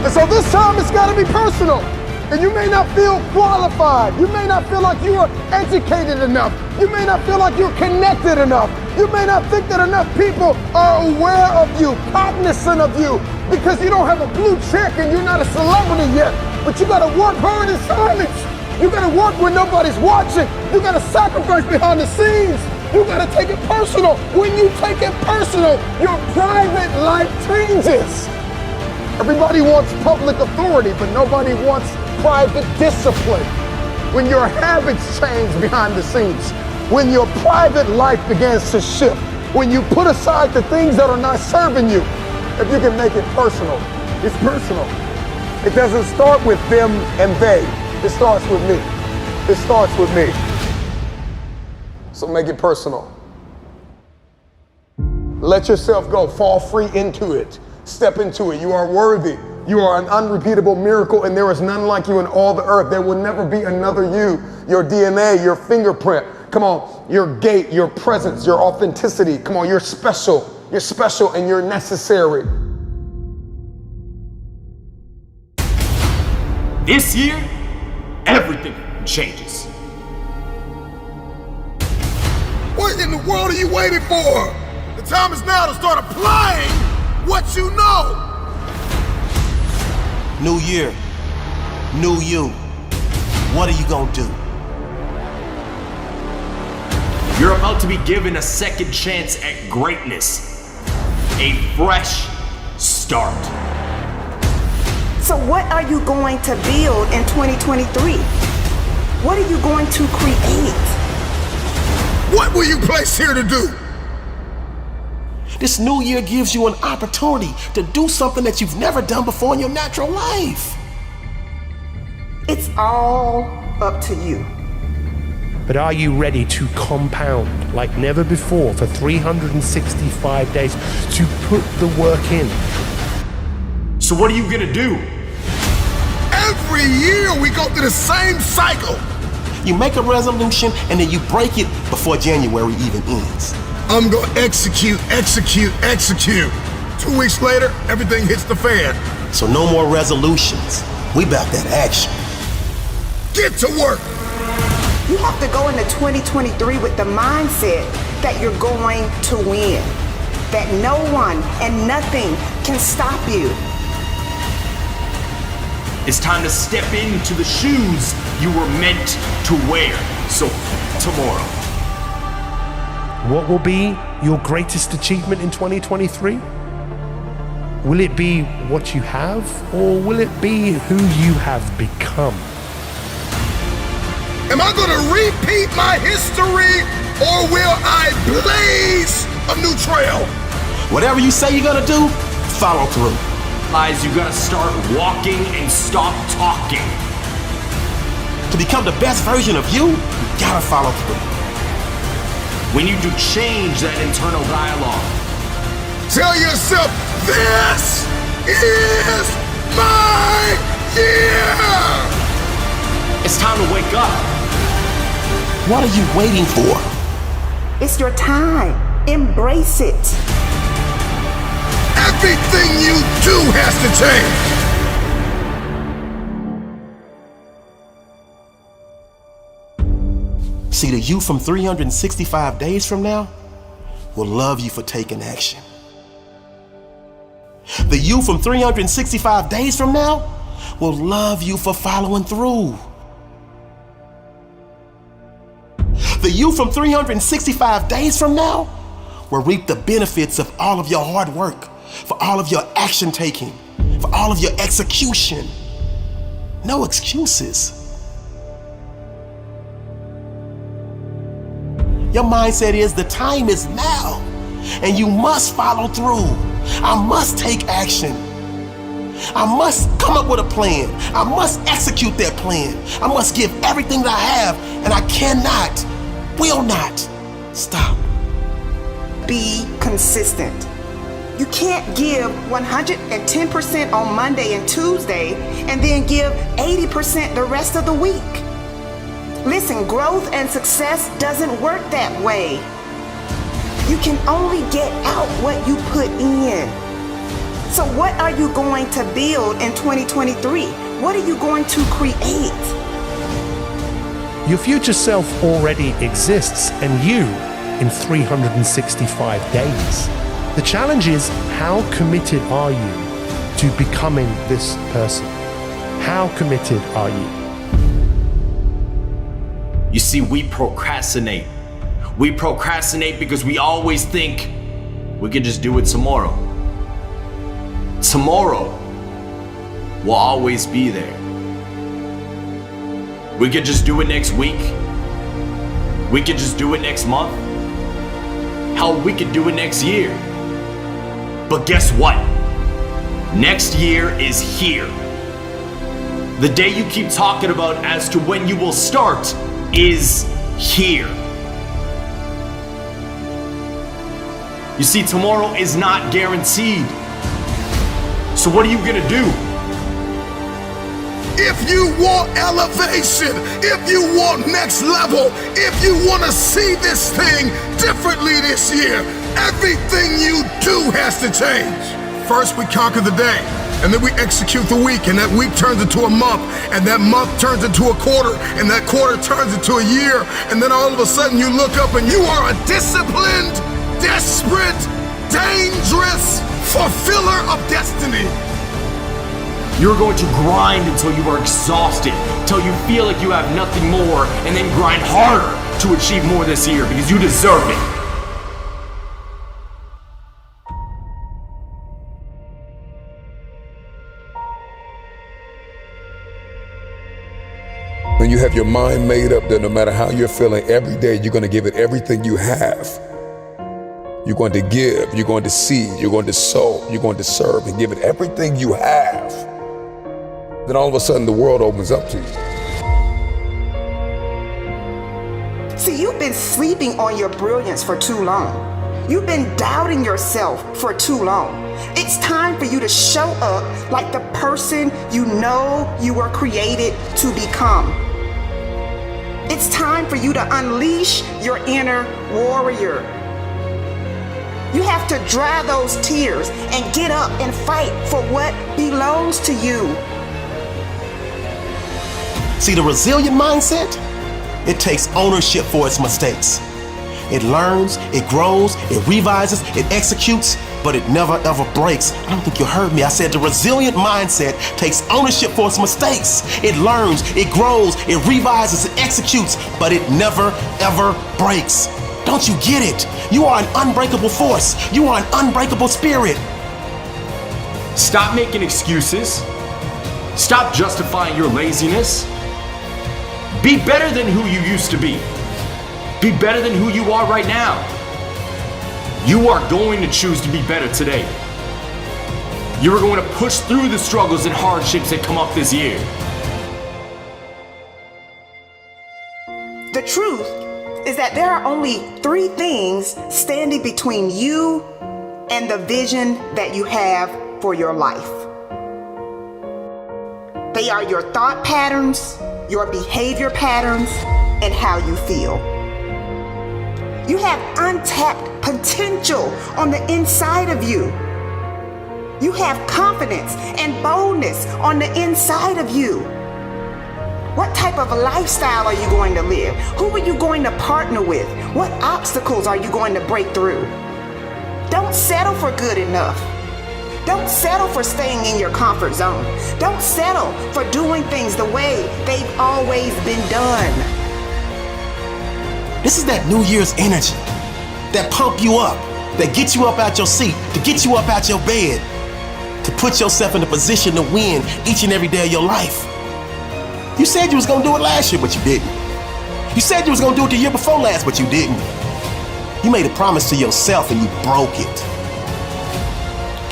[SPEAKER 3] And so this time it's gotta be personal. And you may not feel qualified. You may not feel like you are educated enough. You may not feel like you're connected enough. You may not think that enough people are aware of you, cognizant of you, because you don't have a blue check and you're not a celebrity yet. But you gotta work hard in silence. You gotta work when nobody's watching. You gotta sacrifice behind the scenes. You gotta take it personal. When you take it personal, your private life changes. Everybody wants public authority, but nobody wants private discipline. When your habits change behind the scenes, when your private life begins to shift, when you put aside the things that are not serving you, if you can make it personal, it's personal. It doesn't start with them and they. It starts with me. It starts with me. So make it personal. Let yourself go. Fall free into it. Step into it. You are worthy. You are an unrepeatable miracle, and there is none like you in all the earth. There will never be another you. Your DNA, your fingerprint. Come on, your gait, your presence, your authenticity. Come on, you're special. You're special and you're necessary.
[SPEAKER 2] This year, everything changes.
[SPEAKER 1] What in the world are you waiting for? The time is now to start applying what you know.
[SPEAKER 11] New year, new you. What are you gonna do?
[SPEAKER 2] You're about to be given a second chance at greatness. A fresh start.
[SPEAKER 5] So what are you going to build in 2023? What are you going to create?
[SPEAKER 1] What were you placed here to do?
[SPEAKER 11] This new year gives you an opportunity to do something that you've never done before in your natural life.
[SPEAKER 5] It's all up to you.
[SPEAKER 22] But are you ready to compound like never before for 365 days to put the work in?
[SPEAKER 2] So what are you gonna do?
[SPEAKER 1] Every year we go through the same cycle.
[SPEAKER 11] You make a resolution and then you break it before January even ends.
[SPEAKER 1] I'm gonna execute. 2 weeks later, everything hits the fan.
[SPEAKER 11] So no more resolutions. We about that action.
[SPEAKER 1] Get to work.
[SPEAKER 5] You have to go into 2023 with the mindset that you're going to win, that no one and nothing can stop you.
[SPEAKER 2] It's time to step into the shoes you were meant to wear. So tomorrow.
[SPEAKER 22] What will be your greatest achievement in 2023? Will it be what you have, or will it be who you have become?
[SPEAKER 1] Am I gonna repeat my history, or will I blaze a new trail?
[SPEAKER 11] Whatever you say you're gonna do, follow through.
[SPEAKER 2] Guys, you gotta start walking and stop talking.
[SPEAKER 11] To become the best version of you, you gotta follow through.
[SPEAKER 2] We need to change that internal dialogue.
[SPEAKER 1] Tell yourself, this is my year!
[SPEAKER 2] It's time to wake up.
[SPEAKER 11] What are you waiting for?
[SPEAKER 5] It's your time. Embrace it.
[SPEAKER 1] Everything you do has to change.
[SPEAKER 11] See, the you from 365 days from now will love you for taking action. The you from 365 days from now will love you for following through. The you from 365 days from now will reap the benefits of all of your hard work, for all of your action taking, for all of your execution. No excuses. Your mindset is the time is now, and you must follow through. I must take action. I must come up with a plan. I must execute that plan. I must give everything that I have, and I cannot, will not stop.
[SPEAKER 5] Be consistent. You can't give 110% on Monday and Tuesday and then give 80% the rest of the week. Listen, growth and success doesn't work that way. You can only get out what you put in. So what are you going to build in 2023? What are you going to create?
[SPEAKER 22] Your future self already exists, and you in 365 days. The challenge is, how committed are you to becoming this person? How committed are you?
[SPEAKER 2] You see, we procrastinate. We procrastinate because we always think we could just do it tomorrow. Tomorrow will always be there. We could just do it next week. We could just do it next month. Hell, we could do it next year. But guess what? Next year is here. The day you keep talking about as to when you will start is here. You see, tomorrow is not guaranteed. So what are you gonna do?
[SPEAKER 1] If you want elevation, if you want next level, if you want to see this thing differently this year, everything you do has to change. First, we conquer the day, and then we execute the week, and that week turns into a month, and that month turns into a quarter, and that quarter turns into a year, and then all of a sudden you look up and you are a disciplined, desperate, dangerous fulfiller of destiny.
[SPEAKER 2] You're going to grind until you are exhausted, until you feel like you have nothing more, and then grind harder to achieve more this year because you deserve it.
[SPEAKER 14] When you have your mind made up that no matter how you're feeling, every day you're going to give it everything you have. You're going to give, you're going to seed, you're going to sow, you're going to serve and give it everything you have. Then all of a sudden the world opens up to you.
[SPEAKER 5] See, you've been sleeping on your brilliance for too long. You've been doubting yourself for too long. It's time for you to show up like the person you know you were created to become. It's time for you to unleash your inner warrior. You have to dry those tears and get up and fight for what belongs to you.
[SPEAKER 11] See, the resilient mindset, it takes ownership for its mistakes. It learns, it grows, it revises, it executes, but it never ever breaks. I don't think you heard me. I said the resilient mindset takes ownership for its mistakes. It learns, it grows, it revises, it executes, but it never ever breaks. Don't you get it? You are an unbreakable force. You are an unbreakable spirit.
[SPEAKER 2] Stop making excuses. Stop justifying your laziness. Be better than who you used to be. Be better than who you are right now. You are going to choose to be better today. You are going to push through the struggles and hardships that come up this year.
[SPEAKER 5] The truth is that there are only 3 things standing between you and the vision that you have for your life. They are your thought patterns, your behavior patterns, and how you feel. You have untapped potential on the inside of you. You have confidence and boldness on the inside of you. What type of a lifestyle are you going to live? Who are you going to partner with? What obstacles are you going to break through? Don't settle for good enough. Don't settle for staying in your comfort zone. Don't settle for doing things the way they've always been done.
[SPEAKER 11] This is that New Year's energy that pump you up, that get you up out your seat, to get you up out your bed, to put yourself in a position to win each and every day of your life. You said you was gonna do it last year, but you didn't. You said you was gonna do it the year before last, but you didn't. You made a promise to yourself and you broke it.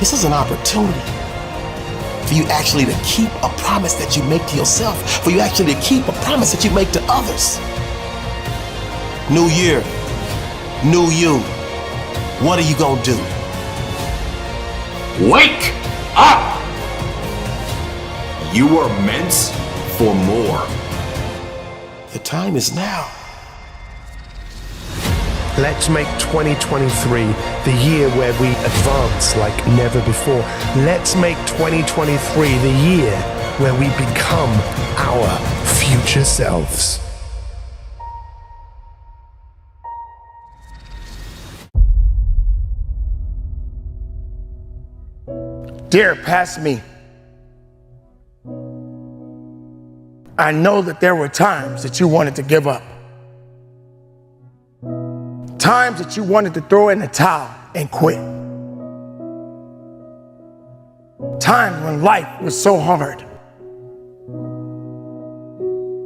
[SPEAKER 11] This is an opportunity for you actually to keep a promise that you make to yourself, for you actually to keep a promise that you make to others. New year, new you. What are you gonna do?
[SPEAKER 2] Wake up! You are meant for more.
[SPEAKER 11] The time is now.
[SPEAKER 22] Let's make 2023 the year where we advance like never before. Let's make 2023 the year where we become our future selves.
[SPEAKER 19] Dear past me, I know that there were times that you wanted to give up. Times that you wanted to throw in the towel and quit. Times when life was so hard.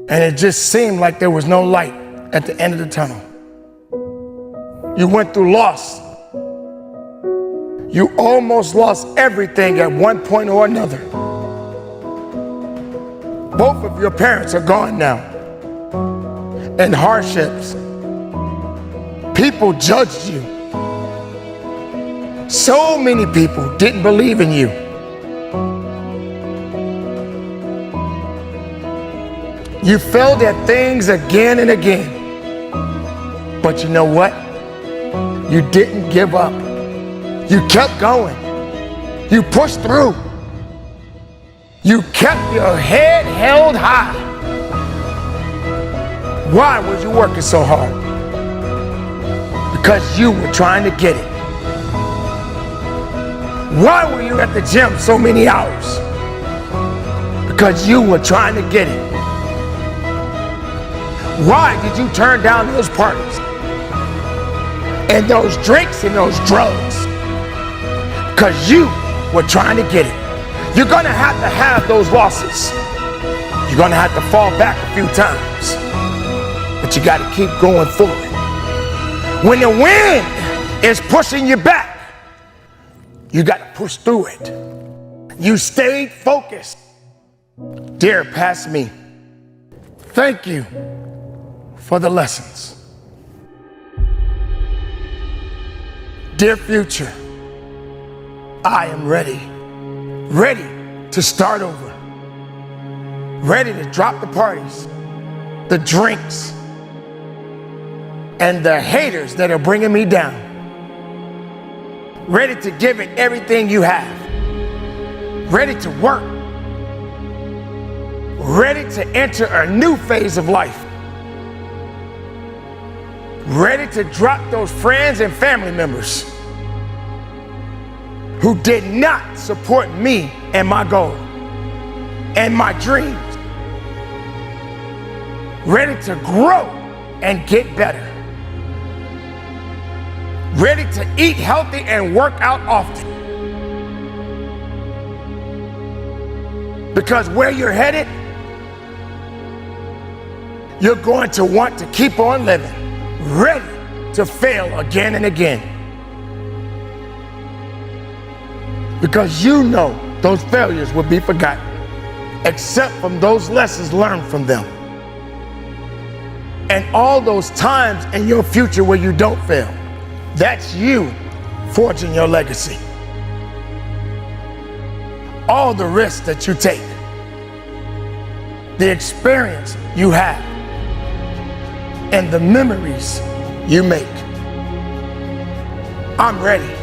[SPEAKER 19] And it just seemed like there was no light at the end of the tunnel. You went through loss. You almost lost everything at one point or another. Both of your parents are gone now. And hardships. People judged you. So many people didn't believe in you. You failed at things again and again. But you know what? You didn't give up. You kept going. You pushed through. You kept your head held high. Why was you working so hard? Because you were trying to get it. Why were you at the gym so many hours? Because you were trying to get it. Why did you turn down those parties and those drinks and those drugs? Because you were trying to get it. You're gonna have those losses. You're gonna have to fall back a few times, but you gotta keep going forward. When the wind is pushing you back, you gotta push through it. You stayed focused. Dear past me, thank you for the lessons. Dear future, I am ready to start over. Ready to drop the parties, the drinks, and the haters that are bringing me down. Ready to give it everything you have. Ready to work. Ready to enter a new phase of life. Ready to drop those friends and family members who did not support me and my goal and my dreams. Ready to grow and get better. Ready to eat healthy and work out often. Because where you're headed, you're going to want to keep on living, ready to fail again and again. Because you know those failures will be forgotten, except from those lessons learned from them. And all those times in your future where you don't fail, that's you forging your legacy. All the risks that you take, the experience you have, and the memories you make. I'm ready.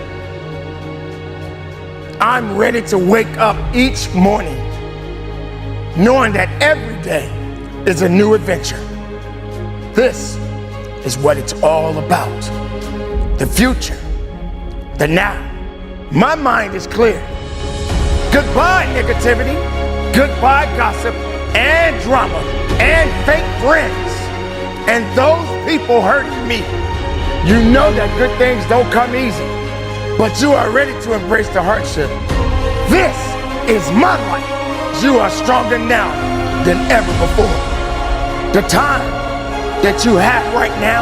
[SPEAKER 19] I'm ready to wake up each morning knowing that every day is a new adventure. This is what it's all about. The future, the now. My mind is clear. Goodbye negativity, goodbye gossip and drama and fake friends and those people hurting me. You know that good things don't come easy, but you are ready to embrace the hardship. This is my life. You are stronger now than ever before. The time that you have right now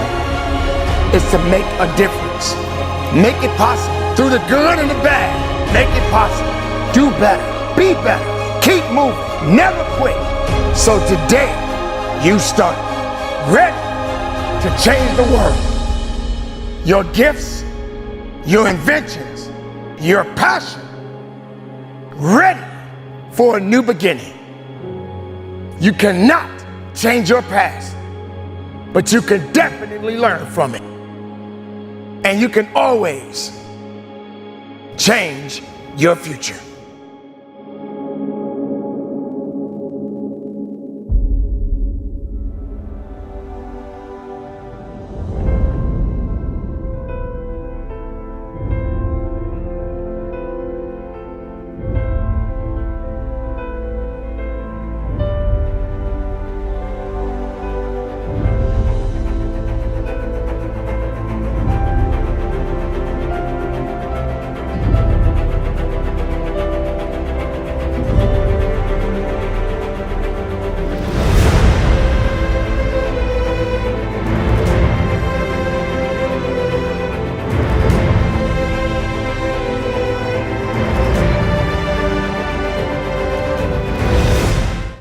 [SPEAKER 19] is to make a difference. Make it possible. Through the good and the bad, make it possible. Do better, be better, keep moving, never quit. So today, you start ready to change the world. Your gifts, your inventions, your passion, ready for a new beginning. You cannot change your past, but you can definitely learn from it. And you can always change your future.